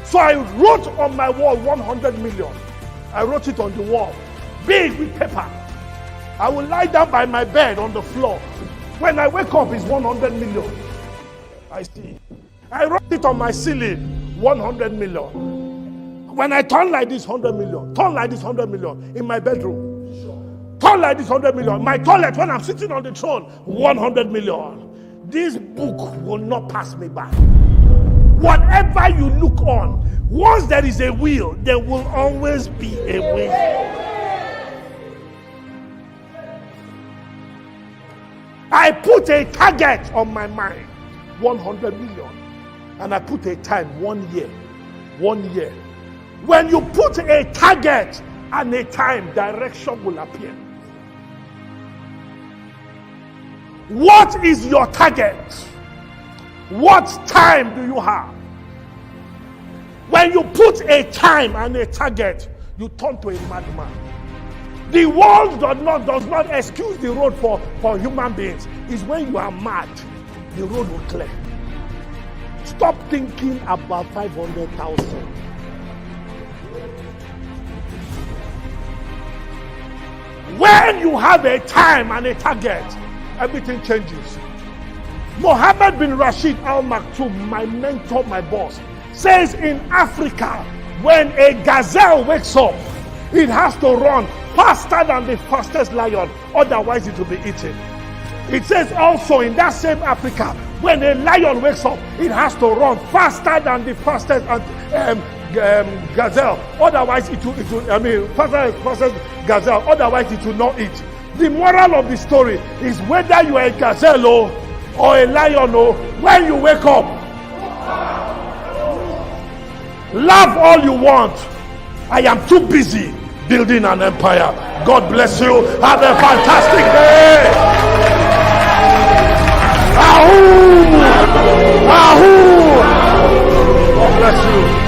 So I wrote on my wall 100 million. I wrote it on the wall, big with paper. I will lie down by my bed on the floor. When I wake up, it's 100 million. I see. I wrote it on my ceiling, 100 million. When I turn like this, 100 million. Turn like this, 100 million. In my bedroom. Turn like this, 100 million. My toilet, when I'm sitting on the throne, 100 million. This book will not pass me by. Whatever you look on, once there is a will, there will always be a way. I put a target on my mind, 100 million. And I put a time, 1 year. 1 year. When you put a target and a time, direction will appear. What is your target? What time do you have? When you put a time and a target, you turn to a madman. The world does not excuse the road for human beings. It's when you are mad, the road will clear. Stop thinking about 500,000. When you have a time and a target, everything changes. Mohammed bin Rashid Al Maktoum, my mentor, my boss, says in Africa, when a gazelle wakes up, it has to run faster than the fastest lion, otherwise it will be eaten. It says also in that same Africa, when a lion wakes up, it has to run faster than the fastest gazelle, otherwise fastest gazelle, otherwise it will not eat. The moral of the story is whether you are a gazelle or a lion, when you wake up, laugh all you want. I am too busy building an empire. God bless you. Have a fantastic day. Ahoo! Ahoo! God bless you.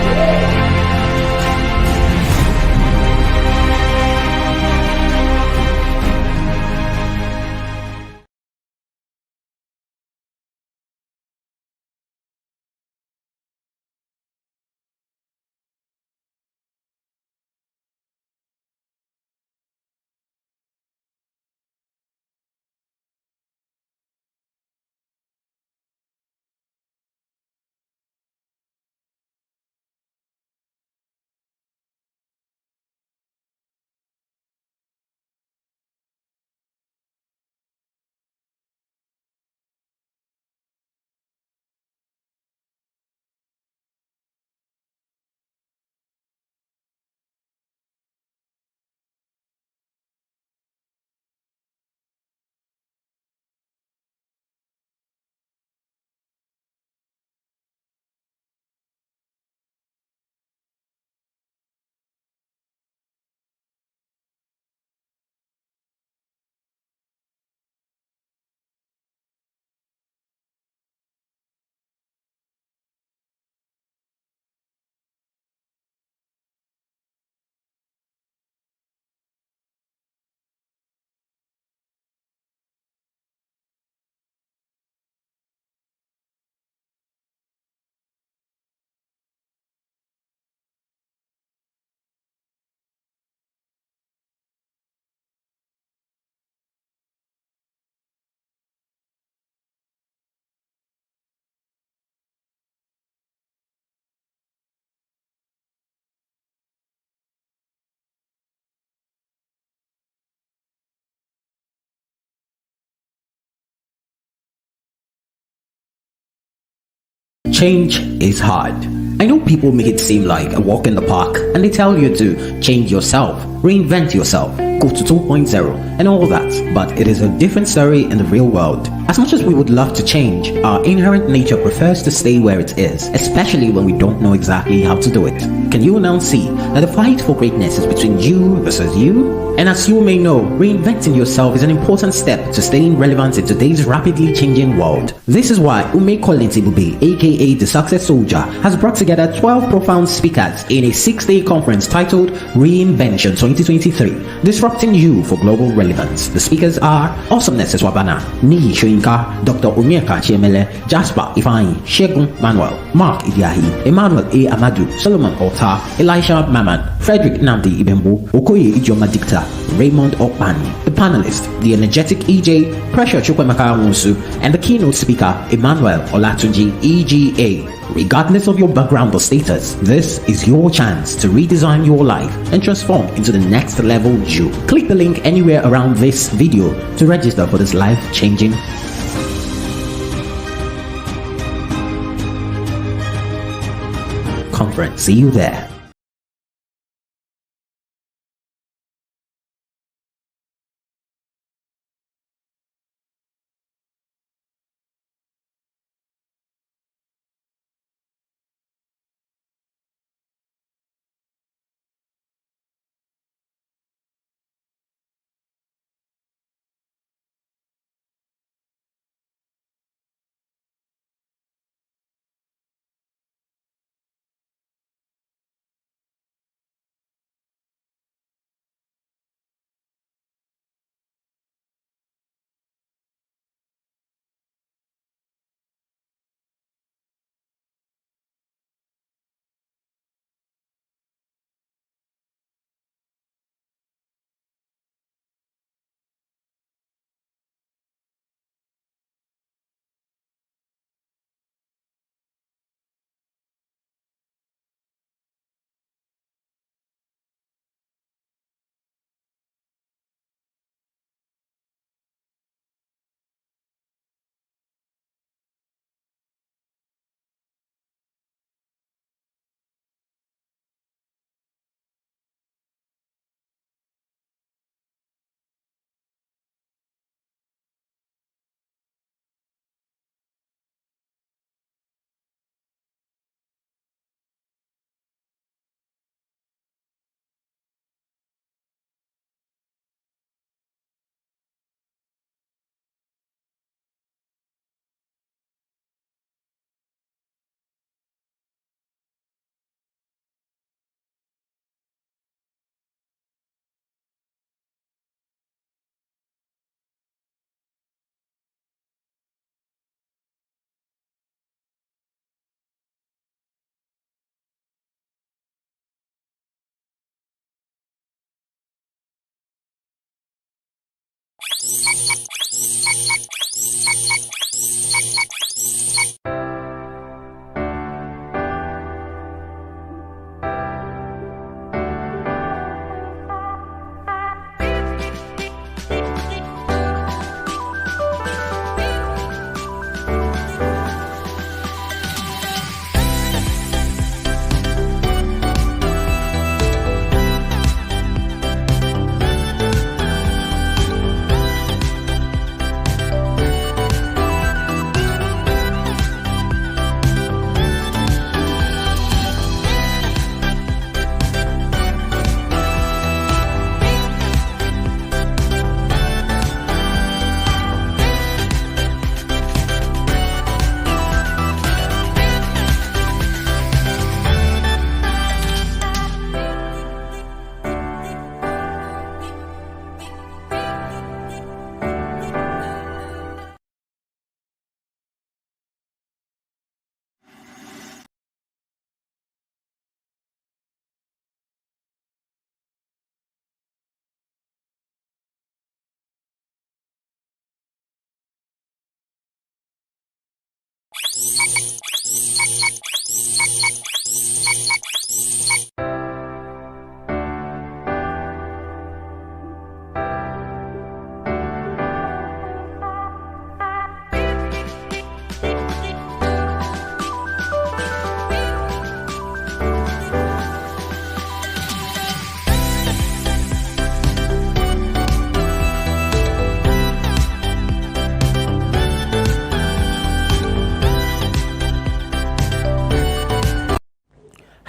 Change is hard. I know people make it seem like a walk in the park and they tell you to change yourself, reinvent yourself, go to 2.0 and all that, but it is a different story in the real world. As much as we would love to change, our inherent nature prefers to stay where it is, especially when we don't know exactly how to do it. Can you now see that the fight for greatness is between you versus you? And as you may know, reinventing yourself is an important step to staying relevant in today's rapidly changing world. This is why Ume Collins Ibube, aka the Success Soldier, has brought together 12 profound speakers in a 6-day conference titled Reinvention 2023, disrupting you for global relevance. The speakers are Awesomeness Eswabana, Niyi Shoyinka, Dr. Onyeka Chiemele, Jasper Ifeanyi, Shegun Manuel, Mark Idiahi, Emmanuel A. Amadu, Solomon Ota, Elisha Maman, Frederick Namdi Ibembu, Okoye Ijoma Dicta, Raymond Okpani. The panelist, the energetic EJ, Pressure Chukwemeka Wonsu, and the keynote speaker, Emmanuel Olatunji EGA. Regardless of your background or status, this is your chance to redesign your life and transform into the next level you. Click the link anywhere around this video to register for this life-changing conference. See you there.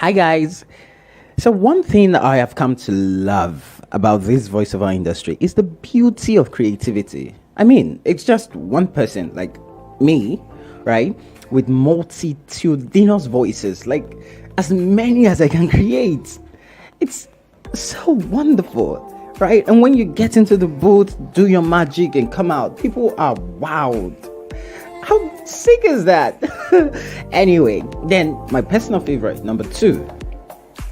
Hi guys. So one thing I have come to love about this voiceover industry is the beauty of creativity. I mean, it's just one person like me, right? With multitudinous voices, like as many as I can create. It's so wonderful, right? And when you get into the booth, do your magic and come out, people are wowed. How sick is that? Anyway, then my personal favorite, number 2,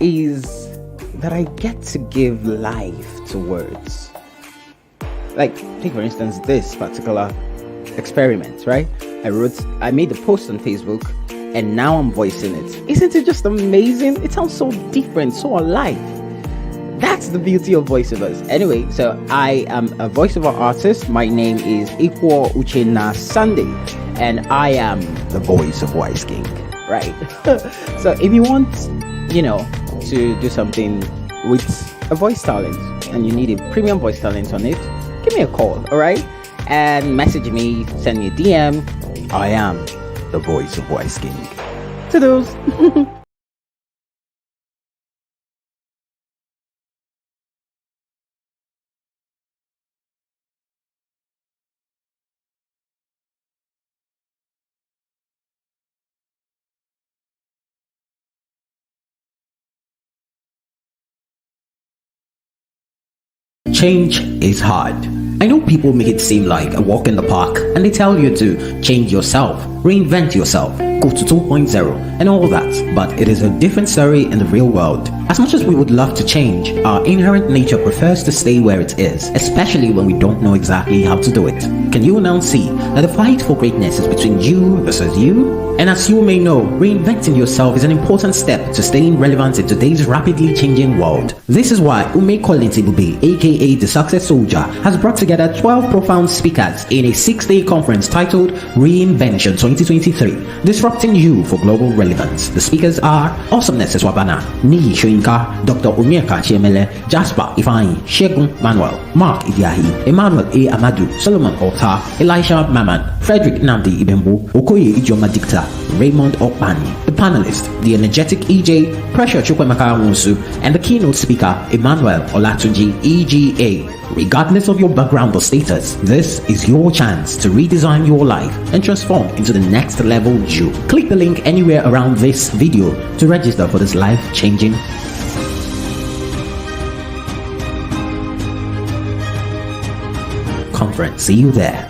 is that I get to give life to words. Like, take for instance this particular experiment, right? I made a post on Facebook and now I'm voicing it. Isn't it just amazing? It sounds so different, so alive. That's the beauty of voiceovers. Anyway, so I am a voiceover artist. My name is Ikwo Uchenna Sunday, and I am the voice of Wise King, right? So if you want, to do something with a voice talent and you need a premium voice talent on it, give me a call, all right? And message me, send me a DM. I am the voice of Wise King. Toodles. Change is hard. I know people make it seem like a walk in the park and they tell you to change yourself, reinvent yourself, go to 2.0 and all that, but it is a different story in the real world. As much as we would love to change, our inherent nature prefers to stay where it is, especially when we don't know exactly how to do it. Can you now see that the fight for greatness is between you versus you? And as you may know, reinventing yourself is an important step to staying relevant in today's rapidly changing world. This is why Ume Kolintibube, aka the Success Soldier, has brought together 12 profound speakers in a 6-day conference titled REINVENTION 2023, disrupting you for global relevance. The speakers are Awesomeness Eswabana, Niyi Shoyinka, Dr. Onyeka Chiemele, Jasper Ifeanyi, Shegun Manuel, Mark Idiahi, Emmanuel A. Amadu, Solomon Ota, Elisha Maman, Frederick Namdi Ibembo, Okoye Ijoma Dicta, Raymond Okpani. The panelist, the energetic EJ, Pressure Chukwemeka Wonsu, and the keynote speaker, Emmanuel Olatunji EGA. Regardless of your background or status, this is your chance to redesign your life and transform into the next level you. Click the link anywhere around this video to register for this life-changing conference. See you there.